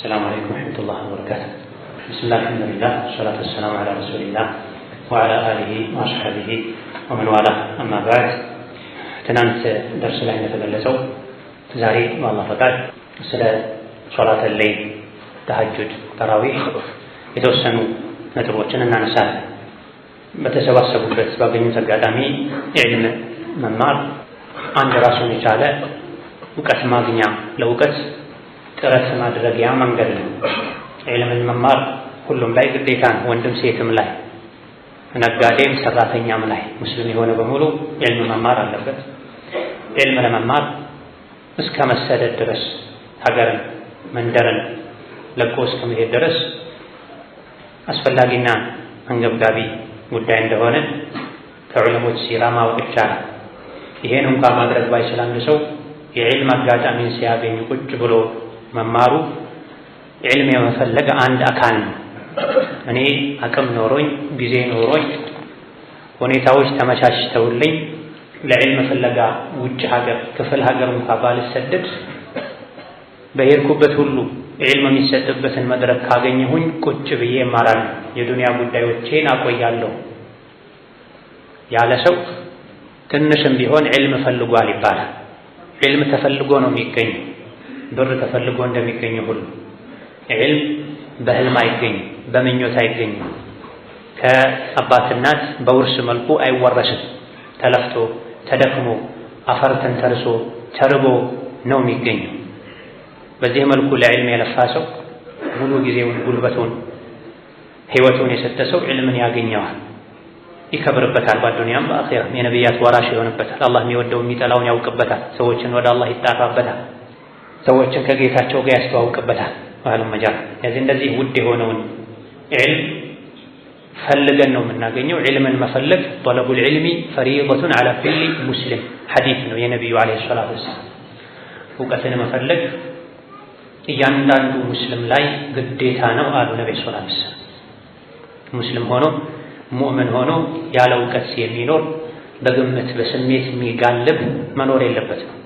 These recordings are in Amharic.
السلام عليكم ورحمة الله وبركاته. بسم الله الحمد لله والصلاة والسلام على رسول الله وعلى آله وأصحابه ومن والاه. أما بعد ትናንት ደርስ ላይ እንደተገለጸው ዛሬ በአላህ ፈቃድ ስለ ሶላት الليل ተሐጁድ ተራዊህ የተወሰኑ ነጥቦችን እናነሳለን። በተሰባሰቡበት ባገኙት አጋጣሚ ዒልም መማር አንድ ራሱን የቻለ እውቀት ማግኛ ለእውቀት ጥረት ማድረጊያ መንገድ ነው። ዒልምን መማር ሁሉም ላይ ግዴታ ነው፣ ወንድም ሴትም ላይ፣ ነጋዴም ሰራተኛም ላይ ሙስሊም የሆነ በሙሉ ዒልም መማር አለበት። ዒልም ለመማር እስከ መሰደድ ድረስ ሀገርን መንደርን ለቆ እስከ መሄድ ድረስ አስፈላጊና አንገብጋቢ ጉዳይ እንደሆነ ከዑለሞች ሲራ ማወቅ ይቻላል። ይሄን እንኳን ማድረግ ባይችል አንድ ሰው የዒልም አጋጣሚን ሲያገኝ ቁጭ ብሎ መማሩ ዒልም የመፈለግ አንድ አካል ነው። እኔ አቅም ኖሮኝ ጊዜ ኖሮኝ ሁኔታዎች ተመቻችተውልኝ ለዒልም ፍለጋ ውጭ ሀገር ክፍል ሀገር እንኳን ባልሰደድ በሄድኩበት ሁሉ ዒልም የሚሰጥበትን መድረክ ካገኘሁኝ ቁጭ ብዬ እማራለሁ፣ የዱንያ ጉዳዮቼን አቆያለሁ ያለ ሰው ትንሽም ቢሆን ዒልም ፈልጓል ይባላል። ዒልም ተፈልጎ ነው የሚገኘው። ብር ተፈልጎ እንደሚገኘው ሁሉ ዒልም በህልም አይገኝም፣ በምኞት አይገኝም። ከአባት እናት በውርስ መልኩ አይወረስም። ተለፍቶ ተደክሞ አፈር ተንተርሶ ተርቦ ነው የሚገኘው። በዚህ መልኩ ለዕልም የለፋ ሰው ሙሉ ጊዜውን ጉልበቱን ህይወቱን የሰጠ ሰው ዒልምን ያገኘዋል፣ ይከብርበታል። በዱንያም በአኺራም የነቢያት ወራሽ ይሆንበታል። አላህ የሚወደው የሚጠላውን ያውቅበታል። ሰዎችን ወደ አላህ ይጣራበታል። ሰዎችን ከጌታቸው ጋር ያስተዋውቅበታል። ወአለም መጃር ስለዚህ እንደዚህ ውድ የሆነውን ዒልም ፈልገን ነው የምናገኘው። ዒልምን መፈለግ ጠለቡል ዒልሚ ፈሪደቱን ዐላ ኩሊ ሙስሊም ሐዲስ ነው የነቢዩ ዐለይሂ ሰላቱ ወሰላም። እውቀትን መፈለግ እያንዳንዱ ሙስሊም ላይ ግዴታ ነው አሉ ነብዩ ሰለላሁ ዐለይሂ ወሰለም። ሙስሊም ሆኖ ሙእምን ሆኖ ያለ እውቀት የሚኖር በግምት በስሜት የሚጋልብ መኖር የለበትም።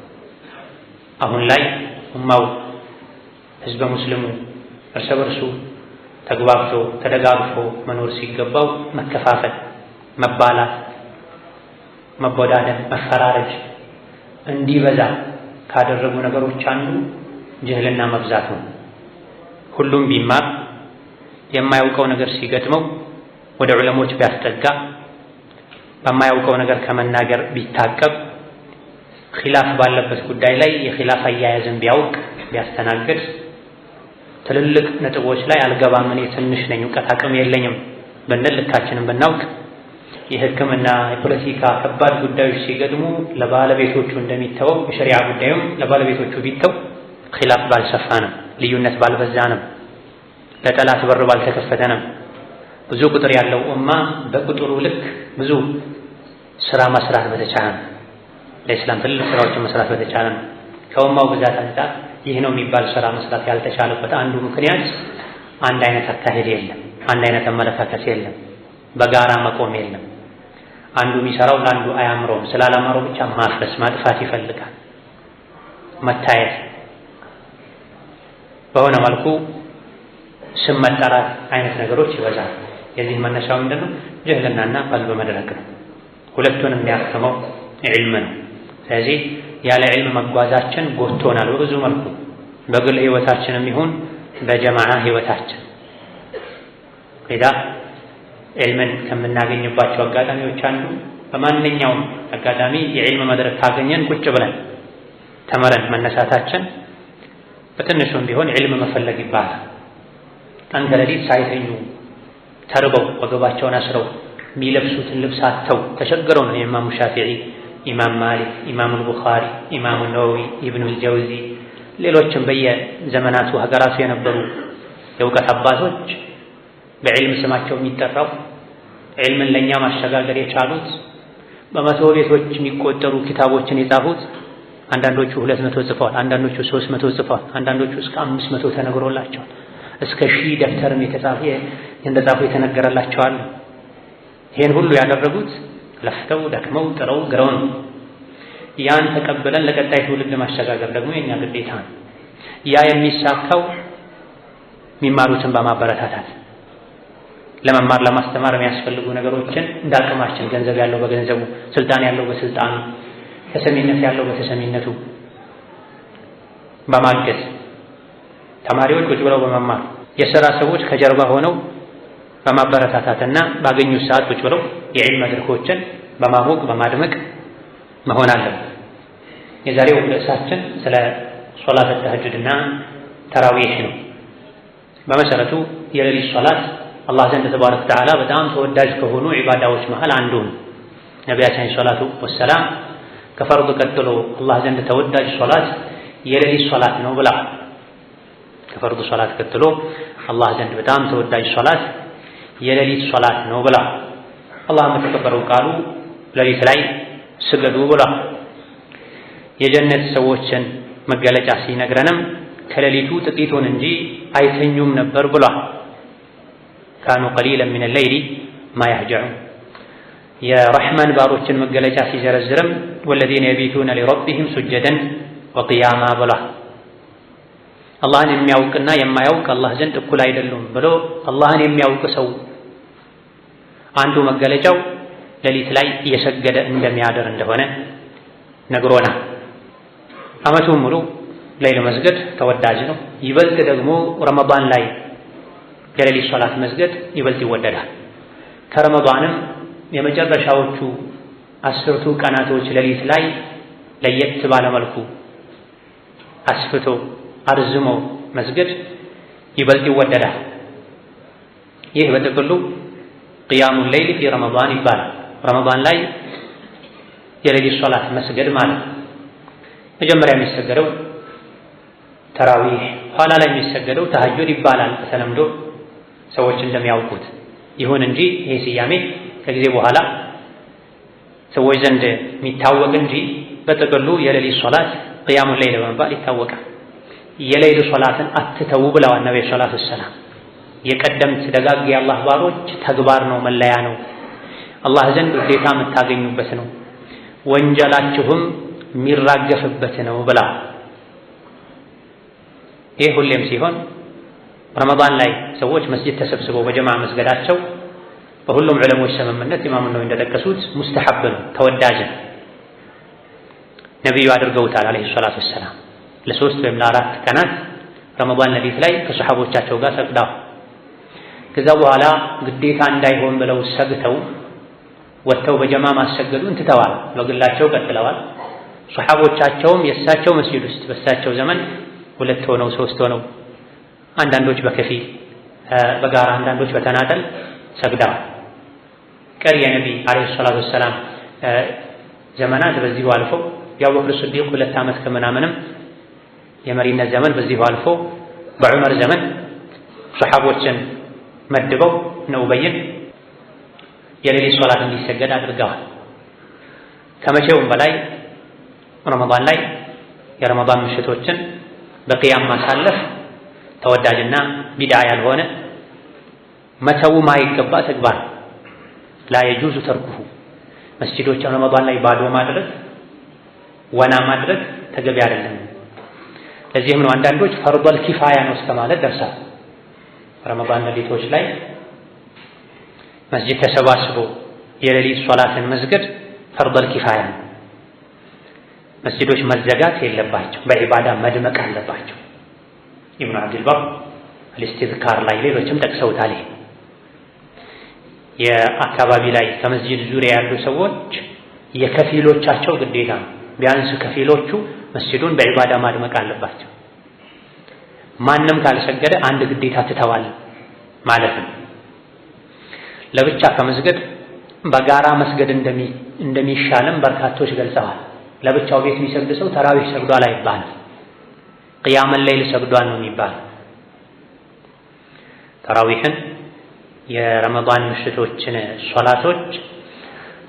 አሁን ላይ ኡማው ህዝበ ሙስሊሙ እርስ በርሱ ተግባብቶ ተደጋግፎ መኖር ሲገባው መከፋፈል፣ መባላት፣ መቦዳደን፣ መፈራረጅ እንዲበዛ ካደረጉ ነገሮች አንዱ ጅህልና መብዛት ነው። ሁሉም ቢማር የማያውቀው ነገር ሲገጥመው ወደ ዑለሞች ቢያስጠጋ በማያውቀው ነገር ከመናገር ቢታቀብ ኺላፍ ባለበት ጉዳይ ላይ የኺላፍ አያያዝን ቢያውቅ ቢያስተናግድ ትልልቅ ነጥቦች ላይ አልገባም እኔ ትንሽ ነኝ እውቀት አቅም የለኝም ብንል ልካችንን ብናውቅ የሕክምና የፖለቲካ ከባድ ጉዳዮች ሲገጥሙ ለባለቤቶቹ እንደሚተወው የሸሪዓ ጉዳዩም ለባለቤቶቹ ቢተው ኺላፍ ባልሰፋንም ልዩነት ባልበዛንም ለጠላት በር ባልተከፈተንም ብዙ ቁጥር ያለው ኡማ በቁጥሩ ልክ ብዙ ስራ መስራት በተቻለ ለእስላም ትልቅ ስራዎችን መስራት በተቻለ ከኡማው ብዛት አንፃር ይህ ነው የሚባል ስራ መስራት ያልተቻለበት አንዱ ምክንያት አንድ አይነት አካሄድ የለም፣ አንድ አይነት አመለካከት የለም፣ በጋራ መቆም የለም። አንዱ የሚሰራው ለአንዱ አያምረውም። ስላላማረው ብቻ ማፍረስ ማጥፋት ይፈልጋል። መታየት በሆነ መልኩ ስም መጠራት አይነት ነገሮች ይበዛል። የዚህ መነሻው ምንድነው? ጅህልናና ቀልብ መድረክ ነው። ሁለቱንም የሚያክመው ዒልም ነው። ስለዚህ ያለ ዒልም መጓዛችን ጎትቶናል በብዙ መልኩ፣ በግል ህይወታችንም ይሁን በጀማዓ ህይወታችን። ሌላ ዒልምን ከምናገኝባቸው አጋጣሚዎች አንዱ በማንኛውም አጋጣሚ የዒልም መድረክ ካገኘን ቁጭ ብለን ተመረን መነሳታችን በትንሹም ቢሆን ዒልም መፈለግ ይባላል። ቀን ከሌሊት ሳይተኙ ተርበው ወገባቸውን አስረው የሚለብሱትን ልብስ አጥተው ተቸግረው ነው የኢማሙ ሻፊዒ፣ ኢማም ማሊክ፣ ኢማም አልቡኻሪ፣ ኢማም ነወዊ፣ ኢብኑል ጀውዚ ሌሎችም በየዘመናቱ ሀገራቱ የነበሩ የእውቀት አባቶች በዕልም ስማቸው የሚጠራው ዕልምን ለእኛ ማሸጋገር የቻሉት በመቶ ቤቶች የሚቆጠሩ ኪታቦችን የጻፉት አንዳንዶቹ 200 ጽፈዋል፣ አንዳንዶቹ 300 ጽፈዋል፣ አንዳንዶቹ እስከ 500 ተነግሮላቸዋል፣ እስከ 1000 ደብተርም እንደጻፉ የተነገረላቸዋል። ይሄን ሁሉ ያደረጉት ለፍተው ደክመው ጥረው ግረው ነው። ያን ተቀበለን ለቀጣይ ትውልድ ማሸጋገር ደግሞ የኛ ግዴታ ነው። ያ የሚሳካው የሚማሩትን በማበረታታት ለመማር ለማስተማር የሚያስፈልጉ ነገሮችን እንዳቅማችን ገንዘብ ያለው በገንዘቡ፣ ስልጣን ያለው በስልጣኑ፣ ተሰሚነት ያለው በተሰሚነቱ በማገዝ ተማሪዎች ቁጭ ብለው በመማር የሥራ ሰዎች ከጀርባ ሆነው በማበረታታትና ባገኙት ሰዓት ቁጭ ብለው የዒልም መድረኮችን በማሞቅ በማድመቅ መሆን አለበት። የዛሬው ርዕሳችን ስለ ሶላት ተህጁድና ተራዊህ ነው። በመሰረቱ የሌሊት ሶላት አላህ ዘንድ ተባረከ ወተዓላ በጣም ተወዳጅ ከሆኑ ዒባዳዎች መሃል አንዱ ነው። ነቢያችን ሰለላሁ ዐለይሂ ወሰለም ከፈርድ ቀጥሎ አላህ ዘንድ ተወዳጅ ሶላት የሌሊት ሶላት ነው ብላ ከፈርድ ሶላት ቀጥሎ አላህ ዘንድ በጣም ተወዳጅ ሶላት የሌሊት ሶላት ነው ብላ አላህ በተከበረው ቃሉ ሌሊት ላይ ስገዱ ብላ የጀነት ሰዎችን መገለጫ ሲነግረንም ከሌሊቱ ጥቂቱን እንጂ አይተኙም ነበር ብላ ካኑ ቀሊለን ሚነ ሌይሊ ማ የህጀዑን የረሕማን ባሮችን መገለጫ ሲዘረዝርም ወለዚነ የቢቱነ ሊረቢሂም ሱጀደን ወቅያማ ብላ አላህን የሚያውቅና የማያውቅ አላህ ዘንድ እኩል አይደሉም ብሎ አላህን የሚያውቅ ሰው አንዱ መገለጫው ሌሊት ላይ እየሰገደ እንደሚያደር እንደሆነ ነግሮናል። ዓመቱን ሙሉ ሌሊት መስገድ ተወዳጅ ነው። ይበልጥ ደግሞ ረመዳን ላይ የሌሊት ሶላት መስገድ ይበልጥ ይወደዳል። ከረመዳንም የመጨረሻዎቹ 10ቱ ቀናቶች ሌሊት ላይ ለየት ባለ መልኩ አስፍቶ አርዝሞ መስገድ ይበልጥ ይወደዳል። ይህ በጥቅሉ ቅያሙል ሌይል ፊ ረመዳን ይባላል። ረመዳን ላይ የሌሊት ሶላት መስገድ ማለት መጀመሪያ የሚሰገደው ተራዊህ፣ ኋላ ላይ የሚሰገደው ተሐጁድ ይባላል በተለምዶ ሰዎች እንደሚያውቁት። ይሁን እንጂ ይሄ ስያሜ ከጊዜ በኋላ ሰዎች ዘንድ የሚታወቅ እንጂ በጥቅሉ የሌሊት ሶላት ቅያሙል ሌይል በመባል ይታወቃል። የሌሊት ሶላትን አትተው ብለዋል ነብዩ ሰለላሁ ዐለይሂ ወሰለም። የቀደምት ደጋግ የአላህ ባሮች ተግባር ነው፣ መለያ ነው፣ አላህ ዘንድ ውዴታ የምታገኙበት ነው፣ ወንጀላችሁም የሚራገፍበት ነው ብላ። ይህ ሁሌም ሲሆን ረመዳን ላይ ሰዎች መስጂድ ተሰብስበው በጀማዓ መስገዳቸው በሁሉም ዑለሞች ስምምነት ኢማሙ ነወዊ እንደጠቀሱት ሙስተሐብ ነው፣ ተወዳጅ ነው። ነቢዩ አድርገውታል አለይሂ ሰላቱ ወሰላም። ለ3 ወይም ለ4 ቀናት ረመዳን ሌሊት ላይ ከሰሐቦቻቸው ጋር ሰግደው ከዛ በኋላ ግዴታ እንዳይሆን ብለው ሰግተው ወጥተው በጀማዓ ማሰገዱን ትተዋል፣ በግላቸው ቀጥለዋል። ሰሐቦቻቸውም የእሳቸው መስጂድ ውስጥ በእሳቸው ዘመን 2 ሆነው 3 ሆነው አንዳንዶች በከፊል በጋራ አንዳንዶች በተናጠል ሰግደዋል። ቀሪ የነቢ አለይሂ ሰላቱ ወሰላም ዘመናት በዚሁ አልፈው የአቡበክር ሲዲቅ 2 ዓመት ከምናምንም የመሪነት ዘመን በዚሁ አልፎ በዑመር ዘመን ሰሐቦችን መድበው ነው ኡበይን የሌሊት ሶላት እንዲሰገድ አድርገዋል። ከመቼውም በላይ ረመዳን ላይ የረመዳን ምሽቶችን በቅያም ማሳለፍ ተወዳጅና ቢድዓ ያልሆነ መተው ማይገባ ተግባር ላ የጁዙ ተርኩሁ። መስጂዶችን ረመዳን ላይ ባዶ ማድረግ ወና ማድረግ ተገቢ አይደለም። ለዚህም ነው አንዳንዶች ፈርዷል ኪፋያ ነው እስከማለት ደርሰዋል። ረመዳን ሌሊቶች ላይ መስጂድ ተሰባስቦ የሌሊት ሶላትን መስገድ ፈርዷል ኪፋያ ነው። መስጂዶች መዘጋት የለባቸው፣ በዒባዳ መድመቅ አለባቸው። ኢብኑ አብዱልበር አልኢስቲዝካር ላይ ሌሎችም ጠቅሰውታል። የአካባቢ ላይ ከመስጂድ ዙሪያ ያሉ ሰዎች የከፊሎቻቸው ግዴታ ነው። ቢያንስ ከፊሎቹ መስጂዱን በዒባዳ ማድመቅ አለባቸው። ማንም ካልሰገደ አንድ ግዴታ ትተዋል ማለት ነው። ለብቻ ከመስገድ በጋራ መስገድ እንደሚሻልም በርካቶች ገልጸዋል። ለብቻው ቤት የሚሰግድ ሰው ተራዊህ ሰግዷል አይባልም፣ ቅያመል ሌይል ሰግዷል ነው የሚባለው። ተራዊህን የረመዳን ምሽቶችን ሶላቶች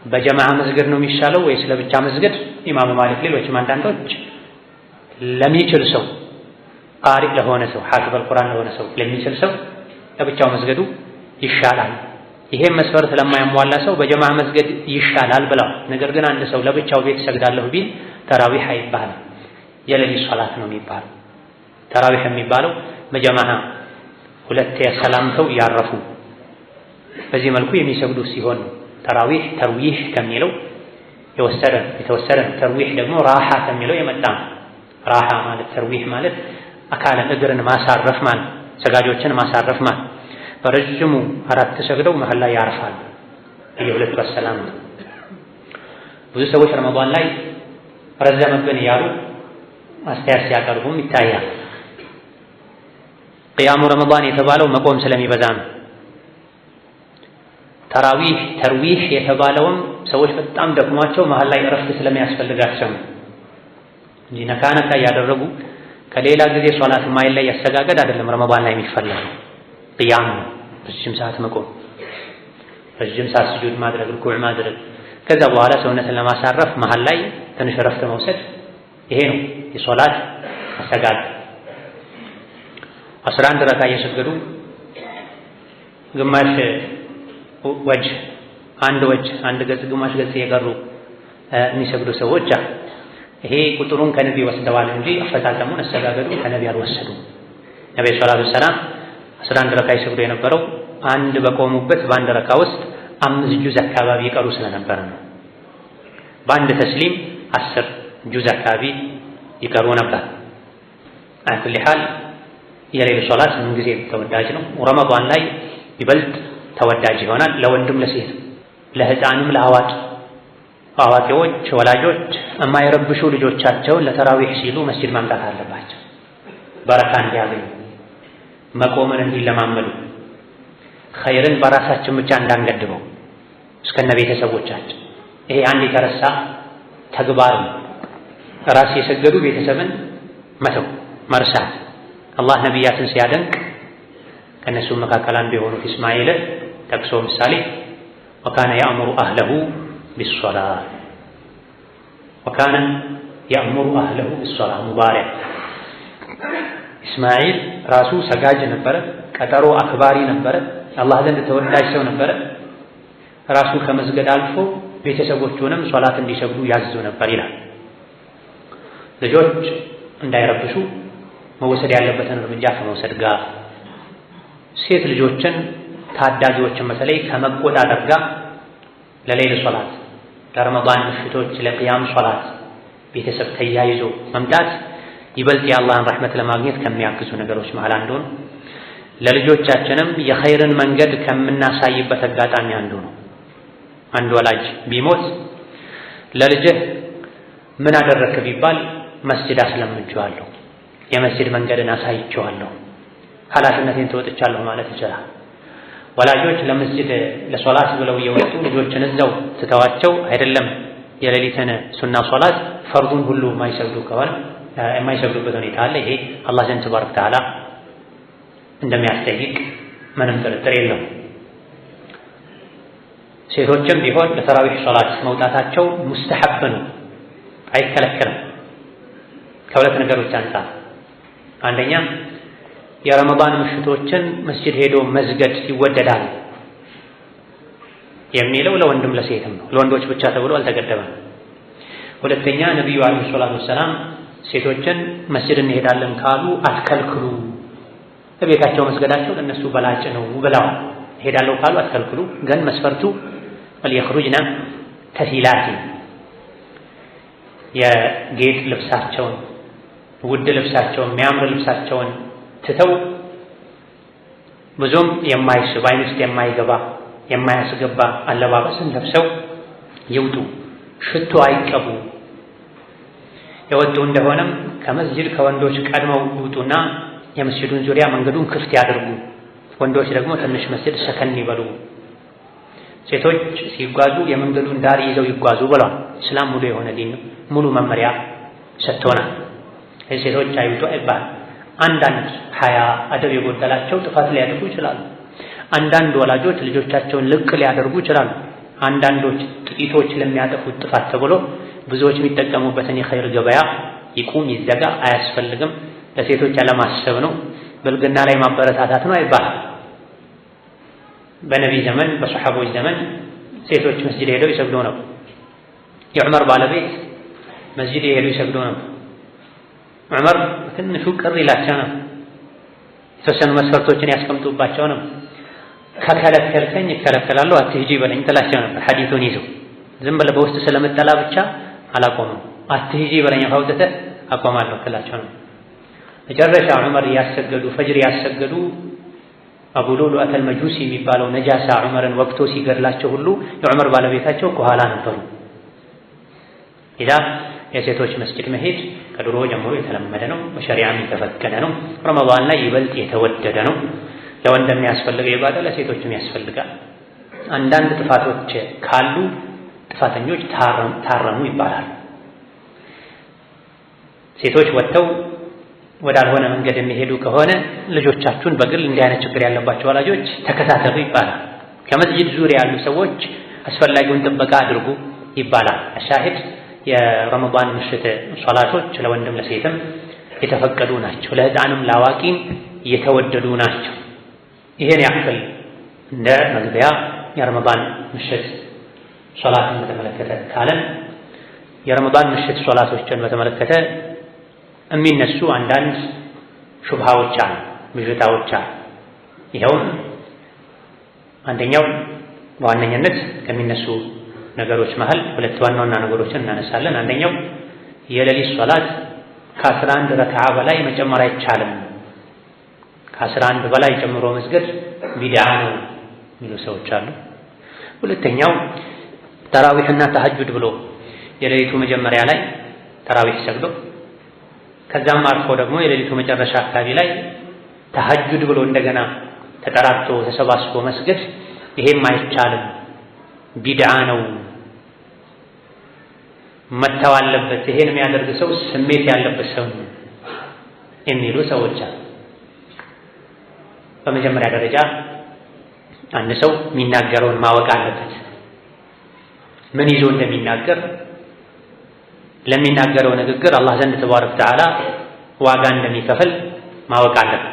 በጀማዓ መስገድ ነው የሚሻለው ወይስ ለብቻ መስገድ? ኢማሙ ማሊክ ሌሎችም አንዳንዶች ለሚችል ሰው ቃሪ ለሆነ ሰው ሐፊዝ አልቁርአን ለሆነ ሰው ለሚችል ሰው ለብቻው መስገዱ ይሻላል። ይሄም መስፈርት ለማያሟላ ሰው በጀማዓ መስገድ ይሻላል ብለው። ነገር ግን አንድ ሰው ለብቻው ቤት ሰግዳለሁ ቢል ተራዊህ አይባልም፣ የሌሊት ሶላት ነው የሚባለው። ተራዊህ የሚባለው በጀማዓ ሁለቴ ሰላምተው ያረፉ በዚህ መልኩ የሚሰግዱ ሲሆን ተራዊህ ተርዊህ ከሚለው የተወሰደ ተርዊህ ደግሞ ራሓ ከሚለው የመጣ ራሓ ማለት ተርዊህ ማለት አካለ እግርን ማሳረፍ ማለት ሰጋጆችን ማሳረፍ ማለት በረጅሙ አራት ሰግደው መሃል ላይ ያርፋል። የሁለት በሰላም ብዙ ሰዎች ረመዳን ላይ ረዘመብን እያሉ አስተያየት ሲያቀርቡም ይታያል። ቅያሙ ረመዳን የተባለው መቆም ስለሚበዛ ነው። ተራዊህ ተርዊህ የተባለውም ሰዎች በጣም ደክሟቸው መሃል ላይ እረፍት ስለሚያስፈልጋቸው እንጂ ነካ ነካ እያደረጉ ከሌላ ጊዜ ሶላት ማይለይ አሰጋገድ አይደለም። ረመዳን ላይ የሚፈለገው ቅያም ነው። ረጅም ሰዓት መቆም፣ ረጅም ሰዓት ስጁድ ማድረግ፣ ሩኩዕ ማድረግ፣ ከዛ በኋላ ሰውነትን ለማሳረፍ መሃል ላይ ትንሽ እረፍት መውሰድ፣ ይሄ ነው የሶላት አሰጋገድ። 11 ረካ እየሰገዱ ግማሽ ወጅ አንድ ገጽ ግማሽ ገጽ የቀሩ የሚሰግዱ ሰዎች ይሄ ቁጥሩን ከነቢ ወስደዋል እንጂ አፈጣጠሙን አሰጋገዱን ከነቢ አልወሰዱም። ነብዩ ሰለላሁ ዐለይሂ ወሰለም 11 ረካ ይሰግዱ የነበረው አንድ በቆሙበት በአንድ ረካ ውስጥ 5 ጁዝ አካባቢ ይቀሩ ስለነበረ ነው። በአንድ ተስሊም 10 ጁዝ አካባቢ ይቀሩ ነበር። አኩል ሐል የሌሊት ሶላት ምን ጊዜ ተወዳጅ ነው። ረመዳን ላይ ይበልጥ ተወዳጅ ይሆናል። ለወንድም ለሴት፣ ለህፃንም ለአዋቂ። አዋቂዎች ወላጆች የማይረብሹ ልጆቻቸውን ለተራዊህ ሲሉ መስጂድ ማምጣት አለባቸው። በረካ እንዲያገኙ፣ መቆምን እንዲለማመዱ፣ ኸይርን በራሳችን ብቻ እንዳንገድበው እስከነ ቤተሰቦቻችን። ይሄ አንድ የተረሳ ተግባር ነው። ራስ የሰገዱ ቤተሰብን መተው መርሳት። አላህ ነቢያትን ሲያደንቅ ከነሱ መካከል አንዱ የሆኑት እስማኤል ጠቅሶ ምሳሌ ወካነ ያእሙሩ አህለሁ ቢሶላህ ሙባረክ። እስማኤል ራሱ ሰጋጅ ነበረ፣ ቀጠሮ አክባሪ ነበረ፣ አላህ ዘንድ ተወዳጅ ሰው ነበረ። ራሱ ከመስገድ አልፎ ቤተሰቦቹንም ሶላት እንዲሰግዱ ያዝዙ ነበር ይላል። ልጆች እንዳይረብሹ መወሰድ ያለበትን እርምጃ ከመውሰድ ጋር ሴት ልጆችን ታዳጊዎችን በተለይ ከመቆጣጠር ጋር ለሌሊት ሶላት፣ ለረመዳን ምሽቶች፣ ለቅያም ሶላት ቤተሰብ ተያይዞ መምጣት ይበልጥ የአላህን ረሕመት ለማግኘት ከሚያግዙ ነገሮች መሃል አንዱ ነው። ለልጆቻችንም የኸይርን መንገድ ከምናሳይበት አጋጣሚ አንዱ ነው። አንድ ወላጅ ቢሞት ለልጅህ ምን አደረክ ቢባል መስጂድ አስለምጄዋለሁ፣ የመስጂድ መንገድን አሳይቼዋለሁ፣ ኃላፊነቴን ተወጥቻለሁ ማለት ይችላል። ወላጆች ለመስጂድ ለሶላት ብለው እየወጡ ልጆችን እዛው ትተዋቸው አይደለም የሌሊትን ሱና ሶላት ፈርዱን ሁሉ የማይሰግዱ ከሆነ የማይሰግዱበት ሁኔታ አለ። ይሄ አላህ ዘንድ ተባረከ ወተዓላ እንደሚያስጠይቅ ምንም ጥርጥር የለውም። ሴቶችም ቢሆን ለተራዊህ ሶላት መውጣታቸው ሙስተሐብ ነው፣ አይከለከልም። ከሁለት ነገሮች አንፃር፣ አንደኛ የረመዳን ምሽቶችን መስጂድ ሄዶ መስገድ ይወደዳል የሚለው ለወንድም ለሴትም ነው፣ ለወንዶች ብቻ ተብሎ አልተገደበም። ሁለተኛ ነቢዩ አለይሂ ሰላቱ ወሰላም ሴቶችን መስጂድ እንሄዳለን ካሉ አትከልክሉ፣ በቤታቸው መስገዳቸው ለነሱ በላጭ ነው ብለዋል። ሄዳለሁ ካሉ አትከልክሉ፣ ግን መስፈርቱ ወልየኽሩጅና ተሲላት የጌጥ ልብሳቸውን ውድ ልብሳቸውን የሚያምር ልብሳቸውን ትተው ብዙም የማይስብ ዓይን ውስጥ የማይገባ የማያስገባ አለባበስን ለብሰው ይውጡ። ሽቶ አይቀቡ። የወጡ እንደሆነም ከመስጂድ ከወንዶች ቀድመው ይውጡና የመስጂዱን ዙሪያ መንገዱን ክፍት ያድርጉ። ወንዶች ደግሞ ትንሽ መስጂድ ሰከን ይበሉ። ሴቶች ሲጓዙ የመንገዱን ዳር ይዘው ይጓዙ ብለዋል። እስላም ሙሉ የሆነ ዲን ነው። ሙሉ መመሪያ ሰጥቶናል። ሴቶች አይውጡ አይባል። አንዳንድ ሀያ አደብ የጎደላቸው ጥፋት ሊያደርጉ ይችላሉ። አንዳንድ ወላጆች ልጆቻቸውን ልቅ ሊያደርጉ ይችላሉ። አንዳንዶች ጥቂቶች ለሚያጠፉት ጥፋት ተብሎ ብዙዎች የሚጠቀሙበትን የኸይር ገበያ ይቁም ይዘጋ፣ አያስፈልግም። ለሴቶች ያለማሰብ ነው፣ ብልግና ላይ ማበረታታት ነው አይባል። በነቢይ ዘመን በሰሐቦች ዘመን ሴቶች መስጂድ ሄደው ይሰግዱ ነበር። የዑመር ባለቤት መስጂድ ሄደው ይሰግዱ ነበር። ዑመር ትንሹ ቅር ይላቸው ነበር። የተወሰኑ መስፈርቶችን ያስቀምጡባቸው ነው። ከከለከልከኝ እከለከላለሁ አትሂጂ በለኝ ትላቸው ነበር። ሐዲሱን ይዘው ዝም ብለህ በውስጥ ስለመጠላ ብቻ አላቆመም። አትሂጂ በለኝ አውጥተህ አቆማለሁ ትላቸው ነው። መጨረሻ ዑመር ያሰገዱ ፈጅር ያሰገዱ አቡ ሉሉአት አልመጁሲ የሚባለው ነጃሳ ዑመርን ወቅቶ ሲገድላቸው ሁሉ የዑመር ባለቤታቸው ከኋላ ነበሩ። ኢዳ የሴቶች መስጂድ መሄድ ከድሮ ጀምሮ የተለመደ ነው፣ በሸሪዓም የተፈቀደ ነው። ረመዳን ላይ ይበልጥ የተወደደ ነው። ለወንድ የሚያስፈልገው ኢባዳ ለሴቶችም ያስፈልጋል። አንዳንድ ጥፋቶች ካሉ ጥፋተኞች ታረሙ ይባላል። ሴቶች ወጥተው ወዳልሆነ መንገድ የሚሄዱ ከሆነ ልጆቻችሁን በግል እንዲህ አይነት ችግር ያለባቸው ወላጆች ተከታተሉ ይባላል። ከመስጂድ ዙሪያ ያሉ ሰዎች አስፈላጊውን ጥበቃ አድርጉ ይባላል። ሻሂድ የረመዳን ምሽት ሶላቶች ለወንድም ለሴትም የተፈቀዱ ናቸው። ለሕፃንም ለአዋቂም የተወደዱ ናቸው። ይሄን ያክል እንደ መግቢያ የረመዳን ምሽት ሶላትን በተመለከተ ካለን የረመዳን ምሽት ሶላቶችን በተመለከተ የሚነሱ አንዳንድ ሹብሃዎች አሉ፣ ብዥታዎች አሉ። ይኸውም አንደኛው በዋነኝነት ከሚነሱ ነገሮች መሃል ሁለት ዋና ዋና ነገሮችን እናነሳለን። አንደኛው የሌሊት ሶላት ከ11 ረክዓ በላይ መጨመር አይቻልም፣ ከ11 በላይ ጨምሮ መስገድ ቢድዓ ነው የሚሉ ሰዎች አሉ። ሁለተኛው ተራዊሕና ተሐጁድ ብሎ የሌሊቱ መጀመሪያ ላይ ተራዊሕ ሰግዶ ከዛም አልፎ ደግሞ የሌሊቱ መጨረሻ አካባቢ ላይ ተሐጁድ ብሎ እንደገና ተጠራርቶ ተሰባስቦ መስገድ ይሄም አይቻልም፣ ቢድዓ ነው፣ መተው አለበት፣ ይሄን የሚያደርግ ሰው ስሜት ያለበት ሰው ነው የሚሉ ሰዎች አሉ። በመጀመሪያ ደረጃ አንድ ሰው የሚናገረውን ማወቅ አለበት። ምን ይዞ እንደሚናገር ለሚናገረው ንግግር አላህ ዘንድ ተባረከ ወተዓላ ዋጋ እንደሚከፍል ማወቅ አለበት።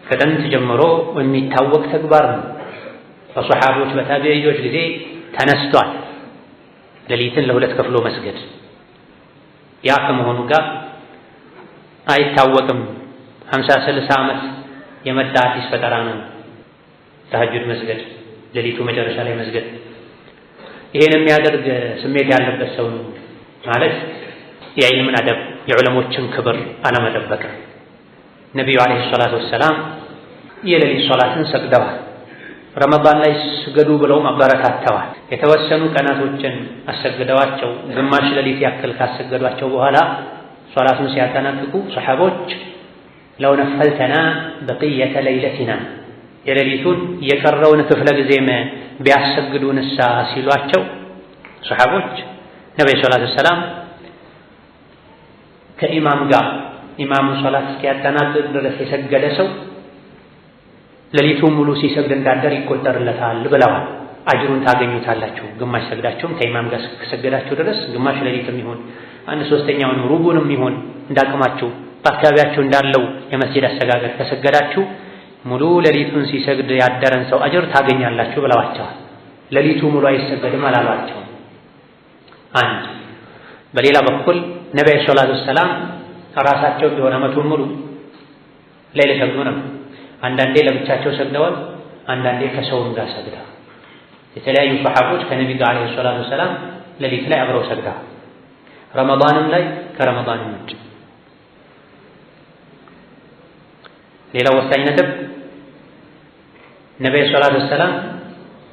ከጥንት ጀምሮ የሚታወቅ ተግባር ነው። በሰሓቦች በታቢዒዎች ጊዜ ተነስቷል። ሌሊትን ለሁለት ከፍሎ መስገድ ያ ከመሆኑ ጋር አይታወቅም። 50-60 ዓመት የመጣ አዲስ ፈጠራ ነው ተሐጁድ መስገድ፣ ሌሊቱ መጨረሻ ላይ መስገድ። ይሄን የሚያደርግ ስሜት ያለበት ሰው ነው ማለት የዕልምን አደብ የዑለሞችን ክብር አለመጠበቅ። ነቢዩ ዓለይሂ ሰላቱ ወሰላም የሌሊት ሶላትን ሰግደዋል። ረመዳን ላይ ስገዱ ብለውም አበረታተዋል። የተወሰኑ ቀናቶችን አሰግደዋቸው ግማሽ ሌሊት ያክል ካሰገዷቸው በኋላ ሶላቱን ሲያጠናቅቁ ሰሐቦች ለው ነፈልተና በቅየተ ለይለቲና የሌሊቱን የቀረውን ክፍለ ጊዜም ቢያሰግዱንሳ ሲሏቸው ሰሐቦች ነብዩ ሰለላሁ ዐለይሂ ወሰለም ከኢማም ጋር ኢማሙ ሶላት እስኪያጠናቅቅ ድረስ የሰገደ ሰው ሌሊቱን ሙሉ ሲሰግድ እንዳደር ይቆጠርለታል ብለዋል። አጅሩን ታገኙታላችሁ። ግማሽ ሰግዳችሁም ከኢማም ጋር ከሰገዳችሁ ድረስ ግማሽ ሌሊትም ይሁን 1/3ኛውን ሩቡንም ይሁን እንዳቅማችሁ በአካባቢያችሁ እንዳለው የመስጂድ አሰጋገድ ከሰገዳችሁ ሙሉ ሌሊቱን ሲሰግድ ያደረን ሰው አጅር ታገኛላችሁ ብለዋቸዋል። ሌሊቱ ሙሉ አይሰገድም አላሏቸው። አንድ በሌላ በኩል ነብዩ ሰለላሁ ዐለይሂ ወሰለም ራሳቸው ቢሆን ዓመቱን ሙሉ ሌሊት ሰግዱ ነው። አንዳንዴ ለብቻቸው ሰግደዋል፣ አንዳንዴ ከሰውም ጋር ሰግደዋል። የተለያዩ ሰሐቦች ከነብዩ ጋር አለይሂ ሰላቱ ወሰላም ሌሊት ላይ አብረው ሰግደዋል። ረመዳንም ላይ ከረመዳንም ውጭ። ሌላው ወሳኝ ነጥብ ነብዩ ሰለላሁ ዐለይሂ ወሰለም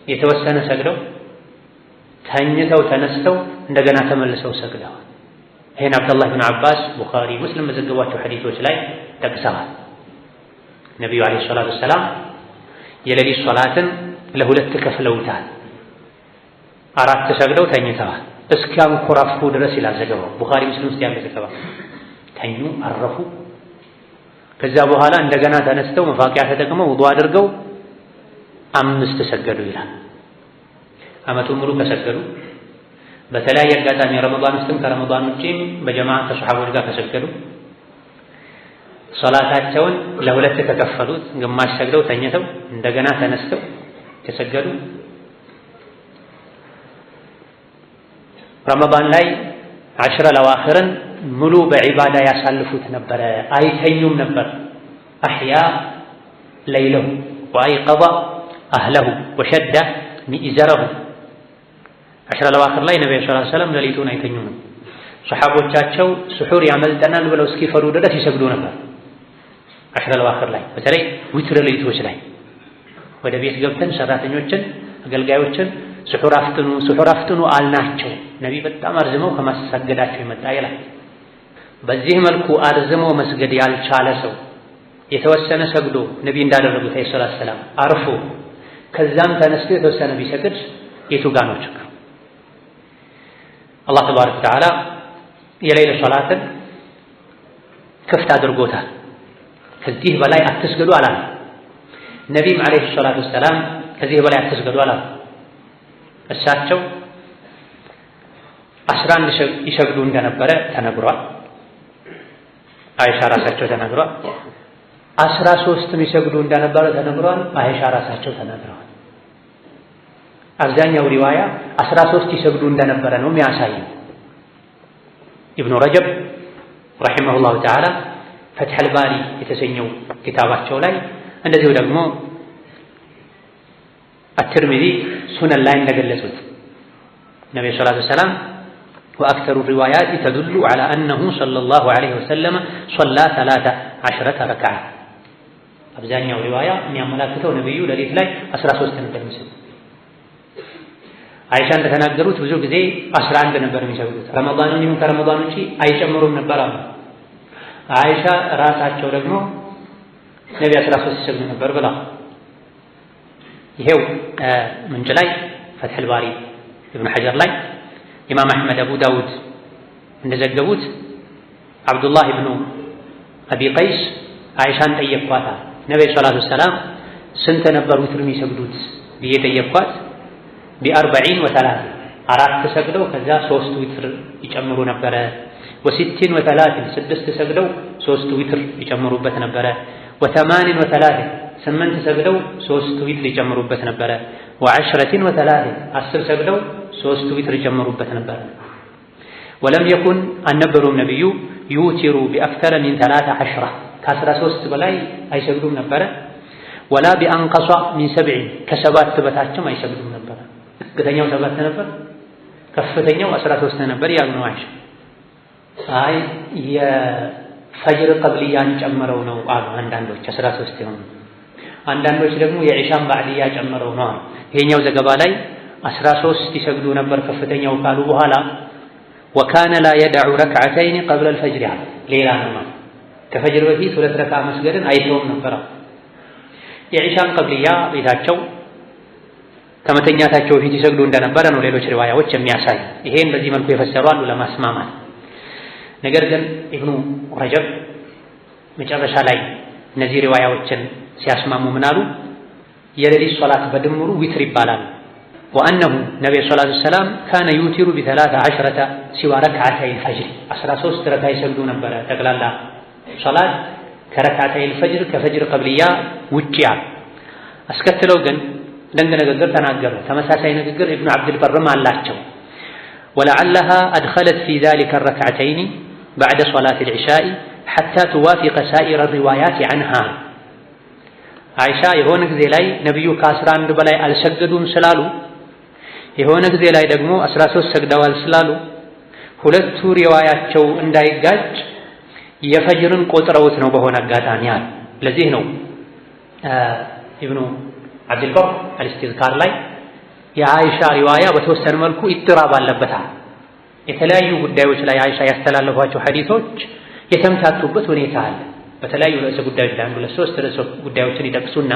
የተወሰነ ሰግደው ተኝተው ተነስተው እንደገና ተመልሰው ሰግደዋል። ይሄን አብዱላህ ብን አባስ ቡኻሪ ሙስሊም በዘገቧቸው ሐዲሶች ላይ ጠቅሰዋል። ነቢዩ ዓለይሂ ሰላቱ ወሰላም የሌሊት ሶላትን ለሁለት ከፍለውታል። 4 ሰግደው ተኝተዋል እስኪያንኮራፉ ድረስ ይላል ዘገባው። ቡኻሪ ሙስሊም ውስጥ ያለ ዘገባ። ተኙ፣ አረፉ። ከዛ በኋላ እንደገና ተነስተው መፋቂያ ተጠቅመው ውዱእ አድርገው 5 ሰገዱ ይላል። ዓመቱን ሙሉ ከሰገዱ በተለያየ አጋጣሚ ረመዳን ውስጥም ከረመዳን ውጪም በጀማዓ ከሰሐቦች ጋር ከሰገዱ ሶላታቸውን ለሁለት ከከፈሉት ግማሽ ሰግደው ተኝተው እንደገና ተነስተው ከሰገዱ ረመዳን ላይ 10 ለዋኺርን ሙሉ በዒባዳ ያሳልፉት ነበረ። አይተኙም ነበር። አሕያ ለይለሁ ወአይቀظ አህለሁ ወሸደ ሚእዘረሁ። አሽረል አዋኺር ላይ ነብዩ ሰለላሁ ዐለይሂ ወሰለም ሌሊቱን አይተኙም። ሰሓቦቻቸው ስሑር ያመልጠናል ብለው እስኪፈሩ ድረስ ይሰግዱ ነበር። አሽረል አዋኺር ላይ በተለይ ዊትር ሌሊቶች ላይ ወደ ቤት ገብተን ሰራተኞችን አገልጋዮችን ስሑር አፍጥኑ አልናቸው። ነቢይ በጣም አርዝመው ከማሰገዳቸው የመጣ ይላል። በዚህ መልኩ አርዝሞ መስገድ ያልቻለ ሰው የተወሰነ ሰግዶ ነቢይ እንዳደረጉት ሰለላሁ ዐለይሂ ወሰለም አርፎ ከዛም ተነስቶ የተወሰነ ቢሰግድ የቱ ጋር ነው ችግሩ? አላህ ተባረከ ወተዓላ የሌሊት ሶላትን ክፍት አድርጎታል። ከዚህ በላይ አትስገዱ አላለም። ነቢይም ዓለይሂ ሰላቱ ወሰላም ከዚህ በላይ አትስገዱ አላለም። እሳቸው 11 ይሰግዱ እንደነበረ ተነግሯል። አይሻ ራሳቸው ተናግሯል። 13 ይሰግዱ እንደነበረ ተነግሯል። አይሻ ራሳቸው ተናግረዋል። አብዛኛው ሪዋያ 13 ይሰግዱ እንደነበረ ነው የሚያሳየው። ኢብኑ ረጀብ ረሒመሁላሁ ተዓላ ፈትሐል ባሪ የተሰኘው ኪታባቸው ላይ እንደዚሁ ደግሞ አትርሚዚ ሱነን ላይ እንደገለጹት ነብዩ ሰለላሁ ዐለይሂ ወሰለም ወአክተሩ ሪዋያት ተዱሉ ዐላ አነሁ ሰለላሁ ዐለይሂ ወሰለም ሶላ 13 ረክዓ። አብዛኛው ሪዋያ የሚያመላክተው ነብዩ ሌሊት ላይ 13 ነበር የሚሰግዱት። አይሻ እንደተናገሩት ብዙ ጊዜ 11 ነበር የሚሰግዱት። ረመዳንን ይሁን ከረመዳን ውጪ አይጨምሩም ነበር አሉ። አይሻ ራሳቸው ደግሞ ነብዩ 13 ይሰግዱ ነበር ብላ ይሄው ምንጭ ላይ ፈትሐል ባሪ ኢብኑ ሐጀር ላይ ኢማም አሕመድ አቡ ዳውድ እንደዘገቡት አብዱላህ ኢብኑ አቢ ቀይስ አይሻን ጠየቅኳት። ነብዩ ሰለላሁ ዐለይሂ ወሰለም ስንት ነበር ዊትር የሚሰግዱት ብዬ ጠየቅኳት። ቢ40 ወ30 4 ሰግደው ከዛ 3 ዊትር ይጨምሩ ነበረ። ወ60 ወ30 6 ሰግደው 3 ዊትር ይጨምሩበት ነበረ። ወ8 ወ30 8 ሰግደው 3 ዊትር ይጨምሩበት ነበረ። ወ10 ወ30 10 ሰግደው 3 ዊትር ይጨምሩበት ነበረ። ወለም የኩን አልነበሩም ነብዩ ዩቲሩ ቢአክተረ ሚን 13 ከ13 በላይ አይሰግዱም ነበረ። ወላ ቢአንቀሷ ሚን 7 ከ7 በታችም አይሰግዱም ነበረ። ዝቅተኛው 7 ነበር፣ ከፍተኛው 13 ነበር ያሉ ነው አይሻ። አይ የፈጅር ቀብልያን ጨምረው ነው አሉ አንዳንዶች 13 ይሆኑ፣ አንዳንዶች ደግሞ የኢሻን ባዕድያ ጨምረው ነው አሉ። ይሄኛው ዘገባ ላይ 13 ይሰግዱ ነበር ከፍተኛው ካሉ በኋላ ወካነ ላ የደዑ ረክዓተይን ቀብለ አልፈጅር ያለ ሌላ ነው። ከፈጅር በፊት 2 ረክዓ መስገድን አይተውም ነበር። የኢሻን ቀብልያ ቤታቸው ከመተኛታቸው በፊት ይሰግዱ እንደነበረ ነው ሌሎች ሪዋያዎች የሚያሳይ። ይሄን በዚህ መልኩ የፈሰሩ አሉ ለማስማማት። ነገር ግን ኢብኑ ረጀብ መጨረሻ ላይ እነዚህ ሪዋያዎችን ሲያስማሙ ምን አሉ? የሌሊት ሶላት በድምሩ ዊትር ይባላል። ወአነሁ ነብዩ ሰለላሁ ዐለይሂ ወሰለም ካነ ዩቲሩ ቢ13 ሲዋ ረክዓተይ አልፈጅር 13 ረክዓ ይሰግዱ ነበረ ጠቅላላ ሶላት ከረክዓተይ አልፈጅር ከፈጅር ቀብልያ ውጪ። አስከትለው ግን ደንግ ንግግር ተናገሩ። ተመሳሳይ ንግግር ኢብኑ አብዱል በርም አላቸው። ወለዓለሃ አድኸለት ፊ ዛሊከ ረክዓተይን በዕደ ሶላት አልዒሻኢ ሐታ ትዋፊቀ ሳኢረ ሪዋያት ዐንሃ። አይሻ የሆነ ጊዜ ላይ ነብዩ ከ11 በላይ አልሰገዱም ስላሉ የሆነ ጊዜ ላይ ደግሞ 13 ሰግደዋል ስላሉ ሁለቱ ሪዋያቸው እንዳይጋጭ የፈጅርን ቆጥረውት ነው በሆነ አጋጣሚ አለ። ለዚህ ነው ኢብኑ አብዱል በር አልኢስቲዝካር ላይ የአይሻ ሪዋያ በተወሰነ መልኩ ኢጥራብ አለበታል። የተለያዩ ጉዳዮች ላይ አይሻ ያስተላለፏቸው ሐዲሶች የተምታቱበት ሁኔታ አለ። በተለያዩ ርዕሰ ጉዳዮች ላይ 2-3 ርዕሰ ጉዳዮችን ይጠቅሱና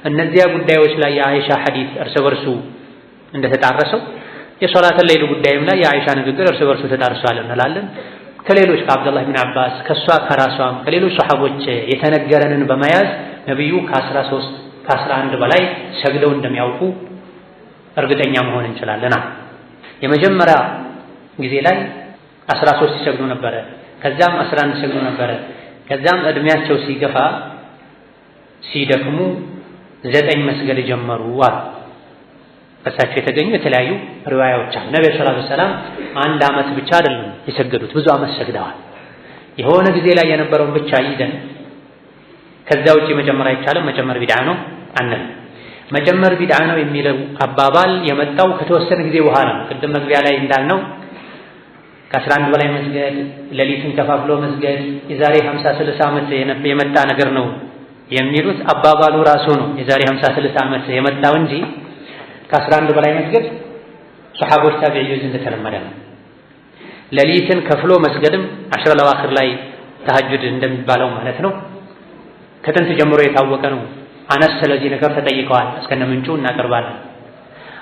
እነዚያ ጉዳዮች ላይ የአይሻ ሐዲስ እርስ በርሱ እንደተጣረሰው የሶላት ሌሊት ጉዳይም ላይ የአይሻ ንግግር እርስ በርሱ ተጣርሷል እንላለን። ከሌሎች ከአብዱላህ ብን አባስ ከሷ ከራሷም ከሌሎች ሰሐቦች የተነገረንን በመያዝ ነብዩ ከ13 ከ11 በላይ ሰግደው እንደሚያውቁ እርግጠኛ መሆን እንችላለን። የመጀመሪያ ጊዜ ላይ 13 ሲሰግዱ ነበረ፣ ከዛም 11 ሲሰግዱ ነበረ። ከዛም እድሜያቸው ሲገፋ ሲደክሙ 9 መስገድ ጀመሩ አሉ። በሳቸው የተገኙ የተለያዩ ሪዋያዎች አሉ። ነብዩ ሰለላሁ ዐለይሂ ወሰለም 1 ዓመት ብቻ አይደለም የሰገዱት፣ ብዙ ዓመት ሰግደዋል። የሆነ ጊዜ ላይ የነበረውን ብቻ ይዘን ከዛ ውጪ መጨመር አይቻልም። መጨመር ቢድዓ ነው አንልም። መጨመር ቢድዓ ነው የሚለው አባባል የመጣው ከተወሰነ ጊዜ በኋላ ነው። ቅድም መግቢያ ላይ እንዳልነው ከ11 በላይ መስገድ፣ ሌሊትን ከፋፍሎ መስገድ የዛሬ 50-60 ዓመት የመጣ ነገር ነው የሚሉት አባባሉ ራሱ ነው የዛሬ 50-60 ዓመት የመጣው እንጂ ከ11 በላይ መስገድ ሱሐቦች ታቢዒዎች እንደተለመደ ነው። ሌሊትን ከፍሎ መስገድም 10 ለዋክር ላይ ተሐጁድ እንደሚባለው ማለት ነው ከጥንት ጀምሮ የታወቀ ነው። አነስ ስለዚህ ነገር ተጠይቀዋል፣ እስከነ ምንጩ እናቀርባለን።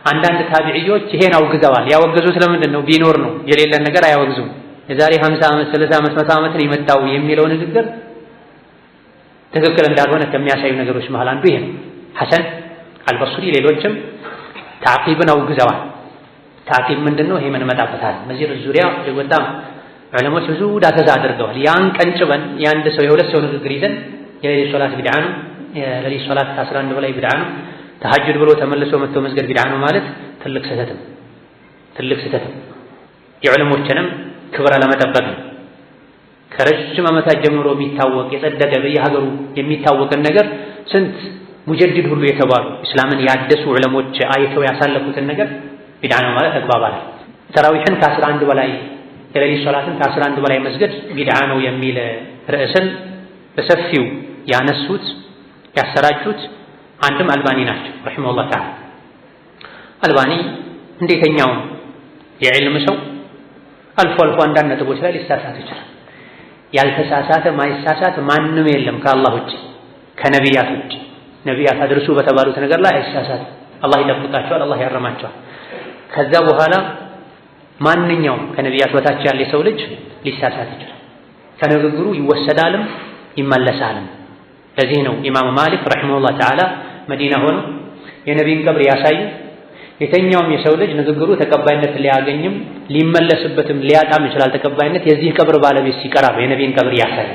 አንዳንድ ታቢዒዎች ይሄን አውግዘዋል። ያወገዙት ለምንድን ነው? ቢኖር ነው። የሌለን ነገር አያወግዙም። የዛሬ 50 ዓመት 30 ዓመት 100 ዓመት ነው የመጣው የሚለው ንግግር ትክክል እንዳልሆነ ከሚያሳዩ ነገሮች መሃል አንዱ ይሄ ነው። ሐሰን አልበስሪ ሌሎችም ተዕቂብን አውግዘዋል። ተዕቂብ ምንድን ነው? ይሄ ምን መጣበታል። በዚህ ዙሪያ በጣም ዑለሞች ብዙ ዳሰሳ አድርገዋል። ያን ቀንጭበን የአንድ ሰው የሁለት ሰው ንግግር ይዘን የሌሊት ሶላት ቢድዓ ነው፣ የሌሊት ሶላት ከ11 በላይ ቢድዓ ነው፣ ተሐጁድ ብሎ ተመልሶ መጥቶ መስገድ ቢድዓ ነው ማለት ትልቅ ስህተት ነው። የዑለሞችንም ክብር ለመጠበቅ ነው። ከረጅም ዓመታት ጀምሮ የሚታወቅ የጸደቀ በየሀገሩ የሚታወቅን ነገር ስንት ሙጀዲድ ሁሉ የተባሉ እስላምን ያደሱ ዑለሞች አይተው ያሳለፉትን ነገር ቢድዓ ነው ማለት ተግባባል። ተራዊሕን ከ11 በላይ የሌሊት ሶላትን ከ11 በላይ መስገድ ቢድዓ ነው የሚል ርዕስን በሰፊው ያነሱት ያሰራጩት አንድም አልባኒ ናቸው ረሒመሁላህ ተዓላ። አልባኒ እንደየትኛውም የዕልም ሰው አልፎ አልፎ አንዳንድ ነጥቦች ላይ ሊሳሳት ይችላል። ያልተሳሳተ ማይሳሳት ማንም የለም ከአላህ ውጭ ከነቢያት ውጭ። ነቢያት አድርሱ በተባሉት ነገር ላይ አይሳሳት። አላህ ይጠብቃቸዋል፣ አላህ ያረማቸዋል። ከዛ በኋላ ማንኛውም ከነቢያት በታች ያለ የሰው ልጅ ሊሳሳት ይችላል። ከንግግሩ ይወሰዳልም ይመለሳልም። ለዚህ ነው ኢማም ማሊክ ረሒመሁላህ ተዓላ መዲና ሆኖ የነቢይን ቀብር ያሳዩ የተኛውም የሰው ልጅ ንግግሩ ተቀባይነት ሊያገኝም ሊመለስበትም ሊያጣም ይችላል ተቀባይነት የዚህ ቀብር ባለቤት ሲቀራ የነቢይን ቀብር ያሳዩ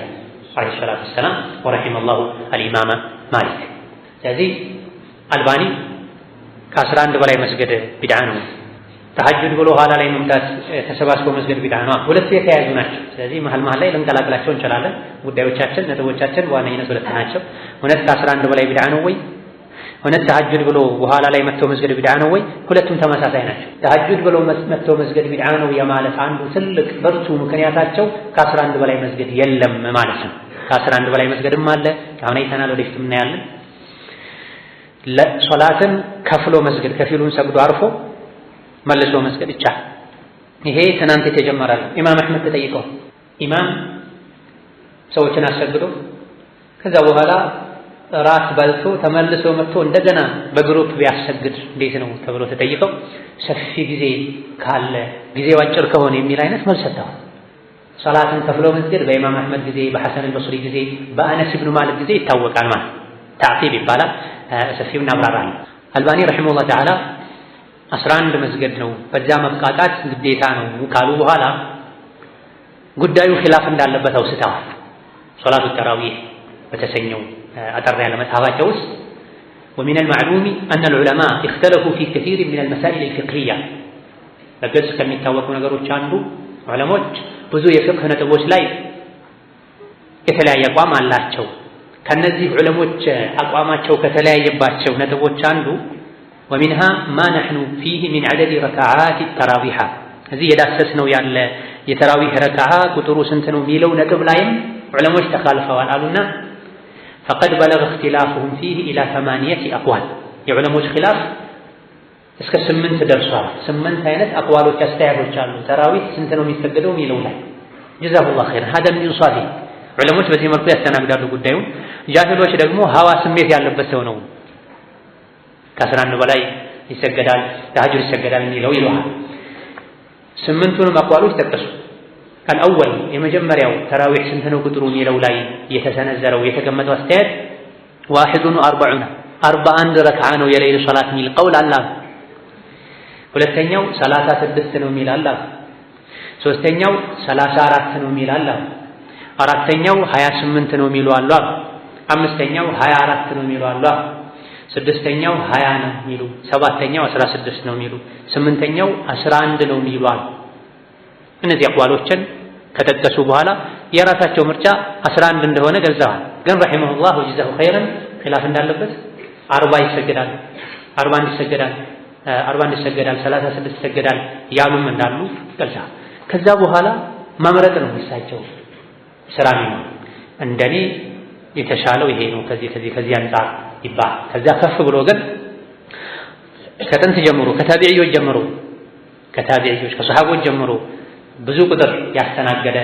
ዓለይሂ ሰላቱ ወሰላም ወረሒመሁላሁ አልኢማም ማሊክ። ስለዚህ አልባኒ ከ11 በላይ መስገድ ቢድዓ ነው፣ ተሐጁድ ብሎ ኋላ ላይ መምጣት ተሰባስቦ መስገድ ቢድዓ ነው። ሁለቱ የተያያዙ ናቸው። ስለዚህ መሀል ላይ ልንቀላቅላቸው እንችላለን። ጉዳዮቻችን ነጥቦቻችን በዋነኝነት ሁለት ናቸው። እውነት ከ11 በላይ ቢድዓ ነው ወይ? እውነት ተሐጁድ ብሎ በኋላ ላይ መጥቶ መስገድ ቢድዓ ነው ወይ? ሁለቱም ተመሳሳይ ናቸው። ተሐጁድ ብሎ መጥቶ መስገድ ቢድዓ ነው የማለት አንዱ ትልቅ ብርቱ ምክንያታቸው ከ11 በላይ መስገድ የለም ማለት ነው። ከ11 በላይ መስገድም አለ፣ አሁን አይተናል፣ ወደፊትም እናያለን። ሶላትን ከፍሎ መስገድ ከፊሉን ሰግዶ አርፎ መልሶ መስገድ ይቻላል። ይሄ ትናንት የተጀመረ ነው። ኢማም አሕመድ ተጠይቀው ኢማም ሰዎችን አሰግዶ ከዛ በኋላ ራት በልቶ ተመልሶ መጥቶ እንደገና በግሩፕ ቢያሰግድ እንዴት ነው ተብሎ ተጠይቀው ሰፊ ጊዜ ካለ ጊዜው አጭር ከሆነ የሚል አይነት መልስ ሰጥተዋል። ሶላትን ከፍሎ መስገድ በኢማም አሕመድ ጊዜ፣ በሐሰን አልበስሪ ጊዜ፣ በአነስ ኢብኑ ማሊክ ጊዜ ይታወቃል ማለት ተዕቂብ ይባላል። ሰፊው እናብራራለን። አልባኒ ረሒመሁላህ ተዓላ 11 መስገድ ነው በዛ መብቃቃት ግዴታ ነው ካሉ በኋላ ጉዳዩ ኺላፍ እንዳለበት አውስተዋል። ሶላቱ ተራዊህ በተሰኘው አጠር ያለ መጽሐፋቸው ውስጥ ومن المعلوم أن العلماء اختلفوا في كثير من المسائل الفقهية በግልጽ ከሚታወቁ ነገሮች አንዱ ዑለሞች ብዙ የፍቅህ ነጥቦች ላይ የተለያየ አቋም አላቸው። ከነዚህ ዑለሞች አቋማቸው ከተለያየባቸው ነጥቦች አንዱ ومنها ما نحن فيه من عدد ركعات التراويح እዚህ የዳሰስነው ያለ የተራዊህ ረካዓ ቁጥሩ ስንት ነው የሚለው ነጥብ ላይም ዑለሞች ተካልፈዋል አሉና فقد بلغ اختلافهم فيه الى 8 اقوال የዑለሞች ኺላፍ እስከ 8 ደርሷል። 8 አይነት አቅዋሎች አስተያየቶች አሉ ተራዊህ ስንት ነው የሚሰገደው የሚለው ላይ ጀዛሁላህ ኸይር هذا من انصافه ዑለሞች በዚህ መልኩ ያስተናግዳሉ ጉዳዩን። ጃሂሎች ደግሞ ሀዋ ስሜት ያለበት ሰው ነው ከ11 በላይ ይሰገዳል ተሐጁድ ይሰገዳል የሚለው ይሏል። 8ቱንም አቋሎች ጠቀሱ። አልአወል የመጀመሪያው ተራዊህ ስንት ነው ቁጥሩ የሚለው ላይ የተሰነዘረው የተቀመጠው አስተያየት 41 ረክዓ ነው የሌሊት ሶላት የሚል ቀውል አለ። ሁለተኛው 36 ነው የሚል አለ። ሶስተኛው 34 ነው የሚል አለ። አራተኛው 28 ነው የሚሉ አሉ። አምስተኛው 24 ነው የሚሉ አሉ። ስድስተኛው 20 ነው የሚሉ፣ ሰባተኛው 16 ነው የሚሉ፣ ስምንተኛው 11 ነው የሚሉ አሉ። እነዚህ አቋሎችን ከጠቀሱ በኋላ የራሳቸው ምርጫ 11 እንደሆነ ገልጸዋል። ግን ረሒመሁላህ ወጀዛሁ ኸይረን ኺላፍ እንዳለበት 40 ይሰገዳል፣ 41 ይሰገዳል፣ 41 ይሰገዳል፣ 36 ይሰገዳል ያሉም እንዳሉ ገልጸዋል። ከዛ በኋላ መምረጥ ነው እሳቸው ስራ ነው። እንደኔ የተሻለው ይሄ ነው ከዚህ አንፃር ይባል። ከዛ ከፍ ብሎ ግን ከጥንት ጀምሮ ከታቢዒዎች ጀምሮ ከሰሃቦች ጀምሮ ብዙ ቁጥር ያስተናገደ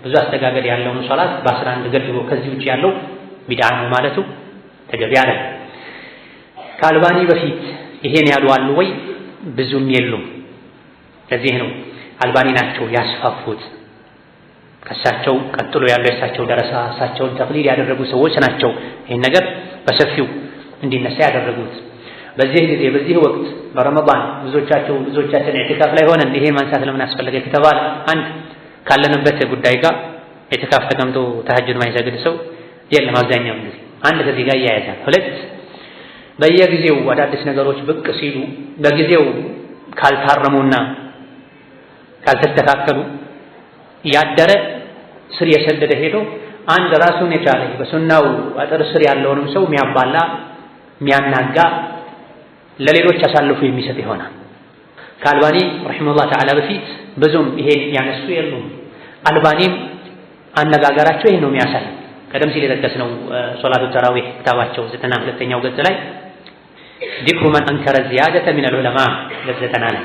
ብዙ አስተጋገድ ያለውን ሶላት በ11 ገድቦ ከዚህ ውጭ ያለው ቢድዓ ነው ማለቱ ተገቢ አይደለም። ከአልባኒ በፊት ይሄን ያሉ አሉ ወይ? ብዙም የሉም። ለዚህ ነው አልባኒ ናቸው ያስፋፉት። ከእሳቸው ቀጥሎ ያለው የእሳቸው ደረሳ እሳቸውን ተቅሊድ ያደረጉ ሰዎች ናቸው ይህን ነገር በሰፊው እንዲነሳ ያደረጉት። በዚህ ጊዜ በዚህ ወቅት በረመዳን ብዙዎቻችን ኢዕቲካፍ ላይ ሆነን ይሄ ማንሳት ለምን አስፈለገ ከተባለ አንድ ካለንበት ጉዳይ ጋር ኢዕቲካፍ ተቀምጦ ተሐጁድ ማይሰግድ ሰው የለም አብዛኛው ጊዜ። አንድ ከዚህ ጋር ያያዛል። ሁለት በየጊዜው አዳዲስ ነገሮች ብቅ ሲሉ በጊዜው ካልታረሙና ካልተስተካከሉ ያደረ ስር የሰደደ ሄዶ አንድ ራሱን የቻለ በሱናው አጥር ስር ያለውንም ሰው የሚያባላ የሚያናጋ ለሌሎች አሳልፎ የሚሰጥ ይሆናል። ከአልባኒ ረሒመሁላህ ተዓላ በፊት ብዙም ይሄን ያነሱ የሉም። አልባኒም አነጋገራቸው ይሄን ነው የሚያሳይ። ቀደም ሲል የጠቀስነው ሶላቱ ተራዊህ ክታባቸው 92ኛው ገጽ ላይ ዚክሩ መን አንከረ ዚያደተ ሚነል ዑለማ ገጽ 90 ላይ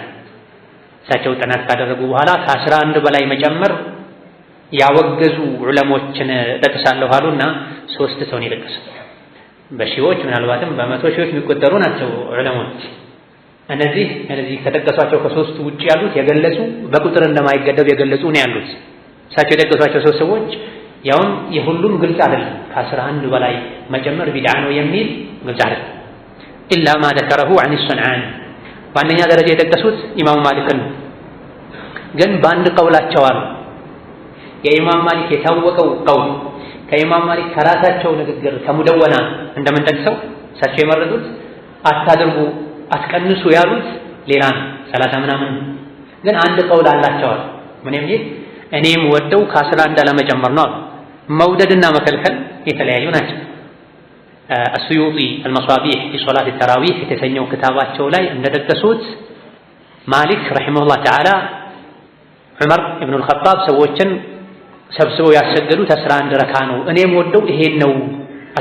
እሳቸው ጥናት ካደረጉ በኋላ ከ11 በላይ መጨመር ያወገዙ ዑለሞችን ጠቅሳለሁ አሉና 3 ሰውን የጠቀሱት በሺዎች ምናልባትም በመቶ ሺዎች የሚቆጠሩ ናቸው ዑለሞች። እነዚህ ከጠቀሷቸው ከሶስቱ ውጭ ያሉት የገለጹ በቁጥር እንደማይገደብ የገለጹ ነው ያሉት። እሳቸው የጠቀሷቸው 3 ሰዎች ያውም የሁሉም ግልጽ አይደለም። ከ11 በላይ መጨመር ቢድዓ ነው የሚል ግልጽ አይደለም። ኢላ ማ ذكره عن الصنعاني በአንደኛ ደረጃ የጠቀሱት ኢማሙ ማሊክን ነው። ግን በአንድ ቀውላቸው አሉ። የኢማም ማሊክ የታወቀው ቀውል ከኢማም ማሊክ ከራሳቸው ንግግር ከሙደወና እንደምንጠቅሰው እሳቸው የመረጡት አታድርጉ አትቀንሱ ያሉት ሌላ ነው 30 ምናምን። ግን አንድ ቀውል አላቸው አሉ። ምን የሚል እኔም ወደው ከ11 ለመጨመር ነው አሉ። መውደድና መከልከል የተለያዩ ናቸው። አስዩጢ አልመሷቢህ ፊሶላት ተራዊህ የተሰኘው ክታባቸው ላይ እንደጠቀሱት ማሊክ ረሒመሁላህ ተዓላ ዑመር ኢብኑ አልኸጣብ ሰዎችን ሰብስበው ያሰገዱት 11 ረካ ነው። እኔም ወደው ይሄን ነው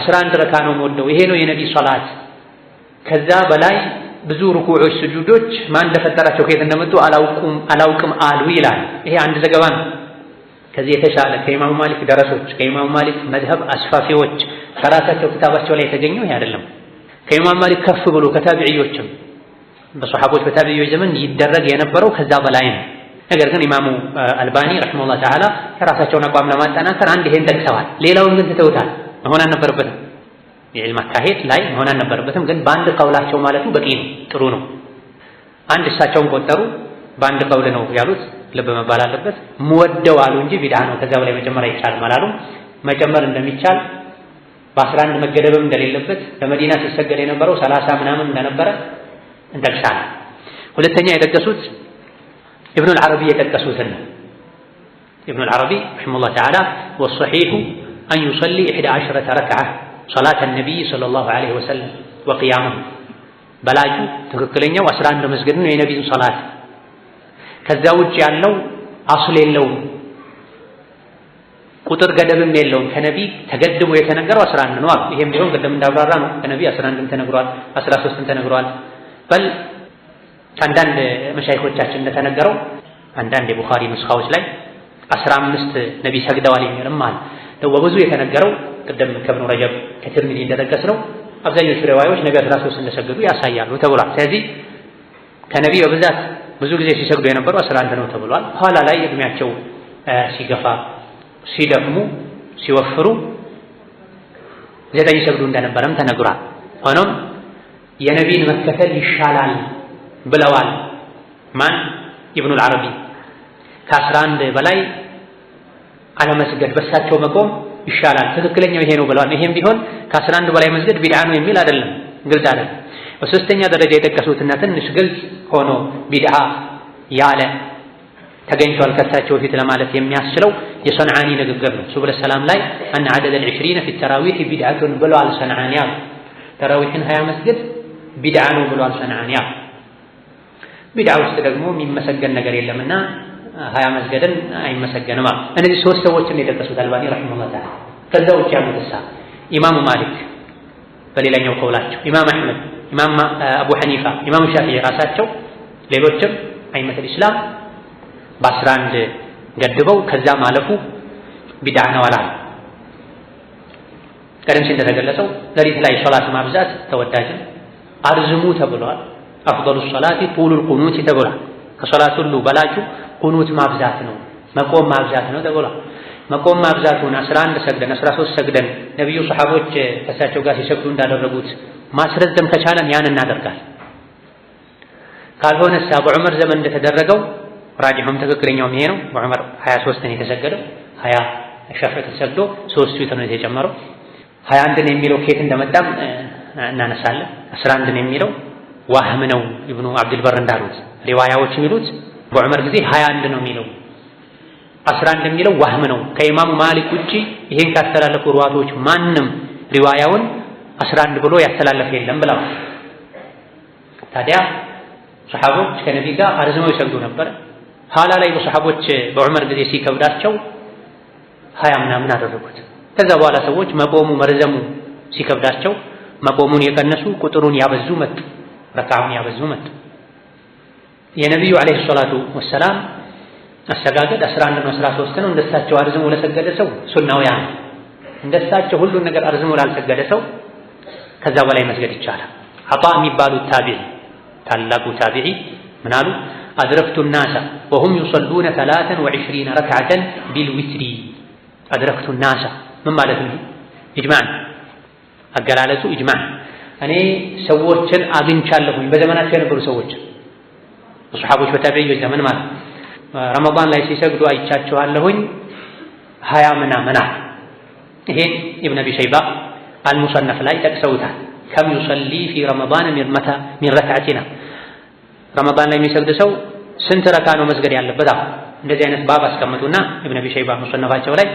11 ረካ ነው ወደው ይሄ ነው የነቢ ሶላት። ከዛ በላይ ብዙ ሩኩዖች ስጁዶች ማን እንደፈጠራቸው ከየት እንደመጡ አላውቅም አሉ ይላል። ይሄ አንድ ዘገባ ነው። ከዚህ የተሻለ ከኢማሙ ማሊክ ደረሶች ከኢማሙ ማሊክ መዝሀብ አስፋፊዎች ከራሳቸው ክታባቸው ላይ የተገኘው ይሄ አይደለም። ከኢማሙ ማሊክ ከፍ ብሎ ከታቢዒዎችም በሰሐቦች በታቢዒዎች ዘመን ይደረግ የነበረው ከዛ በላይ ነው። ነገር ግን ኢማሙ አልባኒ ረሒመሁላህ ተዓላ የራሳቸውን አቋም ለማጠናከር አንድ ይሄን ጠቅሰዋል። ሌላውን ግን ትተውታል። መሆን አልነበረበትም። የዕልም አካሄድ ላይ መሆን አልነበረበትም። ግን በአንድ ቀውላቸው ማለቱ በቂ ነው፣ ጥሩ ነው። አንድ እሳቸውን ቆጠሩ፣ በአንድ ቀውል ነው ያሉት። ልብ መባል አለበት። ምወደው አሉ እንጂ ቢድዓ ነው ከዛ በላይ መጨመር አይቻልም አላሉም። መጨመር እንደሚቻል በ11 መገደብም እንደሌለበት በመዲና ሲሰገድ የነበረው 30 ምናምን እንደነበረ እንጠቅሳለን። ሁለተኛ የጠቀሱት ኢብኑ አልዓረቢ የጠቀሱትን ነው። ኢብኑ አልዓረቢ ረሒመሁላህ ተዓላ ወሰሒሑ አን ዩሰሊ 11 ረክዓ ሶላተ ነቢይ ሰለላሁ ዐለይሂ ወሰለም ወቅያሙሁ በላጩ ትክክለኛው 11 መስገድ ነው የነቢዩን ሶላት። ከዛ ውጭ ያለው አስል የለውም፣ ቁጥር ገደብም የለውም። ከነቢ ተገድቦ የተነገረው 11 ነው። ይሄም ቢሆን ቅድም እንዳብራራ ነው ከነቢ 11ም ተነግሯል፣ 13ም ተነግሯል። በል አንዳንድ መሻይኾቻችን እንደተነገረው አንዳንድ የቡኻሪ ንስኻዎች ላይ 15 ነቢ ሰግደዋል የሚልም አለ። በብዙ የተነገረው ቅድም ከኢብኑ ረጀብ ከትርሚዚ እንደጠቀስነው አብዛኞቹ ሪዋዮች ነቢ 13 እንደሰገዱ ያሳያሉ ተብሏል። ስለዚህ ከነቢ በብዛት ብዙ ጊዜ ሲሰግዱ የነበረው 11 ነው ተብሏል። ኋላ ላይ እድሜያቸው ሲገፋ ሲደክሙ ሲወፍሩ 9 ይሰግዱ እንደነበረም ተነግሯል። ሆኖም የነቢን መከተል ይሻላል ብለዋል። ማን? ኢብኑ አልዓረቢ ከ11 በላይ አለመስገድ በሳቸው መቆም ይሻላል፣ ትክክለኛው ይሄ ነው ብለዋል። ይሄም ቢሆን ከ11 በላይ መስገድ ቢድዓ ነው የሚል አይደለም፣ ግልጽ አይደለም። በሶስተኛ ደረጃ የጠቀሱትና ትንሽ ግልጽ ሆኖ ቢድዓ ያለ ተገኝቷል ከሳቸው በፊት ለማለት የሚያስችለው የሰንዓኒ ንግግር ነው። ሱቡል ሰላም ላይ አን ዐደድ ال20 في التراويح بدعة ብሏል ሰንዓኒ። ተራዊህን 20 መስገድ ቢድዓ ነው ብሏል ሰንዓኒ። ቢድዓ ውስጥ ደግሞ የሚመሰገን ነገር የለምና 20 መስገድን አይመሰገንም። እነዚህ ሶስት ሰዎችን የጠቀሱት አልባኒ ረሂመሁላህ ተዓላ። ከዛ ውጭ ያሉት ኢማሙ ማሊክ በሌላኛው ቀውላቸው፣ ኢማም አሕመድ፣ ኢማም አቡ ሐኒፋ፣ ኢማም ሻፊዒ ራሳቸው ሌሎችም አይመተል ኢስላም በ11 ገድበው ከዛ ማለፉ ቢድዓ ነው አላሉ። ቀደም ሲል እንደተገለጸው ሌሊት ላይ ሶላት ማብዛት ተወዳጅ አርዝሙ ተብሏል። አፍضل الصلاة طول القنوت ተብሏል። ከሶላት ሁሉ በላጩ ቁኑት ማብዛት ነው፣ መቆም ማብዛት ነው ተብሏል። መቆም ማብዛቱን 11 ሰግደን 13 ሰግደን ነብዩ ሰሃቦች ከሳቸው ጋር ሲሰግዱ እንዳደረጉት ማስረዘም ከቻለን ያን እናደርጋለን። ካልሆነስ አቡ ዑመር ዘመን እንደተደረገው ራጂሁም ትክክለኛው ይሄ ነው። ዑመር 23 ነው የተሰገደው፣ 20 ሻፊዒ ተሰግዶ 3 ዊትር ነው የተጨመረው። 21 ነው የሚለው ከየት እንደመጣም እናነሳለን። 11 ነው የሚለው ዋህም ነው ኢብኑ አብዱል በር እንዳሉት ሪዋያዎች የሚሉት በዑመር ጊዜ 21 ነው የሚለው 11 የሚለው ዋህም ነው። ከኢማሙ ማሊክ ውጪ ይሄን ካስተላለፉ ሩዋቶች ማንም ሪዋያውን 11 ብሎ ያስተላለፈ የለም ብለው ታዲያ ሰሃቦች ከነብይ ጋር አርዝመው ይሰግዱ ነበር። ኋላ ላይ በሰሃቦች በዑመር ጊዜ ሲከብዳቸው 20 ምናምን አደረጉት። ከዛ በኋላ ሰዎች መቆሙ መርዘሙ ሲከብዳቸው መቆሙን የቀነሱ ቁጥሩን ያበዙ መጡ፣ ረካዓውን ያበዙ መጡ። የነብዩ አለይሂ ሰላቱ ወሰላም አሰጋገድ 11 ነው 13 ነው። እንደሳቸው አርዝሞ ለሰገደ ሰው ሱናው ያ ነው። እንደሳቸው ሁሉን ነገር አርዝሞ ላልሰገደ ሰው ከዛ በላይ መስገድ ይቻላል። አጣ የሚባሉት ታቢዒ ታላቁ ታቢዒ ምን አሉ? አድረክቱ الناس وهم يصلون 23 ركعة بالوتر አድረክቱ الناس ምን ማለት ነው? ኢጅማዕ አገላለጹ ኢጅማዕ። እኔ ሰዎችን አግኝቻለሁኝ በዘመናቸው የነበሩ ሰዎች ሱሐቦች በታቢዒዎች ዘመን ማለት ረመዳን ላይ ሲሰግዱ አይቻቸዋለሁኝ 20 ምናምን። ይሄን ኢብኑ አቢ ሸይባ አልሙሰነፍ ላይ ጠቅሰውታል። ከም ዩሰሊ ፊ ረመዳን ሚን ረክዓቲና ረመዳን ላይ የሚሰግድ ሰው ስንት ረካ ነው መስገድ ያለበት? እንደዚህ አይነት ባብ አስቀምጡና ኢብኑ አቢ ሸይባ ሙሰነፋቸው ላይ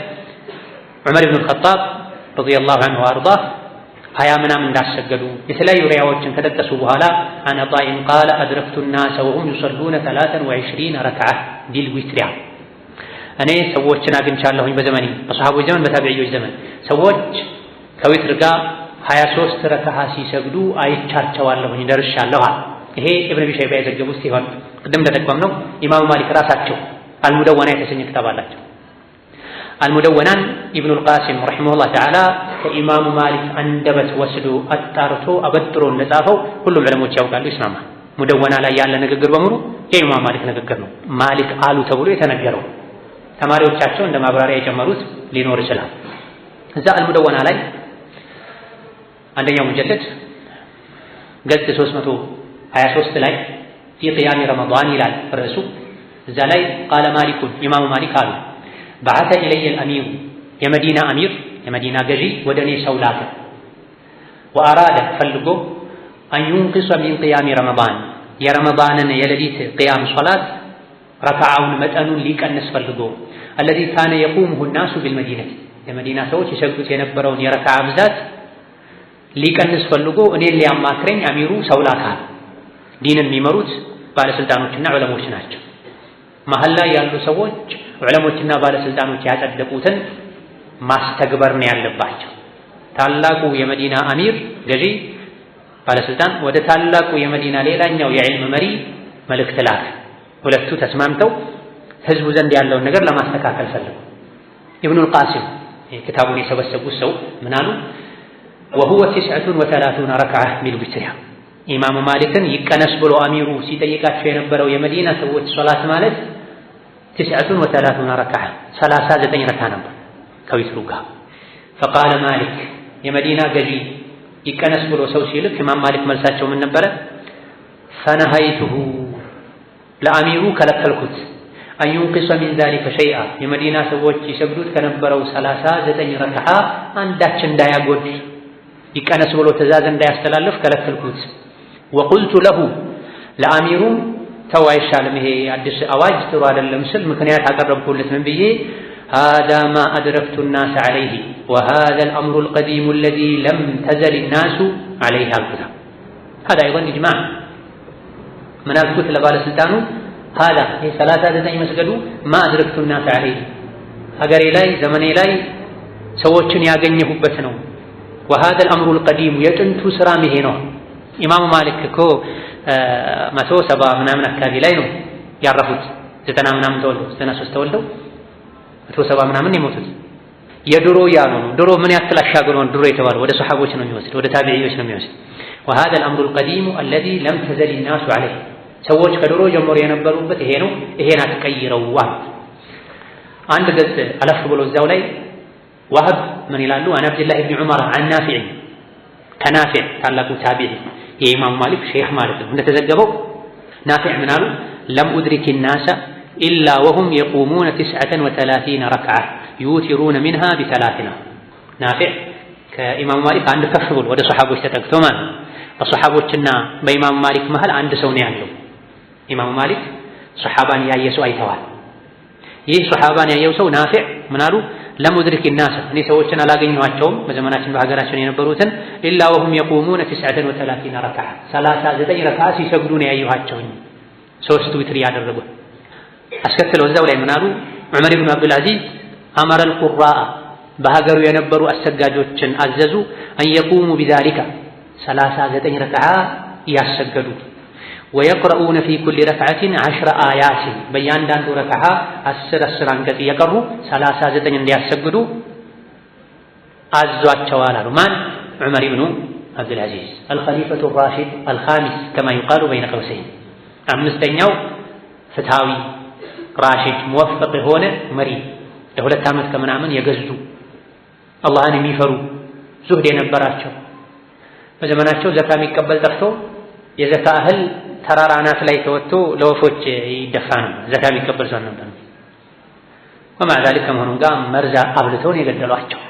ዑመር ኢብኑ አልኸጣብ ረዲየላሁ ዐንሁ ወአርዳህ 20 ምናምን እንዳሰገዱ የተለያዩ ሪዋያዎችን ከጠቀሱ በኋላ አን አጣኢን ቃለ አድረክቱ الناس وهم يصلون 23 ركعة بالوتر እኔ ሰዎችን አግኝቻለሁኝ በዘመኔ በሰሃቦች ዘመን በታቢዒዎች ዘመን ሰዎች ከዊትር ጋር 23 ረካዓ ሲሰግዱ አይቻቸዋለሁኝ ደርሻለሁ። ይሄ ኢብኑ አቢ ሸይባ የዘገቡት ሲሆን ቅድም እንደጠቀምነው ኢማሙ ማሊክ ራሳቸው አልሙደወና የተሰኘ ክታብ አላቸው። አልሙደወናን ኢብኑል ቃሲም ረሂመሁላህ ተዓላ ከኢማሙ ማሊክ አንደበት ወስዶ አጣርቶ አበጥሮ እንደጻፈው ሁሉም ዑለሞች ያውቃሉ፣ ይስማማል። ሙደወና ላይ ያለ ንግግር በሙሉ የኢማሙ ማሊክ ንግግር ነው። ማሊክ አሉ ተብሎ የተነገረው ተማሪዎቻቸው እንደ ማብራሪያ የጨመሩት ሊኖር ይችላል። እዛ አልሙደወና ላይ አንደኛው ሙጀለድ ገጽ 323 ላይ ፊ ቂያሚ ረመዳን ይላል ርዕሱ። እዛ ላይ ቃለ ማሊኩን ኢማሙ ማሊክ አሉ በዓተ ኢለየ አልአሚሩ የመዲና አሚር የመዲና ገዢ ወደ እኔ ሰው ላከ። ወአራደ ፈልጎ አን ዩንቅሰ ሚን ቂያሚ ረመዳን የረመዳንን የሌሊት ቂያም ሶላት ረካዓውን መጠኑን ሊቀንስ ፈልጎ አለዚ ካነ የቁሙሁ ናሱ ቢልመዲነቲ የመዲና ሰዎች ይሰግዱት የነበረውን የረካዓ ብዛት ሊቀንስ ፈልጎ እኔን ሊያማክረኝ አሚሩ ሰው ላከ። ዲንን የሚመሩት ባለስልጣኖችና ዑለሞች ናቸው። መሀል ላይ ያሉ ሰዎች ዑለሞችና ባለስልጣኖች ያጸደቁትን ማስተግበር ነው ያለባቸው። ታላቁ የመዲና አሚር ገዢ ባለስልጣን ወደ ታላቁ የመዲና ሌላኛው የዕልም መሪ መልእክት ላከ። ሁለቱ ተስማምተው ህዝቡ ዘንድ ያለውን ነገር ለማስተካከል ፈለጉ። ኢብኑል ቃሲም ክታቡን የሰበሰቡት ሰው ምን አሉ? ወሁወ 39 ረክዓ ቢልዊትር ኢማሙ ማሊክን ይቀነስ ብሎ አሚሩ ሲጠይቃቸው የነበረው የመዲና ሰዎች ሶላት ማለት 39 ረክዓ 39 ረክዓ ነበር ከዊትሩ ጋር። فقال ማሊክ የመዲና ገዢ ይቀነስ ብሎ ሰው ሲልክ ኢማም ማሊክ መልሳቸው ምን ነበረ? ፈነሃይቱሁ ለአሚሩ ከለከልኩት አን ዩንቅሰ ሚን ዛሊከ ሸይአ የመዲና ሰዎች ይሰግዱት ከነበረው 39 ረክዓ አንዳች እንዳያጎድ ይቀነስ ብሎ ትእዛዝ እንዳያስተላልፍ ከለከልኩት። ወቁልቱ ለሁ ለአሚሩም ተው አይሻልም ይሄ አዲስ አዋጅ ጥሩ አይደለም ስል ምክንያት አቀረብኩለት ምን ብዬ هذا ما أدركت الناس عليه وهذا الأمر القديم الذي لم تزل الناس عليه الكتاب هذا أيضا إجماع من أقول لبال سلطانه هذا هي ثلاثة زي مسجدوا ما أدركت الناس عليه أجر إلي زمن إلي سوتشن ياغنيه بسنو وهذا الأمر القديم يتنت سرامه نو إمام مالك كو متو سبا من أكابي لينو يعرفت زتنا من تولدوا زتنا سستولدوا መቶ ሰባ ምናምን የሞቱት የድሮ ያሉ ነው። ድሮ ምን ያክል አሻግሮ ነው ድሮ የተባለው ወደ ሱሐቦች ነው የሚወስድ ወደ ታቢዒዎች ነው የሚወስድ። وهذا الامر القديم الذي لم تزل الناس عليه ሰዎች ከድሮ ጀምሮ የነበሩበት ይሄ ነው። ይሄን አትቀይረውዋል። አንድ ገጽ አለፍ ብሎ እዛው ላይ ዋህብ ምን ይላሉ? አን አብዱላህ ኢብኑ ዑመር አን ናፊዕ ከናፊዕ ታላቁ ታቢዒ የኢማም ማሊክ ሼህ ማለት ነው። እንደተዘገበው ናፊዕ ምን አሉ? ለም ኡድሪክ الناس إلا وهم يقومون 39 ركعة يوترون منها ب3 نافع كإمام مالك عند كفر وده صحابه تتكتما الصحابوችና በኢማም ማሊክ መሃል አንድ ሰው ነው ያለው ኢማም ማሊክ ሱሐባን ያየ ሰው አይተዋል ይህ ሱሐባን ያየው ሰው ናፊዕ ምን አሉ ለሙድሪክ الناس እኔ ሰዎችን አላገኘኋቸውም በዘመናችን በሀገራችን የነበሩትን إلا وهم يقومون 39 ركعة 39 ረካዓ ሲሰግዱ ነው ያየኋቸው ሶስት ዊትር ያደረጉ አስከትለው እዛው ላይ ምን አሉ ዑመር ኢብኑ አብዱል አዚዝ አመረ القراء በሀገሩ የነበሩ አሰጋጆችን አዘዙ أن يقوموا بذلك 39 ረካዓ ያሰገዱ ويقرؤون في كل ركعة 10 آيات በእያንዳንዱ ረካዓ 10 አንቀጽ እየቀሩ 39 እንዲያሰግዱ አዟቸዋል አሉ ማን ዑመር ኢብኑ አብዱል አዚዝ الخليفة الراشد الخامس كما يقال بين قوسين አምስተኛው ፍትሃዊ ራሽድ ሙወፈቅ የሆነ መሪ ለሁለት ዓመት ከምናምን የገዙ አላህን የሚፈሩ ዙህድ የነበራቸው በዘመናቸው ዘካ የሚቀበል ጠፍቶ የዘካ እህል ተራራ አናት ላይ ተወጥቶ ለወፎች ይደፋ ነው ዘካ የሚቀበል ሰው ነበር ومع ذلك ከመሆኑም ጋር መርዝ አብልተው የገደሏቸው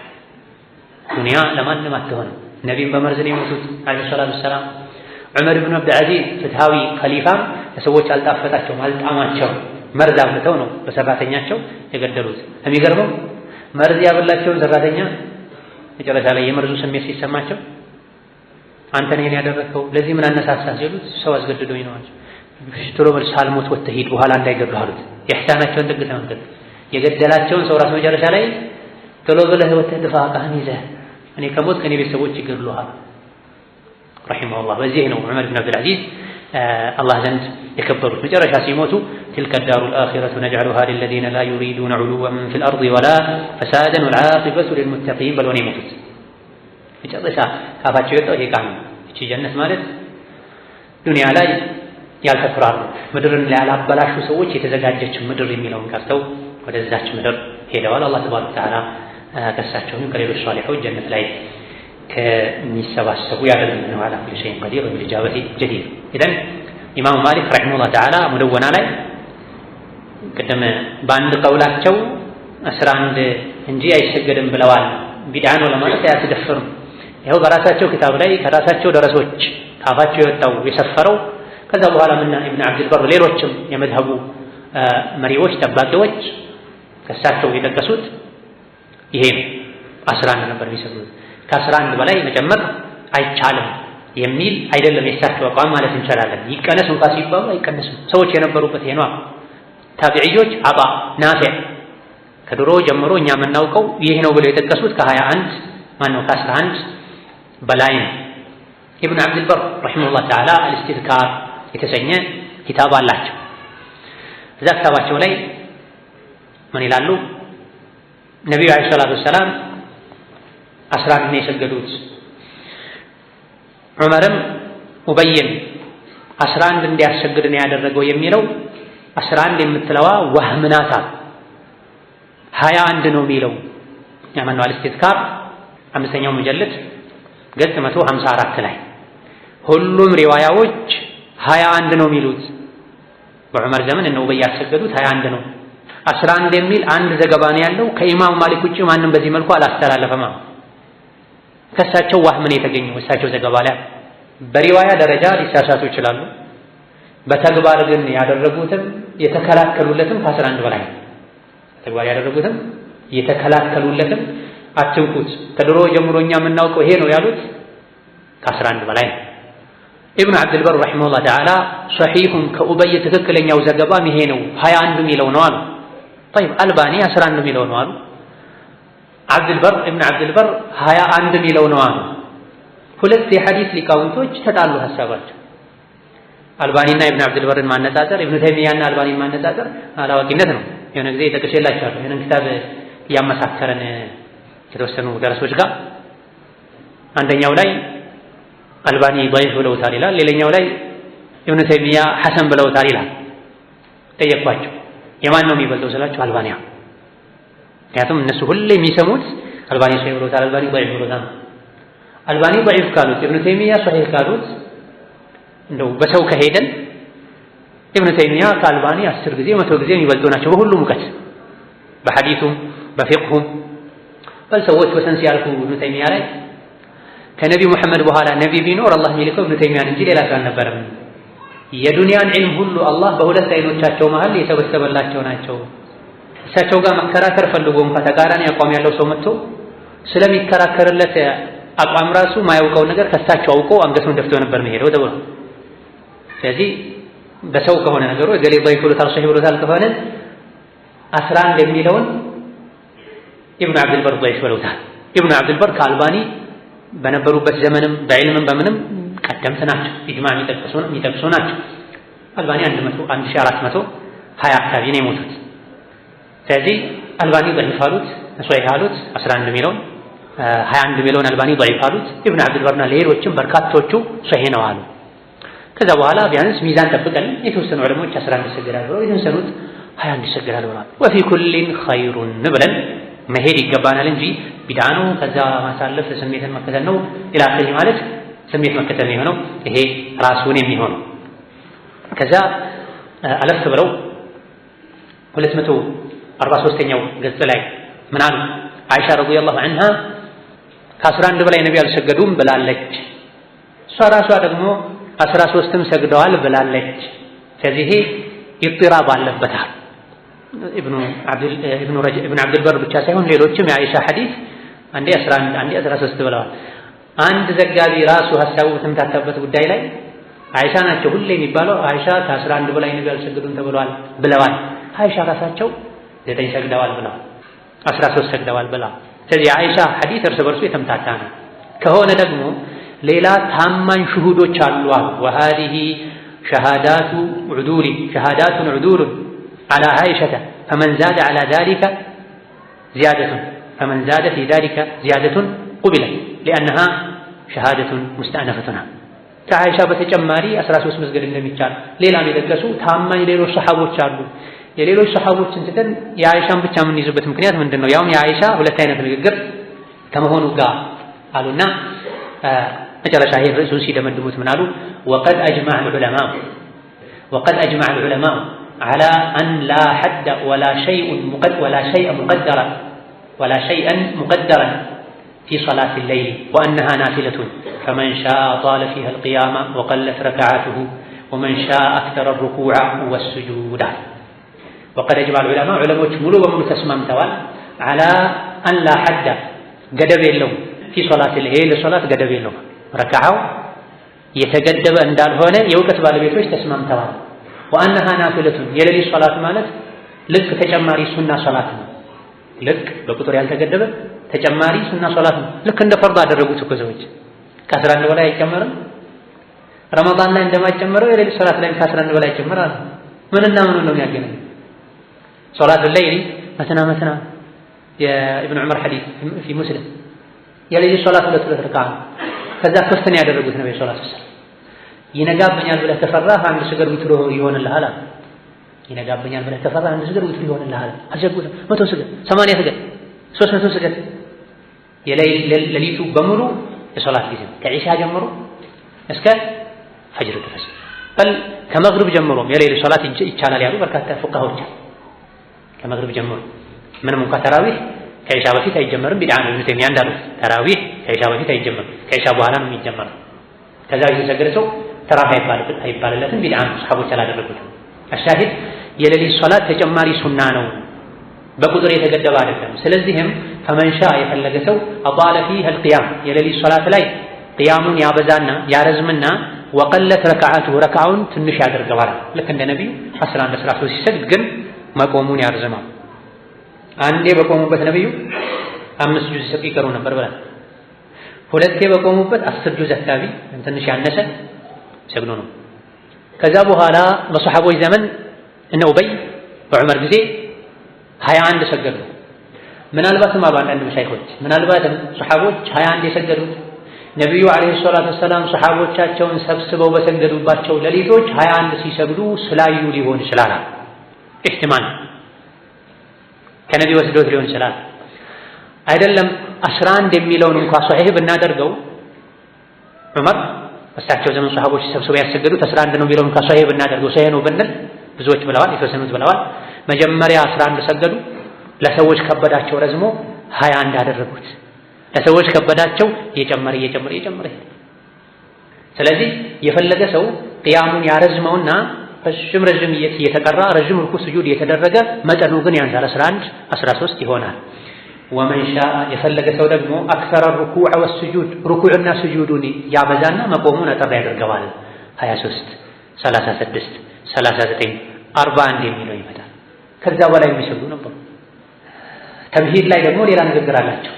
ዱንያ ለማንም አትሆንም ነቢይን በመርዝ ነው የሞቱት አለይሂ ሰላቱ ወሰላም ዑመር ኢብኑ አብዱል አዚዝ ፍትሃዊ ኸሊፋ ለሰዎች አልጣፈጣቸውም አልጣማቸው መርዝ አብልተው ነው በሰራተኛቸው የገደሉት የሚገርመው መርዝ ያበላቸውን ሰራተኛ መጨረሻ ላይ የመርዙ ስሜት ሲሰማቸው አንተ ነህ ያደረከው ለዚህ ምን አነሳሳ ሲሉት ሰው አስገድዶኝ ነው አለ ቶሎ በል ሳልሞት ወጥተህ ሂድ በኋላ እንዳይገድሉ አሉት ኢህሳናቸውን ጥግ ተመልከት የገደላቸውን ሰው ራሱ መጨረሻ ላይ ቶሎ ብለህ ወጥተህ ድፋቃህን ይዘህ እኔ ከሞት ከኔ ቤተሰቦች ይገድሉሃል ረሂመሁላህ በዚህ ነው ዑመር ኢብኑ አብዱል አዚዝ الله زند يكبروا مجرشا سيموتوا تلك الدار الآخرة نجعلها للذين لا يريدون علوا في الأرض ولا فسادا والعاقبة للمتقين بل ونيمتت مجرشا كافاتشو يطو هي كامل يجي جنة مالت دنيا لا يالتفرار مدر اللي على بلاشو سووش يتزقاجج مدر يميلون كافتو ودزاج مدر هي دوال الله تبارك وتعالى كساتشو من قريب الصالحون جنة لاي ከሚሰባሰቡ ያደረገው على كل شيء قدير بالإجابة جدير إذن ኢማም ማሊክ ረሂመሁላህ ተዓላ ሙደወና ላይ ቀደም በአንድ ቀውላቸው 11 እንጂ አይሰገድም ብለዋል ቢድዓ ነው ለማለት አያስደፍርም ይኸው በራሳቸው ክታብ ላይ ከራሳቸው ደረሶች ካፋቸው የወጣው የሰፈረው ከዛ በኋላ ምና ኢብኑ አብዱል በር ሌሎችም የመዝሀቡ መሪዎች ጠባቂዎች ከሳቸው የጠቀሱት ይሄ 11 ነበር የሚሰግዱት ከ11 በላይ መጨመር አይቻልም የሚል አይደለም የሳቸው አቋም ማለት እንችላለን ይቀነስ እንኳን ሲባሉ አይቀነስም ሰዎች የነበሩበት ይሄ ነው ታቢዒዎች አባ ናፊዕ ከድሮ ጀምሮ እኛ የምናውቀው ይሄ ነው ብለው የጠቀሱት ከ21 ማነው ከ11 በላይ ነው ኢብኑ አብዱል በር ረሂመሁላህ ተዓላ አልኢስቲዝካር የተሰኘ ኪታብ አላቸው እዛ ኪታባቸው ላይ ምን ይላሉ ነብዩ አለይሂ ሰላቱ ወሰላም 11 ነው የሰገዱት ዑመርም ኡበይን 11 እንዲያሰግድ ነው ያደረገው የሚለው 11 የምትለዋ ወህምናታ 21 ነው የሚለው ያመነው አልኢስቲዝካር አምስተኛው ሙጀለድ ገጽ 154 ላይ ሁሉም ሪዋያዎች 21 ነው የሚሉት በዑመር ዘመን ነው ኡበይ ያሰገዱት 21 ነው 11 የሚል አንድ ዘገባ ነው ያለው ከኢማም ማሊክ ውጪ ማንም በዚህ መልኩ አላስተላለፈም ከሳቸው ዋህም ነው የተገኘው እሳቸው ዘገባ ላይ በሪዋያ ደረጃ ሊሳሳቱ ይችላሉ በተግባር ግን ያደረጉትም የተከላከሉለትም ከ11 በላይ ተግባር ያደረጉትም የተከላከሉለትም አትንኩት ከድሮ ጀምሮ እኛ የምናውቀው ይሄ ነው ያሉት ከ11 በላይ ኢብኑ አብዱል በር ረሂመሁላህ ተዓላ ሶሒሁን ከኡበይ ትክክለኛው ዘገባም ይሄ ነው 21 የሚለው ነው አሉ። طيب አልባኒ 11 የሚለው ነው አሉ። ኢብኑ አብዱል በር 21 የሚለው ነው አሉ። ሁለት የሐዲስ ሊቃውንቶች ተጣሉ ሐሳባቸው። አልባኒና ኢብኑ አብዱል በርን ማነጻጸር ኢብኑ ተይሚያና አልባኒን ማነጻጸር አላዋቂነት ነው። የሆነ ጊዜ ተቀሸላችኋል ይሄንን ክታብ ያመሳከረን የተወሰኑ ደረሶች ጋር አንደኛው ላይ አልባኒ ضعيف ብለውታል ይላል፣ ሌላኛው ላይ ኢብኑ ተይሚያ ሐሰን ብለውታል ይላል። ጠየቅኳቸው የማን ነው የሚበልጠው ስላቸው አልባኒያ። ምክንያቱም እነሱ ሁሌ የሚሰሙት አልባኒ ሶሒህ ብለውታል፣ አልባኒ ضعيف ብለውታል። አልባኒ ضعيف ካሉት ኢብኑ ተይሚያ ሶሒህ ካሉት እንደው በሰው ከሄደን ኢብኑ ተይሚያ ከአልባኒ 10 ጊዜ 100 ጊዜ የሚበልጡ ናቸው በሁሉም እውቀት በሐዲሱም በፊቅሁም። በል ሰዎች ወሰን ሲያልፉ ኢብኑ ተይሚያ ላይ ከነቢ ሙሐመድ በኋላ ነቢ ቢኖር አላህ የሚልከው ኢብኑ ተይሚያን እንጂ ሌላ ሰው አልነበረም። የዱንያን ዒልም ሁሉ አላህ በሁለት አይኖቻቸው መሃል የሰበሰበላቸው ናቸው። እሳቸው ጋር መከራከር ፈልጎ እንኳን ተቃራኒ አቋም ያለው ሰው መጥቶ ስለሚከራከርለት አቋም ራሱ ማያውቀው ነገር ከሳቸው አውቆ አንገቱን ደፍቶ ነበር መሄደው ተብሎ። ስለዚህ በሰው ከሆነ ነገሩ እገሌ ضعيف ብሎታል ሶሒህ ብሎታል ከሆነ 11 የሚለውን ኢብኑ አብዱል በር ضعيف ብለውታል። ኢብኑ አብዱል በር ከአልባኒ በነበሩበት ዘመንም በዕልምም በምንም ቀደምት ናቸው። ኢጅማዕ የሚጠቅሱ ናቸው። አልባኒ 1420 አካባቢ ነው የሞቱት። ስለዚህ አልባኒ ضعيف አሉት፣ ሶሒህ አሉት 11 የሚለውን 21 የሚለውን አልባኒ ضعيف አሉት። ኢብኑ አብዱል በርና ሌሎችም በርካቶቹ ሶሒህ ነው አሉ። ከዛ በኋላ ቢያንስ ሚዛን ጠብቀን የተወሰኑ ዑለሞች 11 ይሰገዳል ብለው የተወሰኑት 21 ይሰገዳል ብለዋል። ወፊ ኩሊን ኸይሩን ብለን መሄድ ይገባናል እንጂ ቢድዓ ነው ከዛ ማሳለፍ ስሜትን መከተል ነው ኢላኺ ማለት ስሜት መከተል ነው የሆነው ይሄ ራሱን የሚሆነው። ከዛ አለፍ ብለው 243ኛው ገጽ ላይ ምን አሉ? አይሻ ረዲየላሁ ዐንሃ ከ11 በላይ ነቢ አልሰገዱም ብላለች። እሷ ራሷ ደግሞ 13ም ሰግደዋል ብላለች። ስለዚህ ኢጥራብ አለበታል። ኢብኑ አብዱል በር ብቻ ሳይሆን ሌሎችም የአይሻ ሐዲስ አንዴ 11 አንዴ 13 ብለዋል። አንድ ዘጋቢ ራሱ ሐሳቡ በተምታታበት ጉዳይ ላይ አይሻ ናቸው ሁሌ የሚባለው አይሻ ከ11 በላይ ነቢ አልሰገዱም ተብለዋል ብለዋል። አይሻ ራሳቸው 9 ሰግደዋል ብለዋል፣ 13 ሰግደዋል ብለዋል። ስለዚህ የአይሻ ሐዲስ እርስ በርሱ የተምታታ ነው ከሆነ ደግሞ ሌላ ታማኝ ሽሁዶች አሉ። ወሃዲሂ ሸሃዳቱን ዑዱሉን على عائشة فمن زاد على ذلك في ذلك زيادة قبلت لأنها شهادة مستأنفتنا ከአይሻ በተጨማሪ 13 መስገድ እንደሚቻል ሌላ የሚጠቀሱ ታማኝ ሌሎች ሰሃቦች አሉ። የሌሎች ሰሃቦችን ትተን የአይሻን ብቻ የምንይዝበት ምክንያት ምንድነው? ያውም የአይሻ ሁለት አይነት ንግግር ከመሆኑ ጋር አሉና መጨረሻ ይሄ ርዕሱን ሲደመድሙት ምን አሉ? وقد أجمع العلماء على أن لا حد ولا شيئا مقدرا في صلاة الليل وأنها نافلة فمن شاء طال فيها القيام وقلت ركعاته ومن شاء أكثر الركوع والسجود. وقد أجمع العلماء ملو وملو تسممتوال على أن لا حد قدب اللوم في صلاة الليل صلاة قدب اللوم ركعوا يتقدب أن دال هنا يوقت بالبيتوش تسممتوال وأنها نافلة يلي صلاة مالت لك تجماري سنة صلاة لك بقطر ያልተገደበ ተጨማሪ ሱና ሶላት ነው። ልክ እንደ ፈርድ አደረጉት እኮ ሰዎች ከ11 በላይ አይጨመርም። ረመዳን ላይ እንደማይጨመረው የሌሊት ሶላት ላይ ከ11 በላይ ይጨመራል። ምንና ምን ነው የሚያገናኘው? ሶላት الليل መተና የኢብኑ ዑመር ሐዲስ في مسلم የሌሊት ሶላት 2 ረካዓ ከዛ ከፍተኛ ያደረጉት ነው የሶላት ሰዓት። ይነጋብኛል ብለህ ተፈራህ አንድ ስገድ ዊትሮ ይሆንልሃል። ይነጋብኛል ብለህ ተፈራህ አንድ ስገድ ዊትሮ ይሆንልሃል። አልሰግድ 100 ስገድ 80 ስገድ 300 ስገድ የሌሊቱ በሙሉ የሶላት ጊዜ ከኢሻ ጀምሮ እስከ ፈጅር ድረስ በል ከመግሪብ ጀምሮ የሌሊት ሶላት ይቻላል ያሉ በርካታ ፉቃሃዎች ከመግሪብ ጀምሮ ምንም እንኳን ተራዊህ ከኢሻ በፊት አይጀመርም ቢድዓ ነው። ኢብኑ ተይሚያ እንዳሉት ተራዊህ ከኢሻ በፊት አይጀመርም፣ ከኢሻ በኋላ ነው የሚጀመረው። ከዛ የተሰገደ ሰው ተራፊ አይባልለትም። ቢድዓ ሰሃቦች አላደረጉትም። አሻሂድ የሌሊት ሶላት ተጨማሪ ሱና ነው፣ በቁጥር የተገደበ አይደለም። ስለዚህም ፈመንሻ የፈለገ ሰው አጣለ ፊህ አልቂያም የሌሊት ሶላት ላይ ቅያሙን ያበዛና ያረዝምና ወቀለት ረክዓቱሁ ረክዓውን ትንሽ ያደርገዋል። ልክ እንደ ነቢዩ 11 13 ሲሰግድ ግን መቆሙን ያርዝማል። አንዴ በቆሙበት ነቢዩ 5 ጁዝ ይቀሩ ነበር ብለን፣ ሁለቴ በቆሙበት 10 ጁዝ አካባቢ ትንሽ ያነሰ ሰግዶ ነው። ከዛ በኋላ በሰሐቦች ዘመን እነ ኡበይ በዑመር ጊዜ 21 ሰገዱ። ምናልባትም አሉ አንዳንድ መሻይኾች ምናልባትም ሰሐቦች 21 የሰገዱት ነቢዩ ዓለይሂ ሰላቱ ወሰላም ሰሐቦቻቸውን ሰብስበው በሰገዱባቸው ሌሊቶች 21 ሲሰግዱ ስላዩ ሊሆን ይችላል። ኢህቲማል ከነቢ ወስዶት ሊሆን ይችላል። አይደለም 11 የሚለውን እንኳን ሷሂህ ብናደርገው ዑመር በሳቸው ዘመን ሰሐቦች ሰብስበው ያሰገዱት 11 ነው የሚለውን እንኳን ሷሂህ ብናደርገው ሷሂህ ነው ብንል ብዙዎች ብለዋል፣ የተወሰኑት ብለዋል። መጀመሪያ 11 ሰገዱ፣ ለሰዎች ከበዳቸው ረዝሞ 21 አደረጉት። ለሰዎች ከበዳቸው እየጨመረ ሄደ። ስለዚህ የፈለገ ሰው ቅያሙን ያረዝመውና ረዥም እየተቀራ ረዥም ሩኩዕ ስጁድ እየተደረገ መጠኑ ግን ያንሳል፣ 11 13 ይሆናል። ወመን ሻአ የፈለገ ሰው ደግሞ አክሰረ ሩኩዕ ወስጁድ ሩኩዕና ስጁዱን ያበዛና መቆሙን አጠር ያደርገዋል። 23 36 39 41 የሚለው ይመጣል። ከዛ በላይ የሚሰግዱ ነበሩ። ተምሂድ ላይ ደግሞ ሌላ ንግግር አላቸው።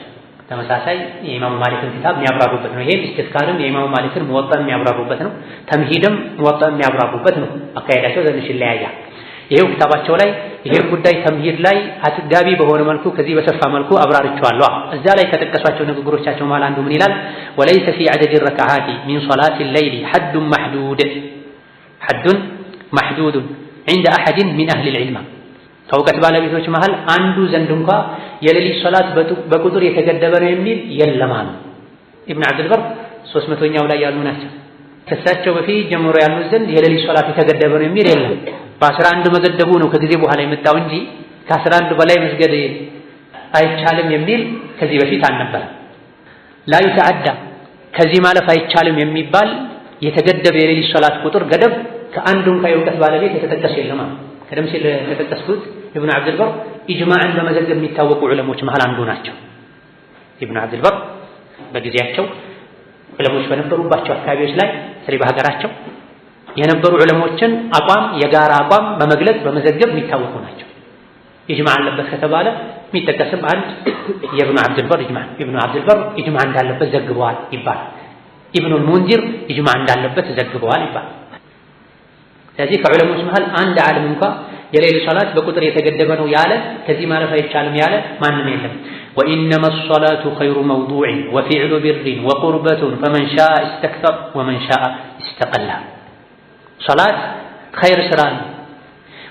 ተመሳሳይ የኢማሙ ማሊክን ኪታብ የሚያብራሩበት ነው። ይሄም ኢስቲዝካርም የኢማሙ ማሊክን ሙወጣ የሚያብራሩበት ነው። ተምሂድም ሙወጣ የሚያብራሩበት ነው። አካሄዳቸው ትንሽ ይለያያል። ይሄው ኪታባቸው ላይ ይሄ ጉዳይ ተምሂድ ላይ አጥጋቢ በሆነ መልኩ ከዚህ በሰፋ መልኩ አብራርቸዋለሁ። እዛ ላይ ከጠቀሷቸው ንግግሮቻቸው ማለት አንዱ ምን ይላል? ወለይሰ ፊ ዐደድ ረክዓቲ ሚን ሶላቲ ሌይሊ ሐዱን መሕዱድ ዐንደ አሐድን ሚን አህሊ ልዕልም ከእውቀት ባለቤቶች መሃል አንዱ ዘንድ እንኳ የሌሊት ሶላት በቁጥር የተገደበ ነው የሚል የለም አሉ። ኢብኑ ዐብድልበር 300ኛው ላይ ያሉ ናቸው። ከሳቸው በፊት ጀምሮ ያሉት ዘንድ የሌሊት ሶላት የተገደበ ነው የሚል የለም። በ11 መገደቡ ነው ከጊዜ በኋላ የመጣው እንጂ ከ11 በላይ መስገድ አይቻልም የሚል ከዚህ በፊት አልነበረም። ላ ይተዓዳ ከዚህ ማለፍ አይቻልም የሚባል የተገደበ የሌሊት ሶላት ቁጥር ገደብ ከአንዱም ከእውቀት ባለቤት የተጠቀሰ የለም። ቀደም ሲል የተጠቀሱት ኢብኑ ዐብድልበር ኢጅማዕን በመዘገብ የሚታወቁ ዑለሞች መሃል አንዱ ናቸው። ኢብኑ ዐብድልበር በጊዜያቸው ዑለሞች በነበሩባቸው አካባቢዎች ላይ ስለዚህ በሀገራቸው የነበሩ ዑለሞችን አቋም የጋራ አቋም በመግለጽ በመዘገብ የሚታወቁ ናቸው። ኢጅማዕ አለበት ከተባለ የሚጠቀስም አንድ የኢብኑ ዐብድልበር ኢጅማዕ ኢብኑ ዐብድልበር ኢጅማዕ እንዳለበት ዘግበዋል ይባላል። ኢብኑል ሙንዚር ኢጅማዕ እንዳለበት ዘግበዋል ይባላል። ስለዚህ ከዑለሞች መሃል አንድ ዓለም እንኳን የሌሊት ሶላት በቁጥር የተገደበ ነው ያለ ከዚህ ማለፍ አይቻልም ያለ ማንም የለም። ወኢነማ ሶላቱ ኸይሩ መውዱዕን ወፊዕሉ ቢርን ወቁርበቱን ፈመን ሻአ ኢስተክተር ወመን ሻአ ኢስተቀላ። ሶላት ኸይር ስራ ነው፣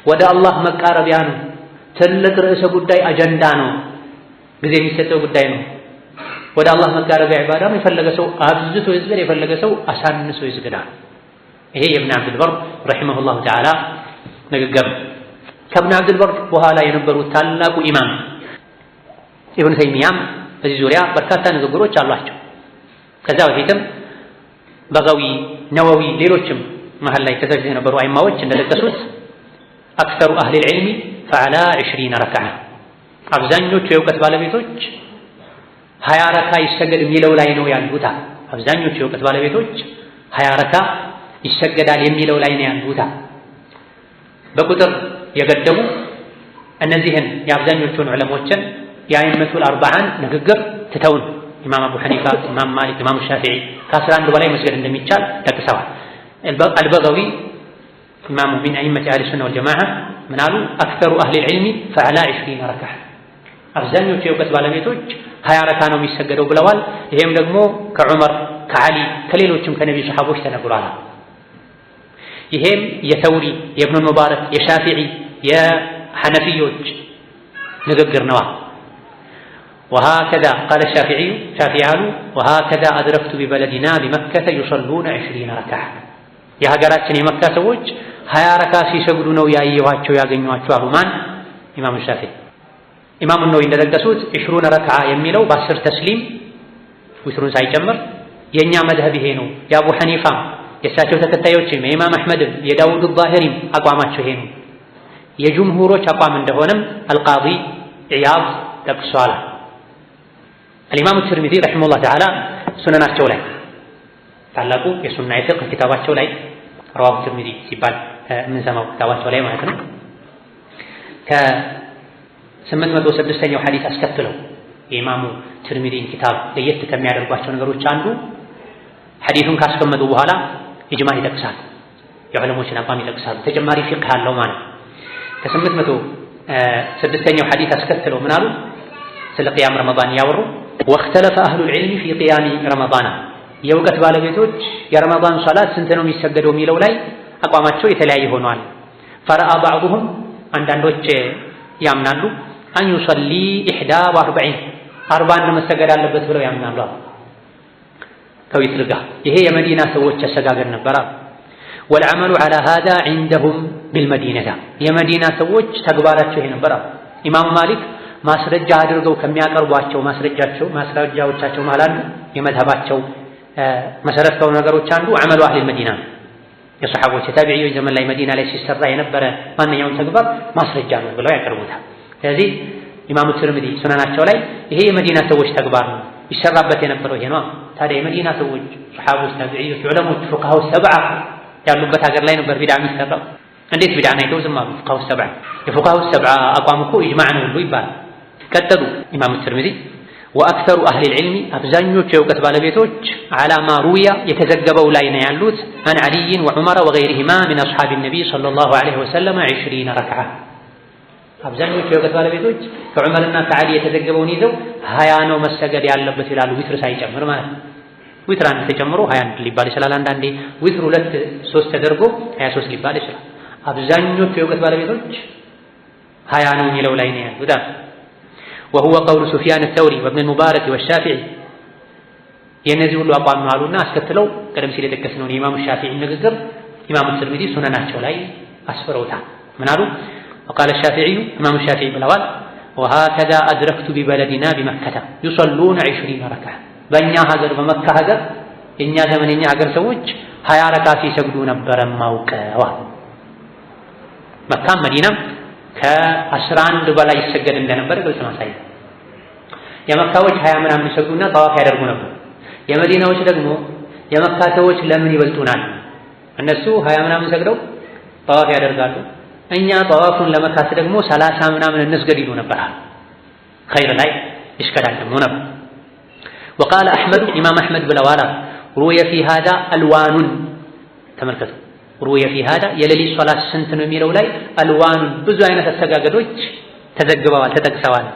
ወደ አላህ መቃረቢያ ነው፣ ትልቅ ርዕሰ ጉዳይ አጀንዳ ነው፣ ጊዜ የሚሰጠው ጉዳይ ነው። ወደ አላህ መቃረቢያ ዒባዳ የፈለገ ሰው አብዝቶ ይስገድ፣ የፈለገ ሰው አሳንሶ ይስገዳል። ይሄ የኢብኑ ዐብድልበር ረሒመሁላሁ ተዓላ ንግግር። ከኢብኑ ዐብድልበር በኋላ የነበሩት ታላቁ ኢማም ኢብኑ ተይሚያም በዚህ ዙሪያ በርካታ ንግግሮች አሏቸው። ከዛ በፊትም በጋዊ፣ ነወዊ፣ ሌሎችም መሀል ላይ ከሰፊ የነበሩ አይማዎች እንደጠቀሱት አክሰሩ አህሊ ልዕልሚ ፈዐላ 20 ረክዓ አብዛኞቹ የእውቀት ባለቤቶች 20 ረካ ይሰገድ የሚለው ላይ ነው ያሉት። አብዛኞቹ የእውቀት ባለቤቶች 20 ረካ ይሰገዳል የሚለው ላይ ነው ያሉት። በቁጥር የገደቡ እነዚህን የአብዛኞቹን ዑለሞችን የአይመቱል አርባዓን ንግግር ትተውን ኢማም አቡ ሐኒፋ፣ ኢማም ማሊክ፣ ኢማም ሻፊዒ ከ11 በላይ መስገድ እንደሚቻል ጠቅሰዋል። አልበጋዊ ኢማሙ ሚን አኢመቲ አህሊ ሱና ወልጀማዓ ምን አሉ? አክተሩ አህሊ ልዕልሚ ፈዐላ 20 ረክዓ አብዛኞቹ የእውቀት ባለቤቶች 20 ረካ ነው የሚሰገደው ብለዋል። ይሄም ደግሞ ከዑመር፣ ከዓሊ፣ ከሌሎችም ከነቢ ሰሓቦች ተነግሯል። ይሄም የተውሪ፣ የእብኑ ሙባረክ፣ የሻፊዒ፣ የሐነፊዮች ንግግር ነዋ። ወሃከዛ ቃለ ሻፊዒዩ ሻፊዒ አሉ ወሃከዛ አድረክቱ ቢበለዲና ቢመከተ ዩሰሉነ 20 ረክዓ የሀገራችን የመካ ሰዎች 20 ረካ ሲሰግዱ ነው ያየኋቸው ያገኟቸው አሉ። ማን? ኢማሙ ሻፊዒ። ኢማሙ ነወዊ እንደጠቀሱት 20 ረክዓ የሚለው በ10 ተስሊም ዊትሩን ሳይጨምር የእኛ መዝሀብ ይሄ ነው። የአቡ ሐኒፋ የእሳቸው ተከታዮችም የኢማም አሕመድም የዳውድ ዛሂሪም አቋማቸው ይሄ ነው። የጅምሁሮች አቋም እንደሆነም አልቃዲ ኢያድ ጠቅሷል። አልኢማሙ ትርሚዚ ረሒመሁላህ ተዓላ ሱነናቸው ላይ ታላቁ የሱና የፊቅህ ኪታባቸው ላይ ረዋሁ ትርሚዚ ሲባል የምንሰማው ኪታባቸው ላይ ማለት ነው ከ806ኛው ሐዲስ አስከትለው የኢማሙ ትርሚዚን ኪታብ ለየት ከሚያደርጓቸው ነገሮች አንዱ ሐዲሱን ካስቀመጡ በኋላ ኢጅማዕ ይጠቅሳል፣ የዑለሞችን አቋም ይጠቅሳሉ። ተጨማሪ ፊቅህ አለው ማለት ነው። ከ806ኛው ሐዲስ አስከትለው ምን አሉ? ስለ ቅያም ረመዳን እያወሩ ወእኽተለፈ አህሉል ዒልሚ ፊ ቅያሚ ረመዳን፣ የእውቀት ባለቤቶች የረመዳን ሶላት ስንት ነው የሚሰገደው የሚለው ላይ አቋማቸው የተለያየ ሆኗል። ፈረአ ባዕዱሁም አንዳንዶች ያምናሉ አን ዩሰሊ 41 መሰገድ አለበት ብለው ያምናሉ ከዊትር ጋር። ይሄ የመዲና ሰዎች አሰጋገድ ነበር። ወልዐመሉ ዐላ ሃዛ ዐንደሁም ቢልመዲነታ፣ የመዲና ሰዎች ተግባራቸው ይሄ ነበር። ኢማሙ ማሊክ ማስረጃ አድርገው ከሚያቀርቧቸው ማስረጃዎቻቸው መሃል አንዱ የመዝሀባቸው መሰረት ከሆኑ ነገሮች አንዱ ዐመሉ አህሊል መዲና ነው። የሰሓቦች የታቢዒዎች ዘመን ላይ መዲና ላይ ሲሰራ የነበረ ማንኛውም ተግባር ማስረጃ ነው ብለው ያቀርቡታል። ስለዚህ ኢማሙ ትርሚዚ ሱነናቸው ላይ ይሄ የመዲና ሰዎች ተግባር ነው ይሰራበት የነበረው ይሄ ነው። ታዲያ የመዲና ሰዎች ሰሓቦች፣ ታቢዒዎች፣ ዑለሞች ፉቃሃው ሰብዓ ያሉበት ሀገር ላይ ነበር ቢድዓ የሚሰራው። እንዴት ቢድዓን አይተው ዝም አሉ? ፉቃሃው ሰብዓ የፉቃሃው ሰብዓ አቋም እኮ ኢጅማዕ ነው ሁሉ ይባላል። ቀጠሉ ኢማሙ ትርሚዚ ወአክተሩ አህሊል ዒልሚ፣ አብዛኞቹ የእውቀት ባለቤቶች ዐላ ማ ሩዊያ የተዘገበው ላይ ነው ያሉት አን ዐሊይን ወዑመረ ወገይሪሂማ ሚን አስሓቢ ነቢይ ሰለላሁ ዐለይሂ ወሰለም 20 ረክዓ። አብዛኞቹ የእውቀት ባለቤቶች ከዑመርና ከዓሊ የተዘገበውን ይዘው 20 ነው መሰገድ ያለበት ይላሉ፣ ዊትር ሳይጨምር ማለት ነው። ዊትር አንድ ተጨምሮ 21 ሊባል ይችላል። አንዳንዴ ዊትር 2 3 ተደርጎ 23 ሊባል ይችላል። አብዛኞቹ የእውቀት ባለቤቶች 20 ነው የሚለው ላይ ነው ያሉት። وهو قول سفيان الثوري وابن المبارك والشافعي የነዚህ ሁሉ አቋም ነው አሉና አስከትለው ቀደም ሲል የተከሰነው የኢማሙ ሻፊዒ ንግግር ኢማሙ ትርሚዚ ሱነናቸው ላይ አስፈረውታል። ምን አሉ? وقال الشافعي ኢማሙ ሻፊዒ ብለዋል وهكذا أدركت ببلدنا بمكة يصلون 20 ركعة በእኛ ሀገር በመካ ሀገር የኛ ዘመን የኛ ሀገር ሰዎች 20 ረካ ሲሰግዱ ነበር ማውቀው። መካም መዲናም ከ11 በላይ ይሰገድ እንደነበር ግልጽ ማሳያ። የመካዎች 20 ምናምን ይሰግዱና ጠዋፍ ያደርጉ ነበር። የመዲናዎች ደግሞ የመካ ሰዎች ለምን ይበልጡናል? እነሱ 20 ምናምን ሰግደው ጠዋፍ ያደርጋሉ፣ እኛ ጠዋፉን ለመካት ደግሞ 30 ምናምን እንስገድ ይሉ ነበር። ኸይር ላይ ይሽከዳደሙ ነበር። وقال أحمد إمام أحمد ብለዋል روي في هذا ألوان ተመልከቱ روي في هذا የሌሊት ሶላት ስንት ነው የሚለው ላይ አልዋን ብዙ አይነት አሰጋገዶች ተዘግበዋል ተጠቅሰዋል።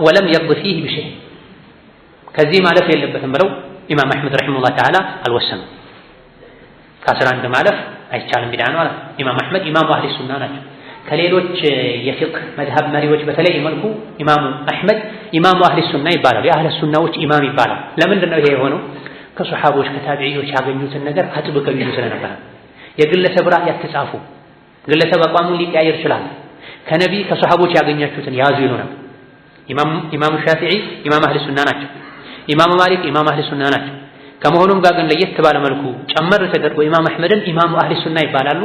ولم يقض فيه بشيء ከዚህ ማለፍ የለበትም ብለው ኢማም አሕመድ ረሒመሁላህ ተዓላ አልወሰኑም። ከ11 ማለፍ አይቻልም ቢድዓ ነው አለ ኢማም አሕመድ። ኢማሙ አህሊ ሱና ናቸው። ከሌሎች የፊቅህ መዝሀብ መሪዎች በተለየ መልኩ ኢማሙ አሕመድ ኢማሙ አህሊ ሱና ይባላሉ። የአህለ ሱናዎች ኢማም ይባላል። ለምንድን ነው ይሄ የሆነው? ከሱሐቦች ከታቢዒዎች ያገኙትን ነገር አጥብቀው ይዙ ስለነበረ። የግለሰብ ራእይ አትጻፉ። ግለሰብ አቋሙን ሊቀያየር ይችላል። ከነቢ ከሱሐቦች ያገኛችሁትን ያዙ ይሉ ነበር። ኢማሙ ሻፊዒ ኢማም አህሊ ሱና ናቸው። ኢማሙ ማሊክ ኢማም አህሊ ሱና ናቸው። ከመሆኑም ጋር ግን ለየት ባለ መልኩ ጨመር ተደርጎ ኢማም አሕመድም ኢማሙ አህሊ ሱና ይባላሉ።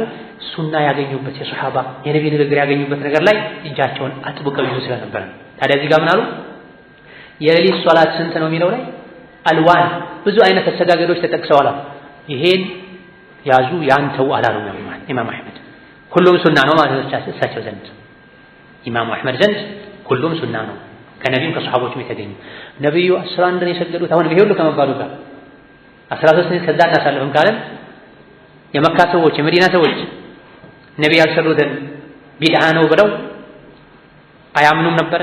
ሱና ያገኙበት የሱሐባ የነቢ ንግግር ያገኙበት ነገር ላይ እጃቸውን አጥብቀው ይዙ ስለነበረ። ታዲያ እዚህ ጋር ምን አሉ? የሌሊት ሶላት ስንት ነው የሚለው ላይ አልዋን ብዙ አይነት አሰጋገዶች ተጠቅሰዋል። ይሄን ያዙ ያንተው አላሉ ኢማም አሕመድ። ሁሉም ሱና ነው ማለት ነው እሳቸው ዘንድ። ኢማሙ አሕመድ ዘንድ ሁሉም ሱና ነው፣ ከነቢዩም ከሱሐቦችም የተገኙ። ነቢዩ 11 ነው የሰገዱት። አሁን ይሄ ሁሉ ከመባሉ ጋር 13 ከዛ እናሳልፍም ካለን የመካ ሰዎች የመዲና ሰዎች ነቢ ያልሰሩትን ቢድዓ ነው ብለው አያምኑም ነበረ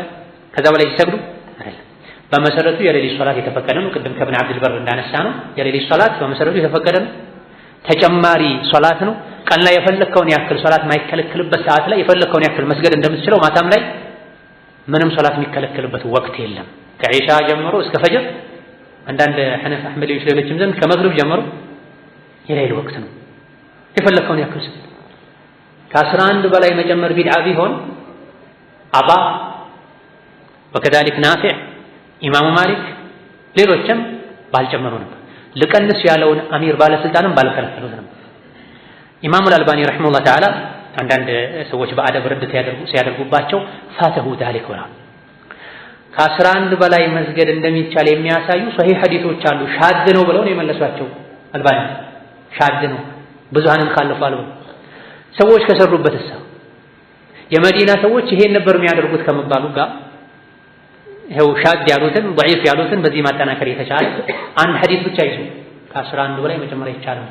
ከዛ በላይ ሲሰግዱ አይደለም። በመሰረቱ የሌሊት ሶላት የተፈቀደ ነው። ቅድም ከብን አብዱል በር እንዳነሳ ነው የሌሊት ሶላት በመሰረቱ የተፈቀደ ነው። ተጨማሪ ሶላት ነው። ቀን ላይ የፈለከውን ያክል ሶላት ማይከለክልበት ሰዓት ላይ የፈለከውን ያክል መስገድ እንደምትችለው ማታም ላይ ምንም ሶላት የሚከለክልበት ወቅት የለም። ከኢሻ ጀምሮ እስከ ፈጅር፣ አንዳንድ ሐነፍ አህመዲዎች ሌሎችም ዘንድ ከመግሪብ ጀምሮ የሌሊት ወቅት ነው። የፈለከውን ያክል ስገድ። ከ11 በላይ መጨመር ቢድዓ ቢሆን አባ ወከዛሊክ ናፊዕ ኢማሙ ማሊክ ሌሎችም ባልጨመሩ ነበር። ልቀንስ ያለውን አሚር ባለስልጣንም ባልከለከሉት ነበር። ኢማሙ አልአልባኒ ረሂመሁላህ ተዓላ አንዳንድ ሰዎች በአደብ ረድ ሲያደርጉባቸው ፋተሁ ዛሊክ ብለዋል። ከ11 በላይ መስገድ እንደሚቻል የሚያሳዩ ሶሒህ ሐዲሶች አሉ። ሻድ ነው ብለው ነው የመለሷቸው አልባኒ። ሻድ ነው ብዙሃንን ካለፋሉ ሰዎች ከሰሩበት የመዲና ሰዎች ይሄን ነበር የሚያደርጉት ከመባሉ ጋር ይሄው ሻድ ያሉትን ضعيف ያሉትን በዚህ ማጠናከር የተቻለ አንድ ሐዲስ ብቻ ይዞ ከ11 በላይ መጨመር ይቻላል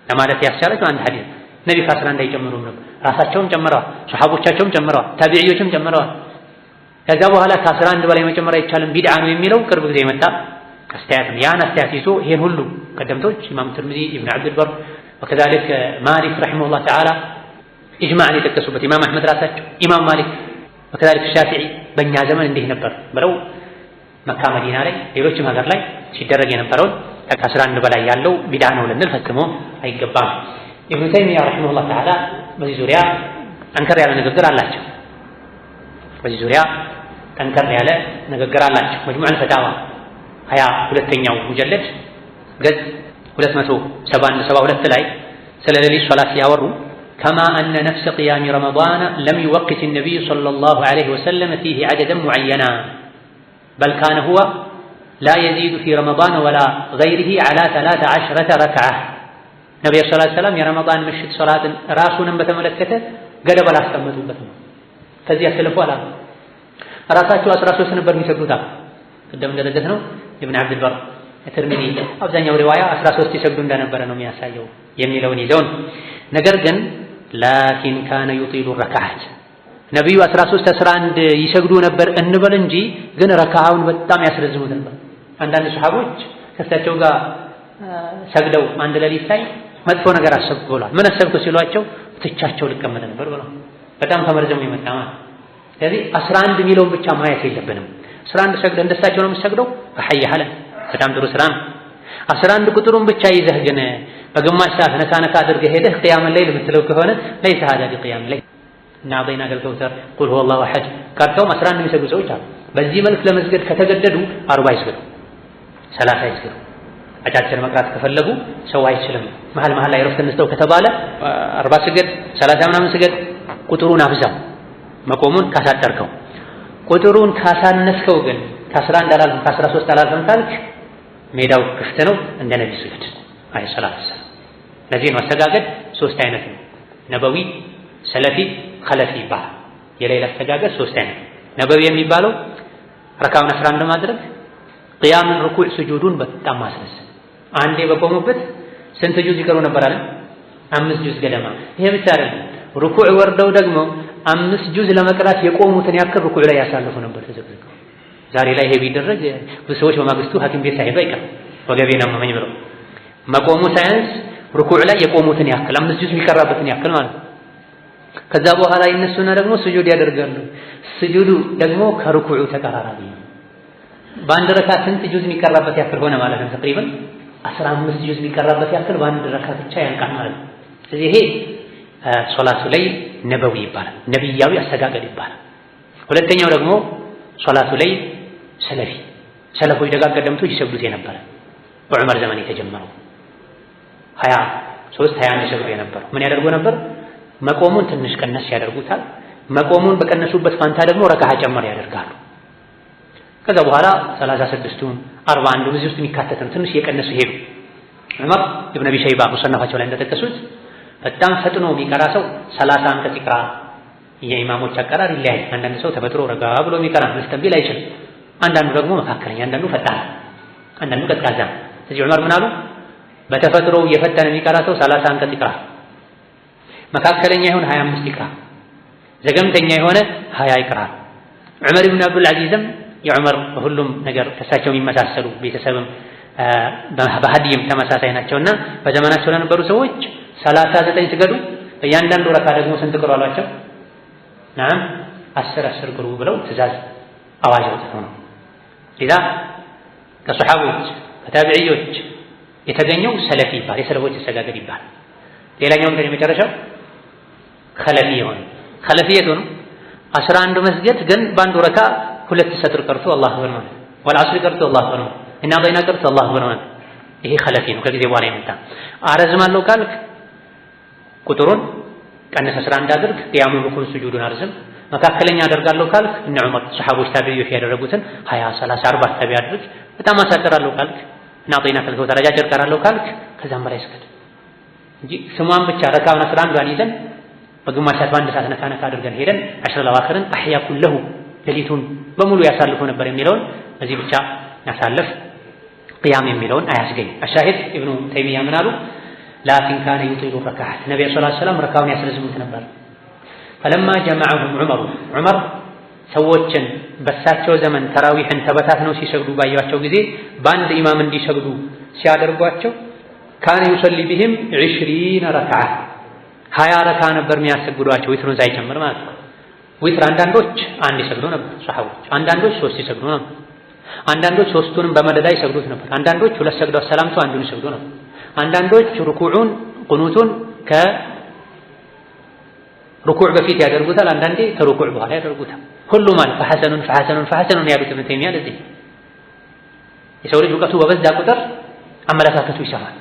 ለማለት ያስቻለች አንድ ሐዲስ ነብይ ከ11 አይጨምሩም ነበር። ራሳቸውም ጨምረዋል፣ ሱሐቦቻቸውም ጨምረዋል፣ ታቢዒዎችም ጨምረዋል። ከዛ በኋላ ከ11 በላይ መጨመር አይቻልም ቢድዓ ነው የሚለው ቅርብ ጊዜ የመጣ አስተያየት ነው። ያን አስተያየት ይዞ ይሄን ሁሉ ቀደምቶች ኢማም ትርሚዚ፣ ኢብኑ አብዱል በር ወከዛሊክ ማሊክ ረሂመሁላህ ተዓላ ኢጅማዕን የጠቀሱበት ኢማም አህመድ ራሳቸው ኢማም ማሊክ ወከዛሊክ ሻፊዒ በእኛ ዘመን እንዲህ ነበር ብለው መካ መዲና ላይ ሌሎችም ሀገር ላይ ሲደረግ የነበረውን ከ11 በላይ ያለው ቢድዓ ነው ልንል ፈጽሞ አይገባም። ኢብኑ ተይሚያ ረሂመሁላህ ተዓላ በዚህ ዙሪያ ጠንከር ያለ ንግግር አላቸው። መጅሙዕ አልፈታዋ 22ኛው ሙጀለድ ገጽ 272 ላይ ስለ ሌሊት ሶላት ሲያወሩ كما أن نفس قيام رمضان لم يوقت النبي صلى الله عليه وسلم فيه عددا معينا بل كان هو لا يزيد في رمضان ولا غيره على 13 ركعة نبي صلى الله عليه وسلم يا رمضان مشت صلاة راسنا بتملكته قد بلا استمتوا ከዚህ ያሰለፉ አላሉ ራሳቸው 13 ነበር የሚሰግዱት ቀደም እንደተገለጸው ኢብኑ አብዱል በር ትርሚዚ አብዛኛው ሪዋያ 13 ይሰግዱ እንደነበረ ነው የሚያሳየው የሚለውን ይዘውን ነገር ግን ላኪን ካነ يطيل الركعات ነብዩ 13 11 ይሰግዱ ነበር እንበል እንጂ ግን ረካዓውን በጣም ያስረዝሙት ነበር። አንዳንድ ሱሐቦች ከሳቸው ጋር ሰግደው አንድ ሌሊት ላይ መጥፎ ነገር አሰብኩ ብለዋል። ምን አሰብኩ ሲሏቸው ትቻቸው ልቀመጥ ነበር ብለዋል። በጣም ተመርዘሙ የመጣ ማለት ስለዚህ 11 ሚሊዮን ብቻ ማየት የለብንም። 11 ሰግደ እንደሳቸው ነው የምትሰግደው ፈሐየ ሐለ በጣም ጥሩ ስራ ነው። 11 ቁጥሩን ብቻ ይዘህ ግን በግማሽ ሰዓት ነካ አድርገህ ሄደህ ቂያም ለይል የምትለው ከሆነ ليس هذا بقيام الليل እና አደይና ገልተውተር ቁል ሁወ አላሁ አሐድ ካርተውም 11 የሚሰግዱ ሰዎች አሉ። በዚህ መልክ ለመስገድ ከተገደዱ 40 ይስገዱ፣ 30 ይስገዱ። አጫጭር መቅራት ከፈለጉ ሰው አይችልም። መሀል ላይ ረፍት እንስተው ከተባለ 40 ስገድ 30 ምናምን ስገድ። ቁጥሩን አብዛው መቆሙን ካሳጠርከው። ቁጥሩን ካሳነስከው ግን ከ11 አላልኩም ከ13 አላልኩም ካልክ ሜዳው ክፍት ነው። እንደ ነብዩ ስገድ አይ ሰላት። ለዚህ ነው አስተጋገድ 3 አይነት ነው። ነበዊ፣ ሰለፊ፣ ኸለፊ ይባላል። የሌላ አስተጋገድ 3 አይነት። ነበዊ የሚባለው ረካውን 11 ማድረግ፣ ቂያምን፣ ሩኩዕ፣ ስጁዱን በጣም ማስረዝ። አንዴ በቆሙበት ስንት ጁዝ ይቀሩ ነበር አለ 5 ጁዝ ገደማ። ይሄ ብቻ አይደለም ሩኩዕ ወርደው ደግሞ 5 ጁዝ ለመቅራት የቆሙትን ያክል ሩኩዕ ላይ ያሳልፉ ነበር ተዘግዝቀው። ዛሬ ላይ ይሄ ቢደረግ ብዙ ሰዎች በማግስቱ ሐኪም ቤት ሳይሄዱ አይቀር ወገቤን አመመኝ ብለው መቆሙ ሳይንስ ሩኩዕ ላይ የቆሙትን ያክል 5 ጁዝ የሚቀራበትን ያክል ማለት ነው። ከዛ በኋላ ይነሱና ደግሞ ስጁድ ያደርጋሉ። ስጁዱ ደግሞ ከሩኩዑ ተቀራራቢ ነው። በአንድ ረካ ስንት ጁዝ የሚቀራበት ያክል ሆነ ማለት ነው? ተቅሪበን 15 ጁዝ የሚቀራበት ያክል በአንድ ረካ ብቻ ያልቃል ማለት ነው። ስለዚህ ይሄ ሶላቱ ላይ ነበዊ ይባላል፣ ነብያዊ አስተጋገድ ይባላል። ሁለተኛው ደግሞ ሶላቱ ላይ ሰለፊ ሰለፎች ደጋግ ቀደምቶች ይሰግዱት የነበረ በዑመር ዘመን የተጀመረው 21 ይሰግዱ የነበረው ምን ያደርጉ ነበር? መቆሙን ትንሽ ቀነስ ያደርጉታል። መቆሙን በቀነሱበት ፋንታ ደግሞ ረካዓ ጨመር ያደርጋሉ። ከዛ በኋላ 36ቱን 41ዱን እዚህ ውስጥ የሚካተተን ትንሽ እየቀነሱ ሄዱ። ዑመር ኢብኑ አቢ ሸይባ ሙሰነፋቸው ላይ እንደተጠቀሱት በጣም ፈጥኖ የሚቀራ ሰው 30 አንቀጽ ይቅራ። የኢማሞች አቀራር ይለያይ። አንዳንድ ሰው ተፈጥሮ ረጋ ብሎ የሚቀራ መስተንቢል አይችልም። አንዳንዱ ደግሞ መካከለኛ፣ አንዳንዱ ፈጣን፣ አንዳንዱ ቀዝቃዛ። ስለዚህ ዑመር ምን አሉ? በተፈጥሮ የፈጠነ የሚቀራ ሰው 30 አንቀጽ ይቅራ፣ መካከለኛ ይሁን 25 ይቅራ፣ ዘገምተኛ የሆነ 20 ይቅራ። ዑመር ኢብኑ አብዱል አዚዝም የዑመር በሁሉም ነገር ከሳቸው የሚመሳሰሉ ቤተሰብም በሀዲይም ተመሳሳይ ናቸውና በዘመናቸው ለነበሩ ሰዎች 39 ስገዱ፣ በእያንዳንዱ ረካ ደግሞ ስንት ቅሩ አሏቸው? ናም 10 ቅሩ ብለው ትእዛዝ አዋጅ አውጥተው ነው። ሌላ ከሰሐቦች ከታቢዒዎች የተገኘው ሰለፊ ይባላል፣ የሰለፎች አስተጋገድ ይባላል። ሌላኛው እንግዲህ መጨረሻው ኸለፊ ይሆን። ኸለፊየቱ ነው 11 መስገድ ግን በአንዱ ረካ 2 ሰትር ቀርቶ አላሁ አክበር ማለት፣ ወልዐስር ቀርቶ አላሁ አክበር ማለት፣ እና በይና ቀርቶ አላሁ አክበር ማለት። ይሄ ኸለፊ ነው ከጊዜ በኋላ የመጣ። አረዝማለሁ ካልክ ቁጥሩን ቀንስ 11 አድርግ፣ ቂያሙን ሩኩን ስጁዱን አርዝም። መካከለኛ አደርጋለሁ ካልክ እነ ዑመር ሰሐቦች ታቢዒዎች ያደረጉትን 20 30 40 ታቢ አድርግ። በጣም አሳጥራለሁ ካልክ እና ጤና ከልከው ደረጃ ጨርቀራለሁ ካልክ ከዛም በላይ ስገድ እንጂ ስሟን ብቻ ረካውን 11 ይዘን በግማሽ ሰዓት በአንድ ሰዓት ነካ ነካ አድርገን ሄደን 10 ለዋክርን አህያ ኩለሁ ሌሊቱን በሙሉ ያሳልፉ ነበር የሚለውን እዚህ ብቻ ያሳልፍ ቂያም የሚለውን አያስገኝ። አሻሂድ ኢብኑ ተይሚያ ምን አሉ? ላኪን ካነ ዩጢሉ ረካዓት ነብዩ ሰለላሁ ዐለይሂ ወሰለም ረካውን ያስረዝሙት ነበር። ፈለማ ጀመዐሁም ዑመር ሰዎችን በሳቸው ዘመን ተራዊሕን ተበታትነው ሲሰግዱ ባያቸው ጊዜ በአንድ ኢማም እንዲሰግዱ ሲያደርጓቸው ካነ ዩሰሊ ቢሂም 20 ረክዓ 20 ረካ ነበር የሚያሰግዷቸው ዊትሩን ሳይጨምር ማለት ነው። ዊትር አንዳንዶች አንድ ይሰግዱ ነበር ሰሐቦች፣ አንዳንዶች 3 ይሰግዱ ነበር፣ አንዳንዶች 3ቱንም በመደዳ ይሰግዱት ነበር፣ አንዳንዶች 2 ሰግደው ሰላምተው አንዱን ይሰግዱ ነበር፣ አንዳንዶች ሩኩዑን ቁኑቱን ከሩኩዕ በፊት ያደርጉታል፣ አንዳንዴ ከሩኩዕ በኋላ ያደርጉታል። ሁሉ ማለት ፈሐሰኑን ያሉት ኢብኑ ተይሚያ ለዚህ የሰው ልጅ እውቀቱ በበዛ ቁጥር አመለካከቱ ይሰፋል።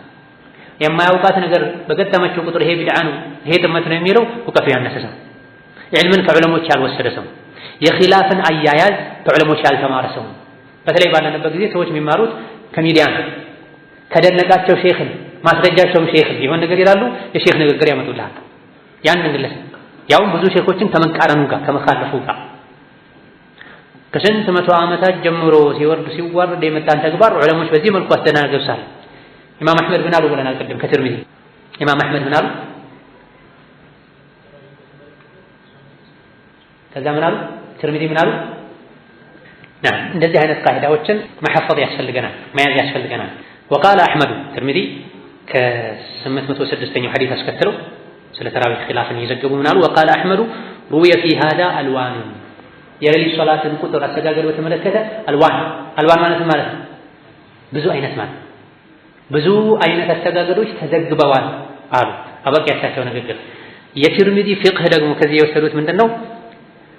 የማያውቃት ነገር በገጠመችው ቁጥር ይሄ ቢድዓ ነው ይሄ ጥመት ነው የሚለው እውቀቱ ያነሰ ሰው፣ ዒልምን ከዑለሞች ያልወሰደ ሰው፣ የኺላፍን አያያዝ ከዑለሞች ያልተማረ ሰው። በተለይ ባለንበት ጊዜ ሰዎች የሚማሩት ከሚዲያ ነው። ከደነቃቸው ሼኽን ማስረጃቸውም ሼኽን የሆነ ነገር ይላሉ፣ የሼኽ ንግግር ያመጡልሃል። ያንን ግለሰብ ያውም ብዙ ሼኾችን ከመቃረኑ ጋር ከመኻለፉ ጋር ከስንት መቶ ዓመታት ጀምሮ ሲወርድ ሲዋረድ የመጣን ተግባር ዑለሞች በዚህ መልኩ አስተናግደውታል። ኢማም አሕመድ ምን አሉ ብለናል ቅድም ከትርሚዚ ኢማም አሕመድ ምን አሉ? ከዛ ምን አሉ? ትርሚዚ ምን አሉ? እንደዚህ አይነት ቃዒዳዎችን መሐፈዝ ያስፈልገናል፣ መያዝ ያስፈልገናል። ወቃለ አሕመዱ ትርሚዚ ከ806ኛው ሐዲስ አስከትለው ስለ ተራዊህ ኺላፍን እየዘገቡ ምን አሉ? ወቃለ አሕመዱ ሩየ ፊ ሃዛ አልዋን የሌሊት ሶላትን ቁጥር አሰጋገድ በተመለከተ አልዋን ማለት ነው ብዙ አይነት ማለት ብዙ አይነት አሰጋገዶች ተዘግበዋል አሉ። አበቂያቸው ንግግር የትርሚዚ ፊቅህ ደግሞ ከዚህ የወሰዱት ምንድነው?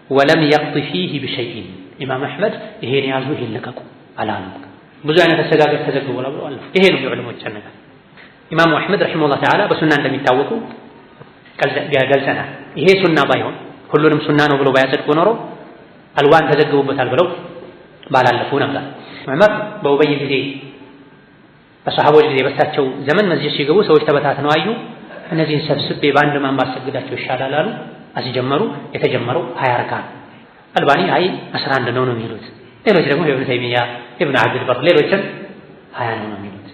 ወለም የቅጥ ፊህ ብሸይን ኢማም አሕመድ ይሄን ያዙ ይሄን ልቀቁ አላሉ። ብዙ አይነት አሰጋገድ ተዘግበዋል ብለዋል። ይሄ ነው የዑለሞች ነገር። ኢማሙ አሕመድ ረሒመሁላህ ተዓላ በሱና እንደሚታወቁ ገልጸናል። ይሄ ሱና ባይሆን ሁሉንም ሱና ነው ብለው ባያጸድቁ ኖሮ አልዋን ተዘግቡበታል ብለው ባላለፉ ነበር። ዑመር በኡበይ ጊዜ በሰሐቦች ጊዜ በሳቸው ዘመን መስጂድ ሲገቡ ሰዎች ተበታትነው አዩ። እነዚህን ሰብስቤ በአንድ ማን ባሰግዳቸው ይሻላል አሉ። አስጀመሩ። የተጀመረው 20 ረካ አልባኒ 11 ነው የሚሉት። ሌሎች ደግሞ ኢብኑ ተይሚያ ኢብኑ አብዱል በር ሌሎችም 20 ነው የሚሉት።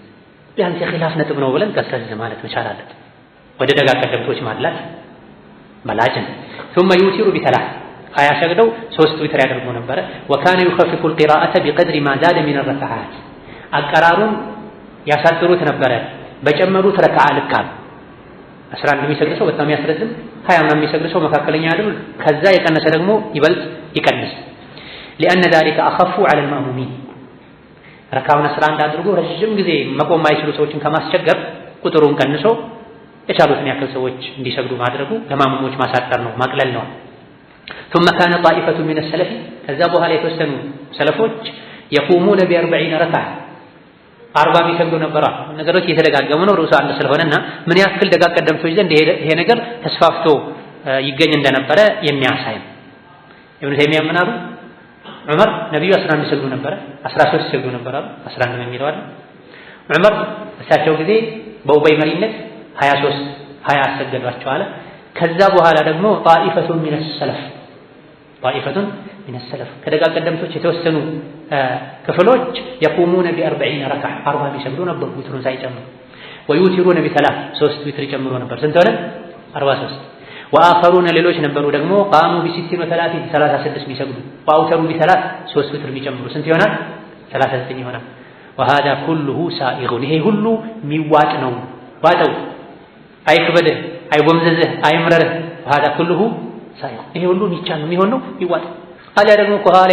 ቢያንስ የኺላፍ ነጥብ ነው ብለን ቀዝቀዝ ማለት መቻል አለብን። ወደ ደጋ ቀደምቶች ማድላት መላጭን ثم يوتر بثلاث 20 ሰግደው 3 ዊትር ያደርጉ ነበረ። وكان يخفف القراءة بقدر ما زاد من الركعات አቀራሩን ያሳጥሩት ነበረ በጨመሩት ረካዓ ልክ 11 የሚሰግድ ሰው በጣም ያስረዝም፣ 20 የሚሰግድ ሰው መካከለኛ ያድርግ፣ ከዛ የቀነሰ ደግሞ ይበልጥ ይቀንስ። لأن ذلك أخف على المأمومين ረካውን 11 አድርጎ ረጅም ጊዜ መቆም ማይችሉ ሰዎችን ከማስቸገር ቁጥሩን ቀንሶ የቻሉትን ያክል ሰዎች እንዲሰግዱ ማድረጉ ለማሙሞች ማሳጠር ነው ማቅለል ነው። ثم كان طائفة من السلف ከዛ በኋላ የተወሰኑ ሰለፎች يقومون ب40 ركعة 40 ቢሰግዱ ነበር። ነገሮች እየተደጋገሙ ነው ርዕሱ አንድ ስለሆነና ምን ያክል ደጋ ቀደምቶች ዘንድ ይሄ ነገር ተስፋፍቶ ይገኝ እንደነበረ የሚያሳይ ኢብኑ ተይሚያ ምን አሉ? ዑመር ነብዩ 11 ይሰግዱ ነበር 13 ይሰግዱ ነበር 11 ነው የሚለው አይደል? ዑመር እሳቸው ጊዜ በኡበይ መሪነት 20 አሰገዷቸው አለ። ከዛ በኋላ ደግሞ ጣኢፈቱን ሚነ ሰለፍ ከደጋ ቀደምቶች የተወሰኑ ክፍሎች የቁሙነ ቢ40 ረክዓ 40 ቢሰግዱ ነበር ዊትሩን ሳይጨምሩ። ወዩቲሩነ ቢ3 3 ዊትር ይጨምሩ ነበር። ስንት ሆነ? 43። ወአኸሩነ ሌሎች ነበሩ ደግሞ ቃሙ ቢ60 ወ30 36 ቢሰግዱ ወአውተሩ ቢ3 3 ዊትር ቢጨምሩ ስንት ይሆናል? 39 ይሆናል። وهذا كله سائغ ይሄ ሁሉ ሚዋጥ ነው። ዋጠው አይክበድህ አይጎምዘዝህ አይምረርህ። وهذا كله سائغ ይሄ ሁሉ የሚቻል ነው የሚሆን ነው ይዋጥ። አሊያ ደግሞ ከኋላ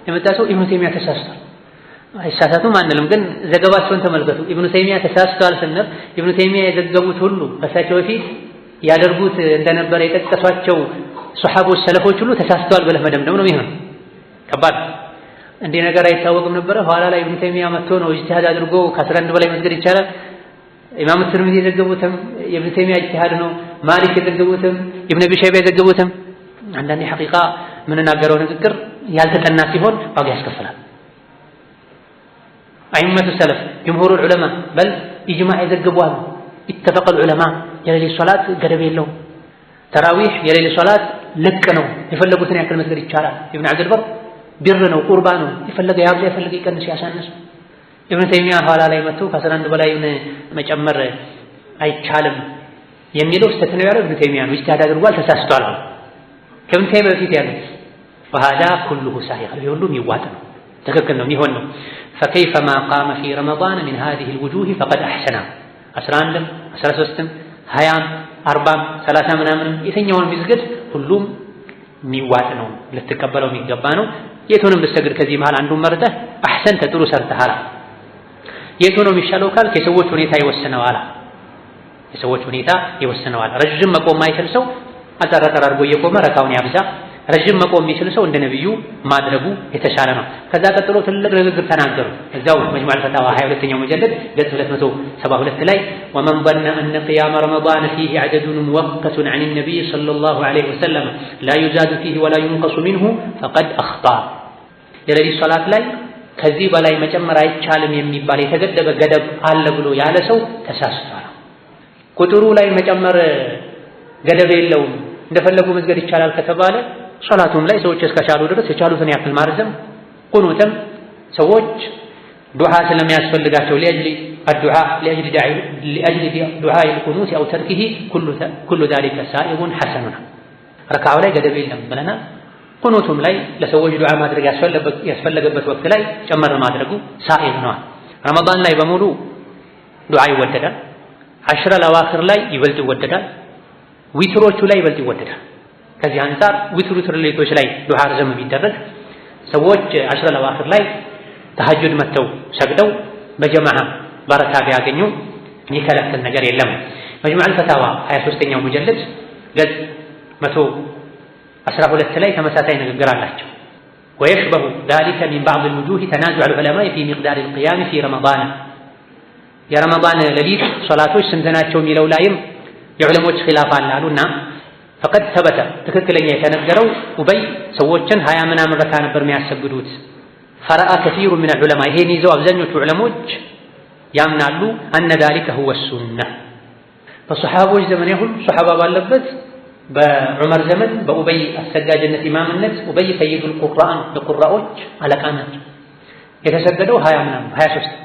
የመጣ ሰው ኢብኑ ተይሚያ ተሳስቷል አይሳሳቱም አንልም፣ ግን ዘገባቸውን ተመልከቱ። ኢብኑ ተይሚያ ተሳስቷል ስንል ኢብኑ ተይሚያ የዘገቡት ሁሉ ከሳቸው በፊት ያደርጉት እንደነበረ የጠቀሷቸው ሱሐቦች ሰለፎች ሁሉ ተሳስተዋል ብለህ መደምደም ነው የሚሆነው። ከባድ እንዲህ ነገር አይታወቅም ነበረ። ኋላ ላይ ኢብኑ ተይሚያ መጥቶ ነው ኢጅቲሃድ አድርጎ ከ11 በላይ መስገድ ይቻላል። ኢማም ትርሚዚ የዘገቡትም የኢብኑ ተይሚያ ኢጅቲሃድ ነው። ማሊክ የዘገቡትም ኢብኑ አቢ ሸይባ የዘገቡትም። አንዳንዴ ሐቂቃ የምንናገረው ንግግር ያልተጠና ሲሆን ዋጋ ያስከፍላል። አኢመቱ ሰለፍ ጅምሁሩ ዑለማ በል ኢጅማዕ የዘገቡት ኢተፈቀ ዑለማ የሌሊት ሶላት ገደብ የለውም። ተራዊህ የሌሊት ሶላት ልቅ ነው፣ የፈለጉትን ያክል መስገድ ይቻላል። ኢብኑ ዐብዱል በር ቢር ነው፣ ቁርባ ነው፣ የፈለገ ያብዛ የፈለገ ይቀንስ ያሳንስ። ኢብኑ ተይሚያ ኋላ ላይ መጥቶ ከ11 በላይ መጨመር አይቻልም የሚለው ስህተት ነው ያለው ኢብኑ ተይሚያ ነው። ኢጅቲሃድ አድርጓል፣ ተሳስቷል። ከኢብኑ ተይሚያ በፊት ያሉት ወሃዳ ኩሉሁ ሰሒሕ ሁሉም ይዋጥ ነው፣ ትክክል ነው፣ የሚሆን ነው። ፈከይፈ ማ ቃመ ፊ ረመዳን ሚን ሃዚሂ ልውጁህ ፈቀድ አሕሰና 11ም 13ም 20ም 40ም 30 ምናምንም የትኛውንም ይስገድ ሁሉም የሚዋጥ ነው፣ ልትቀበለው የሚገባ ነው። የቱንም ብትሰግድ ከዚህ መሃል አንዱን መርጠህ አሕሰንተ ጥሩ ሰርተሃል። የቱ ነው የሚሻለው ካልክ የሰዎች ሁኔታ ይወስነዋል። የሰዎች ሁኔታ ይወስነዋል። ረጅም መቆም ማይችል ሰው አጠር አድርጎ እየቆመ ረካውን ያብዛ። ረጅም መቆም የሚችል ሰው እንደ ነብዩ ማድረጉ የተሻለ ነው። ከዛ ቀጥሎ ትልቅ ንግግር ተናገሩ። እዛው መጅሙዕ አልፈታዋ 22ኛው ሙጀለድ ገጽ 272 ላይ ወመን ظن أن قيام رمضان فيه عدد مؤقت عن النبي صلى الله عليه وسلم لا يزاد فيه ولا ينقص منه فقد أخطأ የሌሊት ሶላት ላይ ከዚህ በላይ መጨመር አይቻልም የሚባል የተገደበ ገደብ አለ ብሎ ያለ ሰው ተሳስቷል። ቁጥሩ ላይ መጨመር ገደብ የለውም እንደፈለጉ መስገድ ይቻላል ከተባለ ሶላቱም ላይ ሰዎች እስከቻሉ ድረስ የቻሉትን ያክል ማርዘም፣ ቁኑትም ሰዎች ዱዓ ስለሚያስፈልጋቸው لأجل دعاء القنوت أو تركه كل ذلك سائغ حسن ረካዓው ላይ ገደብ የለም ብለናል። ቁኑቱም ላይ ለሰዎች ዱዓ ማድረግ ያስፈልገበት ወቅት ላይ ጨመር ማድረጉ ሳኢግ ነው። ረመዳን ላይ በሙሉ ዱዓ ይወደዳል። 10 ለዋኺር ላይ ይበልጥ ይወደዳል። ዊትሮቹ ላይ ይበልጥ ይወደዳል። ከዚህ አንፃር ዊትር ሌሊቶች ላይ ዱዓ ረዘም ቢደረግ ሰዎች 10 ለዋኺር ላይ ተሐጁድ መተው ሰግደው በጀማዓ በረካ ቢያገኙ የሚከለክል ነገር የለም። መጅሙዕ አልፈታዋ 23ኛው ሙጀለድ ገጽ 112 ላይ ተመሳሳይ ንግግር አላቸው። ويشبه ذلك من بعض الوجوه تنازع العلماء في مقدار القيام في رمضان يا رمضان ሌሊት ሶላቶች ስንት ናቸው የሚለው ላይም የዑለሞች ኺላፍ አሉና فقد ثبت ትክክለኛ የተነገረው ኡበይ ሰዎችን 20 ምናምን ረካ ነበር የሚያሰግዱት። فرأى كثير من العلماء ይሄን ይዘው አብዛኞቹ ዑለሞች ያምናሉ أن ذلك هو السنة በሰሃቦች ዘመን ሁሉ ሱሐባ ባለበት በዑመር ዘመን በኡበይ አሰጋጅነት ኢማምነት ኡበይ ሰይዱል ቁርአን ለቁራዎች አለቃ ናቸው። የተሰገደው 20 ምናምን 23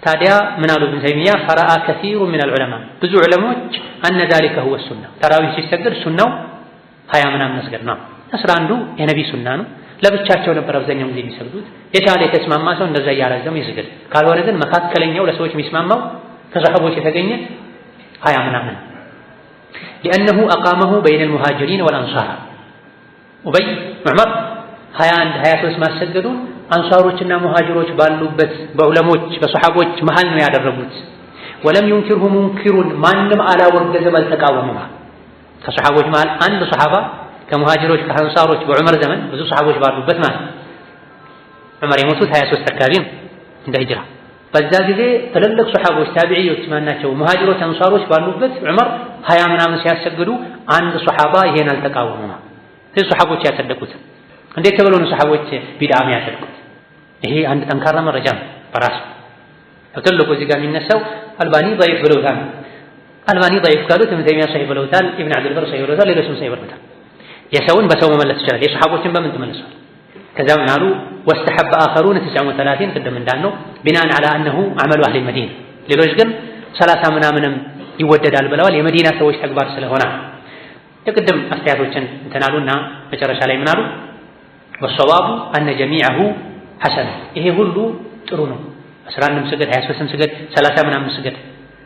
ታዲያ ምን አሉ ኢብኑ ተይሚያ فرأى كثير من العلماء ብዙ ዑለሞች أن ذلك هو السنة ተራዊህ ሲሰገድ ሱናው 20 ምናምን መስገድ ነው። 11ዱ የነቢ ሱና ነው። ለብቻቸው ነበር አብዛኛው ጊዜ የሚሰግዱት። የቻለ የተስማማ ሰው እንደዛ እያረዘም ይስገድ። ካልሆነ ግን መካከለኛው ለሰዎች የሚስማማው ከሰሃቦች የተገኘ 20 ምናምን لأنه أقامه بين المهاجرين والأنصار ኡበይ ዑመር 21 23 ማሰገዱን አንሳሮችና ሙሃጅሮች ባሉበት በዑለሞች በሰሃቦች መሃል ነው ያደረጉት። ወለም ينكره منكر ማንም አላወገዘም አልተቃወመም። ከሰሃቦች መሃል አንድ ሰሃባ ከሙሃጅሮች ከአንሳሮች በዑመር ዘመን ብዙ ሰሃቦች ባሉበት ማለት ዑመር የሞቱት 23 አካባቢ እንደ ሂጅራ በዛ ጊዜ ትልልቅ ሰሃቦች ታቢዒዎች ማናቸው ሙሃጅሮች አንሳሮች ባሉበት ዑመር 20 ምናምን ሲያሰግዱ አንድ ሰሃባ ይሄን አልተቃወመም። ስለዚህ ሰሃቦች ያጸደቁት እንዴት ተብሎ ነው ሰሃቦች ቢድዓ ያጸደቁት? ይሄ አንድ ጠንካራ መረጃ ነው በራሱ። ትልቁ እዚህ ጋር የሚነሳው አልባኒ ضعيف ብለውታል። አልባኒ ضعيف ካሉት ኢብኑ ተይሚያ ሰሂህ ብለውታል፣ ኢብኑ ዐብዱል በር ሰሂህ ብለውታል፣ ሌሎችም ሰሂህ ብለውታል። የሰውን በሰው መመለስ ይችላል። የሰሃቦችን በምን ተመለሷል? ከዛ ምን አሉ? واستحب آخرون 39 ቅድም እንዳልነው ቢናን على انه عمل اهل المدينه ሌሎች ግን 30 ምናምንም ይወደዳል ብለዋል። የመዲና ሰዎች ተግባር ስለሆነ የቅድም አስተያየቶችን እንተናሉና መጨረሻ ላይ ምን አሉ? والصواب ان جميعه حسن ይሄ ሁሉ ጥሩ ነው። 11 ስገድ 23 ስገድ 30 ምናምን ስገድ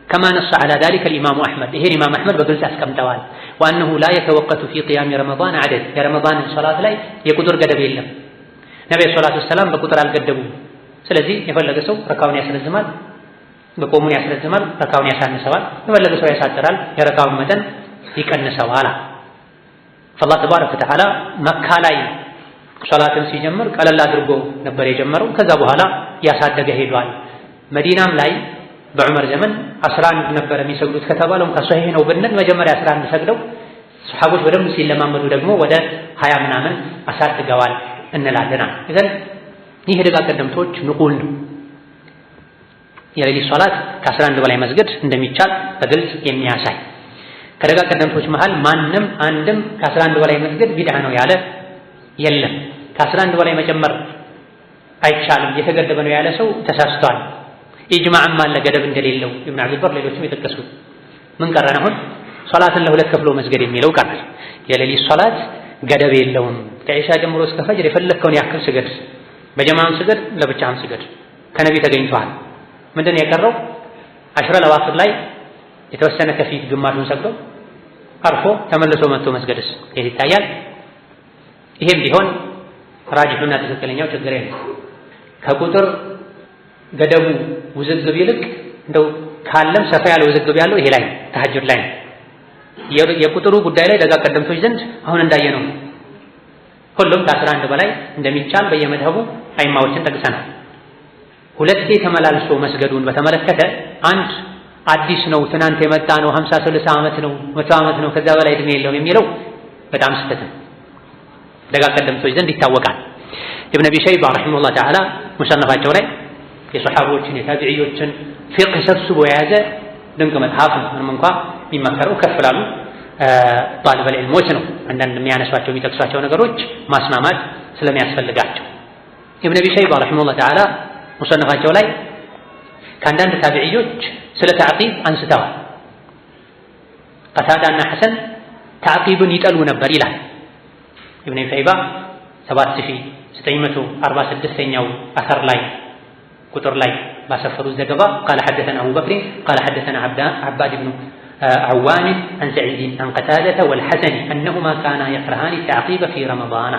كما نص على ذلك الامام احمد ይሄን ኢማም አህመድ በግልጽ አስቀምጠዋል። وانه لا يتوقف في قيام رمضان عدد የረመዳን ሶላት ላይ የቁጥር ገደብ የለም። ነብዩ ሰለላሁ ዐለይሂ ወሰለም በቁጥር አልገደቡም። ስለዚህ የፈለገ ሰው ረካውን ያስረዝማል፣ በቆሙን ያስረዝማል፣ ረካውን ያሳንሰዋል፣ የፈለገ ሰው ያሳጥራል፣ የረካውን መጠን ይቀንሰዋል። فالله تبارك وتعالى መካ ላይ ሶላትን ሲጀምር ቀለል አድርጎ ነበር የጀመረው። ከዛ በኋላ ያሳደገ ሄዷል። መዲናም ላይ በዑመር ዘመን 11 ነበር የሚሰግዱት ከተባለው ከሷሂህ ነው ብንል መጀመሪያ 11 ሰግደው ሱሐቦች በደንብ ሲለማመዱ ደግሞ ወደ 20 ምናምን አሳድገዋል እንላለና እዘን ይህ ደጋ ቀደምቶች ንቁል ነው። የሌሊት ሶላት ከ11 በላይ መስገድ እንደሚቻል በግልጽ የሚያሳይ ከደጋ ቀደምቶች መሃል ማንም አንድም ከ11 በላይ መስገድ ቢድዓ ነው ያለ የለም። ከ11 በላይ መጨመር አይቻልም የተገደበ ነው ያለ ሰው ተሳስቷል። ኢጅማዕም አለ ገደብ እንደሌለው ኢብኑ አብዱል በር ሌሎችም የጠቀሱት ምን ቀረን? አሁን ሶላትን ለሁለት ከፍሎ መስገድ የሚለው ቀረ። የሌሊት ሶላት ገደብ የለውም። ከኢሻ ጀምሮ እስከ ፈጅር የፈለግከውን ያክል ስገድ፣ በጀማዓም ስገድ፣ ለብቻም ስገድ። ከነቢ ተገኝቷል። ምንድን ነው የቀረው? አሽረል አዋኺር ላይ የተወሰነ ከፊት ግማሹን ሰግዶ አርፎ ተመልሶ መጥቶ መስገድስ ይሄ ይታያል። ይሄም ቢሆን ራጅሑና ትክክለኛው ችግር የለም። ከቁጥር ገደቡ ውዝግብ ይልቅ እንደው ካለም ሰፋ ያለ ውዝግብ ያለው ይሄ ላይ ተሐጁድ ላይ ነው። የቁጥሩ ጉዳይ ላይ ደጋ ቀደምቶች ዘንድ አሁን እንዳየነው ሁሉም ከ11 በላይ እንደሚቻል በየመድሀቡ አይማዎችን ጠቅሰናል። ሁለቴ ተመላልሶ መስገዱን በተመለከተ አንድ አዲስ ነው ትናንት የመጣ ነው 50 60 ዓመት ነው 100 ዓመት ነው ከዛ በላይ እድሜ የለውም የሚለው በጣም ስህተት ነው። ደጋ ቀደምቶች ዘንድ ይታወቃል። ኢብኑ አቢ ሸይባ ረሂመሁላህ ተዓላ ሙሰነፋቸው ላይ የሰሐቦችን የታቢዒዎችን ፊቅህ ሰብስቦ የያዘ ድንቅ መጽሐፍ ነው። ምንም እንኳ የሚመከረው ከፍ ላሉ ጣሊበል ዒልሞች ነው። አንዳንድ የሚያነሷቸው የሚጠቅሷቸው ነገሮች ማስማማት ስለሚያስፈልጋቸው ኢብኑ አቢ ሸይባ ረሂመሁላህ ተዓላ ሙሰነፋቸው ላይ ከአንዳንድ ታቢዒዎች ስለ ተዕቂብ አንስተዋል። ቀታዳና ሐሰን ተዕቂብን ይጠሉ ነበር ይላል ኢብኑ አቢ ሸይባ 7946ኛው አሰር ላይ ቁጥር ላይ ባሰፈሩት ዘገባ قال حدثنا أبو بكر قال حدثنا عباد بن عوان عن سعيد عن قتادة والحسن أنهما كانا يكرهان التعقيب في رمضان.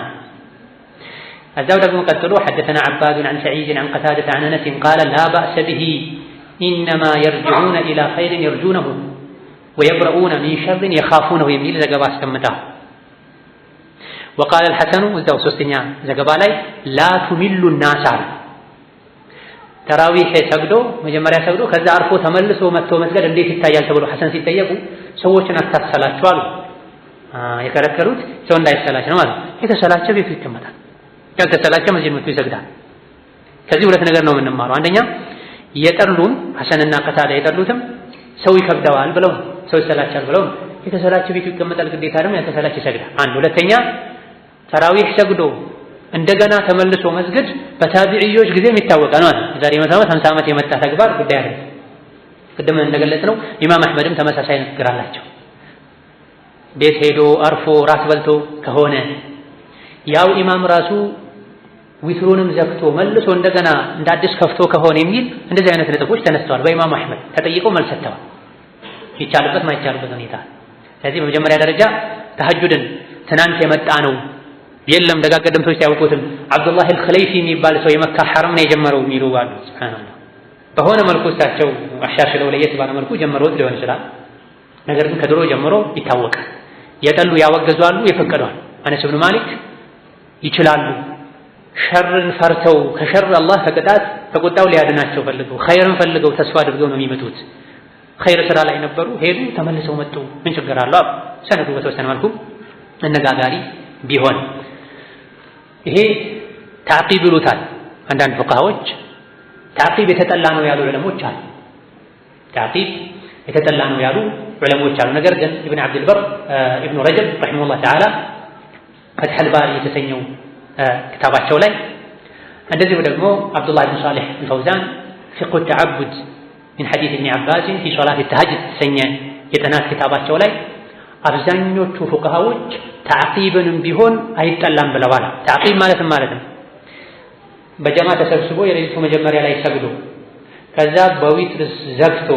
الزوج بن قتلوا حدثنا عباد عن سعيد عن قتادة عن أنس قال لا بأس به إنما يرجعون إلى خير يرجونه ويبرؤون من شر يخافونه يميل زقبا استمتاه. وقال الحسن وزاو سوستنيا زقبا لي لا تمل الناس ተራዊህ ሰግዶ መጀመሪያ ሰግዶ ከዛ አርፎ ተመልሶ መጥቶ መስገድ እንዴት ይታያል ተብሎ ሐሰን ሲጠየቁ ሰዎችን አታሰላችሁ አሉ። የከለከሉት ሰው እንዳይሰላች ነው ማለት። የተሰላቸ ቤቱ ይቀመጣል፣ ያልተሰላቸ መስጂድ መጥቶ ይሰግዳል። ከዚህ ሁለት ነገር ነው የምንማረው። አንደኛ የጠሉም ሐሰንና ቀታዳ የጠሉትም ሰው ይከብደዋል ብለው ሰው ይሰላቻል ብለው የተሰላቸ ቤቱ ይቀመጣል፣ ግዴታ ደግሞ ያልተሰላቸ ይሰግዳል። አንድ ሁለተኛ ተራዊህ ሰግዶ እንደገና ተመልሶ መስገድ በታቢዒዎች ጊዜ የሚታወቅ ነው። ዛሬ 100 ዓመት 50 ዓመት የመጣ ተግባር ጉዳይ አይደለም። ቅድም እንደገለጽነው ኢማም አህመድም ተመሳሳይ ንግግር አላቸው። ቤት ሄዶ አርፎ ራስ በልቶ ከሆነ ያው ኢማም ራሱ ዊትሩንም ዘግቶ መልሶ እንደገና እንደ አዲስ ከፍቶ ከሆነ የሚል እንደዚህ አይነት ነጥቦች ተነስተዋል። በኢማም አህመድ ተጠይቀው መልስ ሰጥተዋል። ይቻልበት ማይቻልበት ሁኔታ። ስለዚህ በመጀመሪያ ደረጃ ተሐጁድን ትናንት የመጣ ነው የለም ደጋ ቀደምቶች ያውቁትም አብዱላህ አልኸለይፊ የሚባል ሰው የመካ ሐረም ነው የጀመረው የሚሉ አሉ። ሱብሃንአላህ በሆነ መልኩ እሳቸው አሻሽለው ለየት ባለ መልኩ ጀመሩት ሊሆን ይችላል። ነገር ግን ከድሮ ጀምሮ ይታወቃል። የጠሉ ያወገዙ አሉ፣ የፈቀዱ አሉ። አነስ ብኑ ማሊክ ይችላሉ። ሸርን ፈርተው ከሸር አላህ ከቅጣት ከቁጣው ሊያድናቸው ፈልገው ኸይርን ፈልገው ተስፋ አድርገው ነው የሚመጡት። ኸይር ስራ ላይ ነበሩ፣ ሄዱ፣ ተመልሰው መጡ። ምን ችግር አለው? ሰነዱ በተወሰነ መልኩ አነጋጋሪ ቢሆን ይሄ ተዕቂብ ይሉታል አንዳንድ ፉቃሃዎች። ተዕቂብ የተጠላ ነው ያሉ ዑለሞች አሉ። ተዕቂብ የተጠላ ነው ያሉ ዑለሞች አሉ። ነገር ግን ኢብኑ አብዱል በር ኢብኑ ረጀብ ረሂመሁላህ ተዓላ ፈትሐል ባሪ የተሰኘው ክታባቸው ላይ እንደዚሁ ደግሞ አብዱላህ ብን ሷሊህ አልፈውዛን ፊቅሁ ተዓቡድ ሚን ሐዲስ ኢብኑ አባስ ፊ ሶላት ተሐጁድ የተሰኘ የጥናት ክታባቸው ላይ አብዛኞቹ ፉቃሃዎች ተዕቂብንም ቢሆን አይጠላም ብለዋል። ተዕቂብ ማለትም ማለት ነው በጀማ ተሰብስቦ የሌሊቱ መጀመሪያ ላይ ሰግዶ ከዛ በዊትር ዘግቶ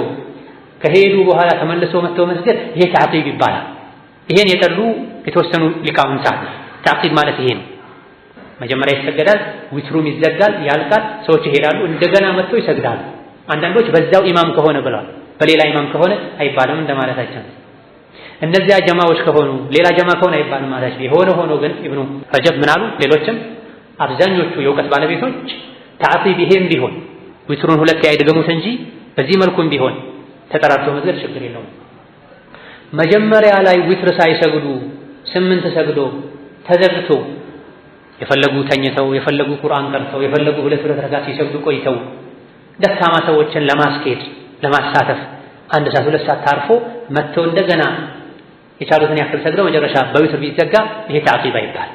ከሄዱ በኋላ ተመልሶ መጥቶ መስገድ ይሄ ተዕቂብ ይባላል። ይሄን የጠሉ የተወሰኑ ሊቃውንት አሉ። ተዕቂብ ማለት ይሄ ነው። መጀመሪያ ይሰገዳል፣ ዊትሩም ይዘጋል፣ ያልቃል፣ ሰዎች ይሄዳሉ፣ እንደገና መጥቶ ይሰግዳሉ። አንዳንዶች በዛው ኢማም ከሆነ ብለዋል። በሌላ ኢማም ከሆነ አይባልም እንደማለታቸው ነው። እነዚያ ጀማዎች ከሆኑ ሌላ ጀማ ከሆነ አይባልም ማለታቸው። የሆነ ሆኖ ግን ኢብኑ ረጀብ ምን አሉ? ሌሎችም አብዛኞቹ የእውቀት ባለቤቶች ተዓቂብ ይሄም ቢሆን ዊትሩን ሁለቴ አይደገሙት እንጂ በዚህ መልኩም ቢሆን ተጠራርቶ መስገድ ችግር የለውም። መጀመሪያ ላይ ዊትር ሳይሰግዱ 8 ሰግዶ ተዘግቶ የፈለጉ ተኝተው የፈለጉ ቁርአን ቀርተው የፈለጉ ሁለት ረካዓት ሲሰግዱ ቆይተው ደካማ ሰዎችን ለማስኬድ ለማሳተፍ 1 ሰዓት 2 ሰዓት ታርፎ መጥተው እንደገና የቻሉትን ያክል ሰግደው መጨረሻ በዊትር ቢዘጋ ይሄ ተዓቂብ አይባል።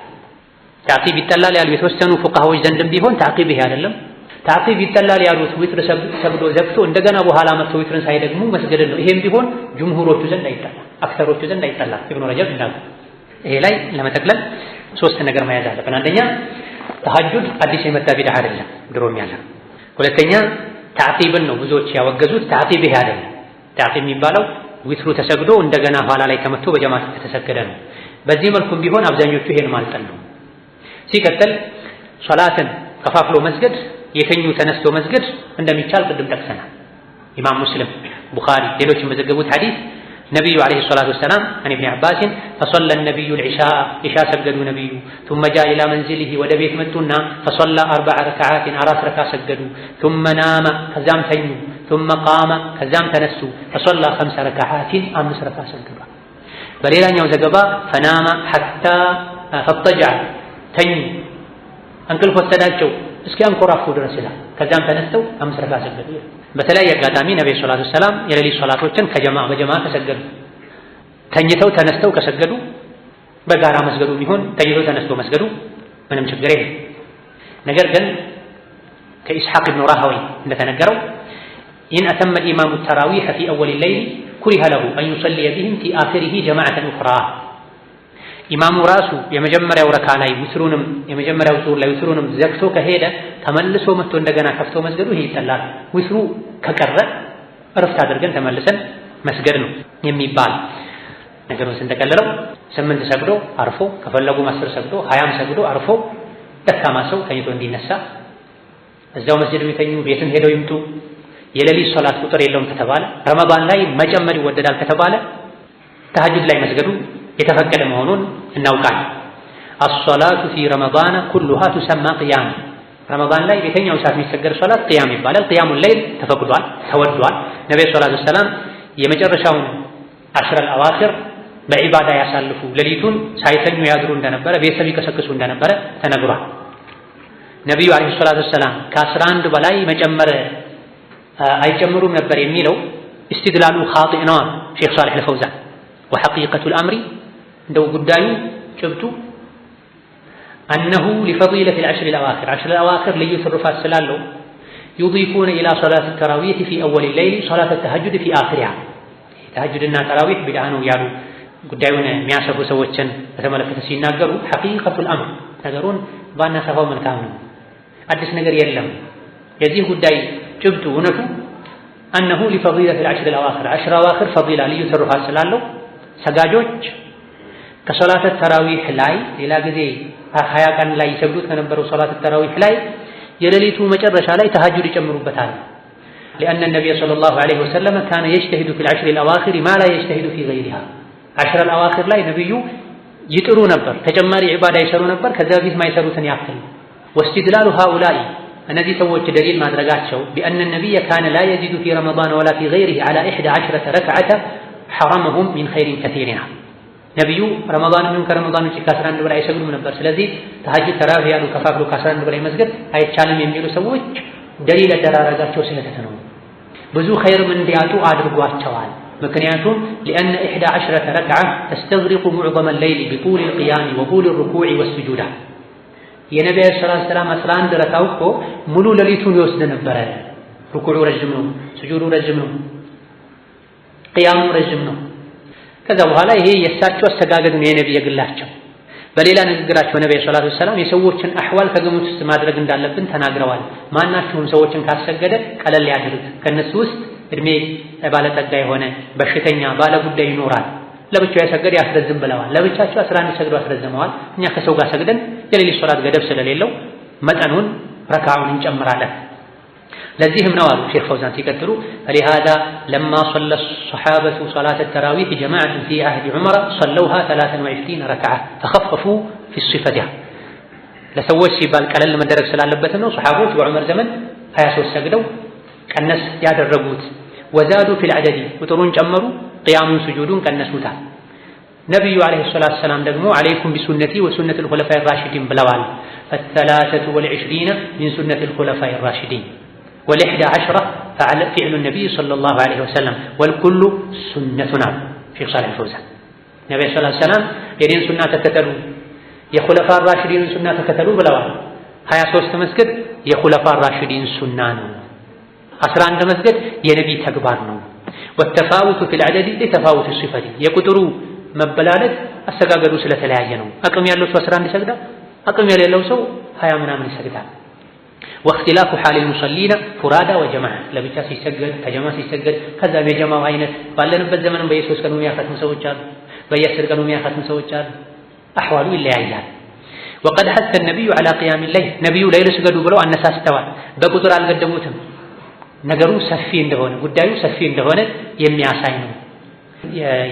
ተዓቂብ ይጠላል ያሉ የተወሰኑ ፉቃሃዎች ዘንድም ቢሆን ተዓቂብ ይሄ አይደለም። ተዓቂብ ይጠላል ያሉት ዊትር ሰግዶ ዘግቶ እንደገና በኋላ መጥተው ዊትርን ሳይደግሙ መስገድ ነው። ይሄም ቢሆን ጅምሁሮቹ ዘንድ አይጠላም፣ አክሰሮቹ ዘንድ አይጠላም። ኢብኑ ረጀብ እንዳሉ ይሄ ላይ ለመጠቅለል 3 ነገር መያዝ አለብን። አንደኛ ተሐጁድ አዲስ የመጣ ቢድዓ አይደለም፣ ድሮም ያለ። ሁለተኛ ተዓቂብን ነው ብዙዎች ያወገዙት። ተዓቂብ ይሄ አይደለም። ተዓቂብ የሚባለው ዊትሩ ተሰግዶ እንደገና ኋላ ላይ ተመቶ በጀማዓ ተሰገደ ነው። በዚህ መልኩም ቢሆን አብዛኞቹ ይሄን ማልጠን ነው። ሲቀጥል ሶላትን ከፋፍሎ መስገድ የተኙ ተነስቶ መስገድ እንደሚቻል ቅድም ጠቅሰናል። ኢማም ሙስሊም፣ ቡኻሪ ሌሎችም በዘገቡት ሐዲስ ነብዩ አለይሂ ሰላቱ ወሰላም አን ኢብኑ አባስ فصلى النبي العشاء عشاء ሰገዱ ነብዩ ثم جاء الى منزله ወደ ቤት መጡና فصلى 4 ركعات 4 ረካ ሰገዱ ثم نام ከዛም ተኙ ثم قام ከዛም ተነሱ فصلى 5 ركعات 5 ረካ ሰገዱ። በሌላኛው ዘገባ فنام حتى فاضطجع ተኙ እንቅልፍ ወሰዳቸው እስኪ አንኮራፉ ድረስ ይላል። ከዛም ተነስተው 5 ረካ ሰገዱ። በተለያየ አጋጣሚ ነብዩ ሰለላሁ ዐለይሂ ወሰለም የሌሊት ሶላቶችን በጀማዓ ተሰገዱ። ተኝተው ተነስተው ከሰገዱ በጋራ መስገዱ ቢሆን ተኝተው ተነስተው መስገዱ ምንም ችግር የለም። ነገር ግን ከኢስሐቅ ኢብኑ ራህዊ እንደተነገረው ኢን አተመ الإمام التراويح في أول الليل كره له أن يصلي بهم في آخره جماعة أخرى ኢማሙ ራሱ የመጀመሪያው ረካ ላይ ዊትሩንም የመጀመሪያው ዙር ላይ ዊትሩንም ዘግቶ ከሄደ ተመልሶ መጥቶ እንደገና ከፍቶ መስገዱ ይሄ ይጠላል። ዊትሩ ከቀረ እረፍት አድርገን ተመልሰን መስገድ ነው የሚባል ነገሩን ስንጠቀልለው 8 ሰግዶ አርፎ ከፈለጉ 10 ሰግዶ 20 ሰግዶ አርፎ ደካማ ሰው ተኝቶ እንዲነሳ እዛው መስጊድ የሚተኙ ቤትን ሄደው ይምጡ። የሌሊት ሶላት ቁጥር የለውም ከተባለ ረመዳን ላይ መጨመር ይወደዳል ከተባለ ተሐጁድ ላይ መስገዱ የተፈቀደ መሆኑን እናውቃለን። الصلاة في رمضان كلها تسمى قيام ረመዳን ላይ በየትኛው ሰዓት የሚሰገድ ሶላት ቅያም ይባላል። ቅያሙ ሌይል ተፈቅዷል፣ ተወዷል። ነብዩ ሰለላሁ ዐለይሂ ወሰለም የመጨረሻውን 10 አልአዋኺር በዒባዳ ያሳልፉ ሌሊቱን ሳይተኙ ያድሩ እንደነበረ ቤተሰብ ይቀሰቅሱ እንደነበረ ተነግሯል። ነብዩ አለይሂ ሰላቱ ወሰለም ከ11 በላይ መጨመር አይጨምሩም ነበር የሚለው استدلال خاطئ ነው ሼክ ሷሊህ አልፈውዛን وحقيقة الأمر እንደው ጉዳዩ ጭብጡ أنه لفضيلة العشر الأواخر 10 الأواخر ልዩ ትሩፋት ስላለው يضيفون إلى صلاة التراويح في أول الليل صلاة التهجد في آخرها ተሐጁድና ተራዊህ ቢድዓ ነው ያሉ ጉዳዩን የሚያሰቡ ሰዎችን በተመለከተ ሲናገሩ حقيقة الأمر ነገሩን ባናሰፋው መልካም ነው። አዲስ ነገር የለም። የዚህ ጉዳይ ጭብጡ እውነቱ أنه لفضيلة العشر الأواخر 10 الأواخر فضيلة ልዩ ትሩፋት ስላለው ሰጋጆች ከሶላተ ተራዊህ ላይ ሌላ ጊዜ 20 ቀን ላይ ይሰግዱት ከነበረው ሶላተ ተራዊህ ላይ የሌሊቱ መጨረሻ ላይ ተሐጁድ ይጨምሩበታል። لأن النبي صلى الله عليه وسلم كان يجتهد في العشر الأواخر ما لا يجتهد في غيرها 10 الأواخر ላይ ነብዩ ይጥሩ ነበር፣ ተጨማሪ ዒባዳ ይሰሩ ነበር ከዛ በፊት ማይሰሩትን ያክል። واستدلال هؤلاء እነዚህ ሰዎች ደሊል ማድረጋቸው بأن النبي كان لا يزيد في رمضان ولا في غيره على 11 ركعة حرمهم من خير كثير ነብዩ ረመዳንን ከረመዳን ውጪ ከ11 በላይ አይሰግዱም ነበር። ስለዚህ ተሐጁድ ተራዊህ ያሉ ከፋፍሎ ከ11 በላይ መስገድ አይቻልም የሚሉ ሰዎች ደሊል አደራረጋቸው ስህተት ነው። ብዙ ኸይርም እንዲያጡ አድርጓቸዋል። ምክንያቱም لأن 11 ركعة تستغرق معظم الليل بطول القيام وطول الركوع والسجود የነብዩ ሰለላሁ ዐለይሂ ወሰለም 11 ረካው እኮ ሙሉ ሌሊቱን ይወስድ ነበር። ሩኩዑ ረጅም ነው፣ ስጁዱ ረጅም ነው፣ ቂያሙ ረጅም ነው። ከዛ በኋላ ይሄ የእሳቸው አስተጋገድ ነው የነብዩ የግላቸው። በሌላ ንግግራቸው ነብዩ ሰለላሁ ዐለይሂ ወሰለም የሰዎችን አህዋል ከግምት ውስጥ ማድረግ እንዳለብን ተናግረዋል። ማናቸውም ሰዎችን ካሰገደ ቀለል ያድርግ። ከነሱ ውስጥ እድሜ ባለጠጋ የሆነ በሽተኛ ባለጉዳይ ይኖራል፣ ለብቻው ያሰገደ ያስረዝም ብለዋል። ለብቻቸው 11 ሰግዶ አስረዝመዋል። እኛ ከሰው ጋር ሰግደን የሌሊት ሶላት ገደብ ስለሌለው መጠኑን ረካዑን እንጨምራለን። ለዚህም ነው አሉ ሼክ ፈውዛን ሲቀጥሉ فلهذا لما صلى الصحابة صلاة التراويح جماعة في عهد عمر صلوها 23 ركعة فخففوا في الصفة ለሰዎች ሲባል ቀለል መደረግ ስላለበት ነው ሱሐቦች በዑመር ዘመን 23 ሰግደው ቀነስ ያደረጉት። ወዛዱ ፊል ዐደዲ ቁጥሩን ጨመሩ፣ ቂያሙን ስጁዱን ቀነሱታል። ነብዩ አለይሂ ሰላቱ ሰላም ደግሞ አለይኩም ቢሱነቲ ወሱነቲል ኹለፋኢ ራሺዲን ብለዋል። ፈሰላሰቱ ወልዕሽሪነ ሚን ሱነቲል ኹለፋኢ ራሺዲን ወልኢሕዳ ዐሽራ ፊዕሉ ነቢይ ሰለላሁ ዐለይሂ ወሰለም ወልኩሉ ሱነቱና ሼኽ ሳሊህ ፈውዛን ነብዩ ሰለላሁ ዐለይሂ ወሰለም የኔን ሱና ተከተሉ የኹለፋ ራሺዲንን ሱና ተከተሉ ብለዋል። 23 መስገድ የኹለፋ ራሺዲን ሱና ነው። 11 መስገድ የነቢ ተግባር ነው። ወተፋውቱ ፊል ዐደዲ ለተፋውቱ ሲፈቲ የቁጥሩ መበላለጥ አሰጋገዱ ስለተለያየ ነው። አቅም ያለው ሰው 11 ይሰግዳል፣ አቅም የሌለው ሰው 20 ምናምን ይሰግዳል። واختلاف حال المصلين فرادا وجماعه ለብቻ ሲሰገድ ከጀማ ሲሰገድ ከዛም የጀማው አይነት ባለንበት ዘመን በየሶስት ቀኑ የሚያፈትሙ ሰዎች አሉ፣ በየ10 ቀኑ የሚያፈትሙ ሰዎች አሉ። አህዋሉ ይለያያል። وقد حث النبي على قيام الليل ነብዩ ሌሊት ስገዱ ብለው አነሳስተዋል። በቁጥር አልገደቡትም። ነገሩ ሰፊ እንደሆነ ጉዳዩ ሰፊ እንደሆነ የሚያሳይ ነው።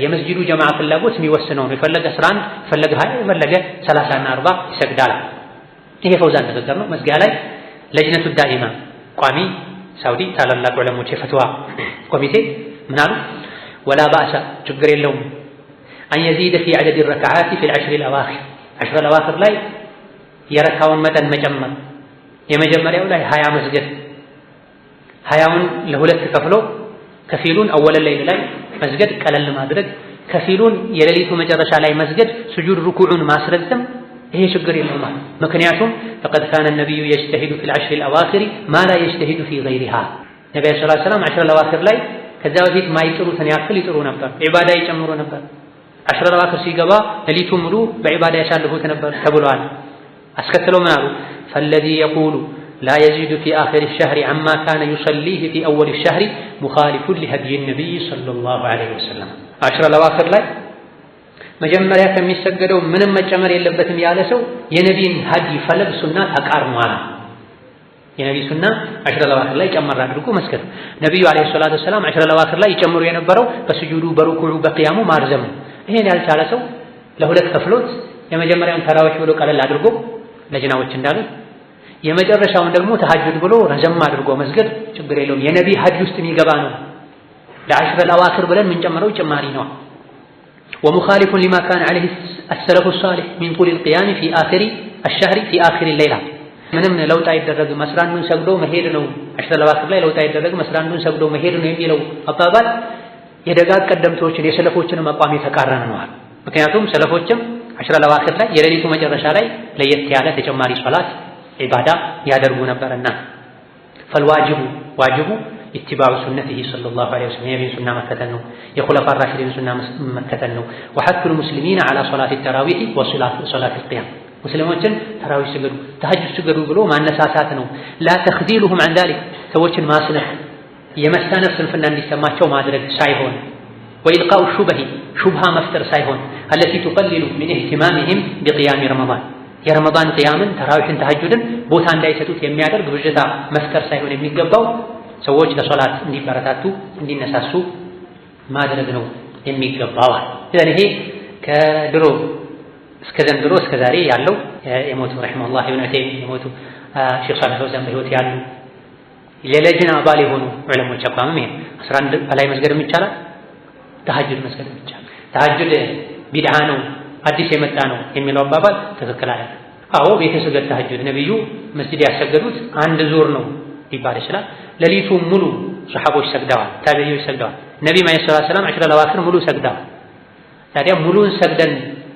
የመስጂዱ ጀማዓ ፍላጎት የሚወስነው ነው። የፈለገ 11 የፈለገ 20 የፈለገ 30 እና 40 ይሰግዳል። ይሄ ፈውዛን ንግግር ነው። መስጊያ ላይ ለጅነቱ ዳኢማ ቋሚ ሳውዲ ታላላቅ ዑለሞች የፈትዋ ኮሚቴ ምን አሉ? ወላ ባእሰ ችግር የለውም አን የዚደ ፊ ዐደድ ረክዓት ፊ العشر الأواخر 10 الأواخر ላይ የረካውን መጠን መጨመር። የመጀመሪያው ላይ 20 መስገድ 20ውን ለሁለት ከፍሎ ከፊሉን አወለ ሌሊት ላይ መስገድ ቀለል ማድረግ፣ ከፊሉን የሌሊቱ መጨረሻ ላይ መስገድ ስጁድ ሩኩዑን ማስረዘም ይሄ ችግር የለውም። ምክንያቱም فقد كان النبي يجتهد في العشر الأواخر ما لا يجتهد في غيرها ነብዩ ሰለላሁ ዐለይሂ ወሰለም 10 الأواخر ላይ ከዛ በፊት ማይጥሩትን ያክል ይጥሩ ነበር፣ ዒባዳ ይጨምሩ ነበር። 10 الأواخر ሲገባ ሌሊቱ ሙሉ በዒባዳ ያሳልፉት ነበር ተብሏል። አስከትለው ምን አሉ? فالذي يقول لا يزيد في آخر الشهر عما كان يصليه في أول الشهر مخالف لهدي النبي صلى الله عليه وسلم 10 الأواخر ላይ መጀመሪያ ከሚሰገደው ምንም መጨመር የለበትም ያለ ሰው የነቢን ሀዲ ፈለግ ሱና ተቃርሟል። የነቢ ሱና 10 الأواخر ላይ ጨመር አድርጎ መስገድ። ነብዩ አለይሂ ሰላቱ ወሰላም 10 الأواخر ላይ ይጨምሩ የነበረው በስጁዱ በሩኩዑ በቂያሙ ማርዘም። ይሄን ያልቻለ ሰው ለሁለት ከፍሎት የመጀመሪያውን ተራዊህ ብሎ ቀለል አድርጎ ለጅናዎች እንዳሉ የመጨረሻውን ደግሞ ተሐጁድ ብሎ ረዘም አድርጎ መስገድ ችግር የለውም። የነቢ ሀዲ ውስጥ የሚገባ ነው። ለ10 الأواخر ብለን ምን ጨምረው ጭማሪ ነው። ومخالف لما كان عليه السلف الصالح من طول القيام في آخر الشهر في آخر الليلة ምንም ለውጥ አይደረግም 11ን ሰግዶ መሄድ ነው። 10 الأواخر ላይ ለውጥ አይደረግም 11ን ሰግዶ መሄድ ነው የሚለው አባባል የደጋግ ቀደምቶችን የሰለፎችን አቋም የተቃረነ ነው። ምክንያቱም ሰለፎችም 10 الأواخر ላይ የሌሊቱ መጨረሻ ላይ ለየት ያለ ተጨማሪ ሶላት ዒባዳ ያደርጉ ነበርና فالواجب واجب اتباع سنته صلى الله عليه وسلم የነቢዩን ሱና መከተል ነው። የኹለፋ ራሺዲን ሱና መከተል ነው። وحث المسلمين على صلاة التراويح وصلاة القيام ሙስሊሞችን ተራዊህ ስገዱ ተሐጁድ ስገዱ ብሎ ማነሳሳት ነው። لا تخذيلهم عن ذلك ሰዎችን ማስነፍ የመሳነፍ ስንፍና እንዲሰማቸው ማድረግ ሳይሆን وإلقاء الشبه ሹብሃ መፍጠር ሳይሆን التي تقلل من اهتمامهم بقيام رمضان የረመዳን ቂያምን ተራዊህን ተሐጁድን ቦታ እንዳይሰጡት የሚያደርግ ብዥታ መፍጠር ሳይሆን የሚገባው ሰዎች ለሶላት እንዲበረታቱ እንዲነሳሱ ማድረግ ነው የሚገባው። ይሄ ከድሮ እስከ ዘንድሮ እስከ ዛሬ ያለው የሞቱ ረሂመሁላህ ኢብኑ ዑተይሚን የሞቱ ሼኽ ሳሊህ ፈውዛን በህይወት ያሉ ለለጅና አባል የሆኑ ዑለሞች አቋምም ይሄ 11 በላይ መስገድም ይቻላል፣ ተሐጁድ መስገድም ይቻላል። ተሐጁድ ቢድዓ ነው አዲስ የመጣ ነው የሚለው አባባል ትክክል አይደለም። አዎ ቤተሰገድ ተሐጁድ ነብዩ መስጂድ ያሰገዱት አንድ ዙር ነው ሊባል ይችላል። ሌሊቱ ሙሉ ሱሐቦች ሰግደዋል፣ ታቢዒዎች ሰግደዋል። ነብዩ ሰለላሁ ዐለይሂ ወሰለም 10 الأواخر ሙሉ ሰግደዋል። ታዲያ ሙሉን ሰግደን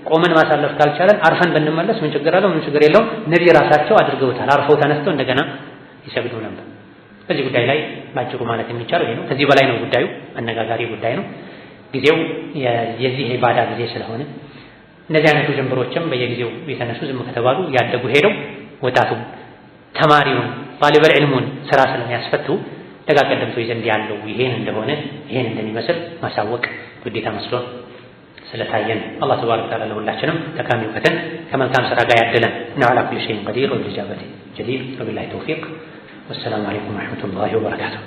ቆመን ማሳለፍ ካልቻለን አርፈን ብንመለስ ምን ችግር አለው? ምን ችግር የለውም። ነብዩ ራሳቸው አድርገውታል። አርፈው ተነስተው እንደገና ይሰግዱ ነበር። በዚህ ጉዳይ ላይ ባጭሩ ማለት የሚቻለው ይሄ ነው። ከዚህ በላይ ነው ጉዳዩ፣ አነጋጋሪ ጉዳይ ነው። ጊዜው የዚህ ኢባዳ ጊዜ ስለሆነ እነዚህ አይነቱ ጀንበሮችም በየጊዜው የተነሱ ዝም ከተባሉ ያደጉ ሄደው ወጣቱ ተማሪውን ጣሊበል ዒልሙን ስራ ስለሚያስፈቱ ደጋ ቀደምቶች ዘንድ ያለው ይሄን እንደሆነ ይሄን እንደሚመስል ማሳወቅ ግዴታ መስሎ ስለታየን አላህ ተባረከ ወተዓላ ለሁላችንም ጠቃሚ እውቀትን ከመልካም ስራ ጋር ያደለን ነው። አላ ኩሊ ሸይን ቀዲር ወልኢጃበቲ ጀዲር ወቢላሂ ተውፊቅ ወሰላሙ አለይኩም ወረሕመቱላሂ ወበረካቱሁ።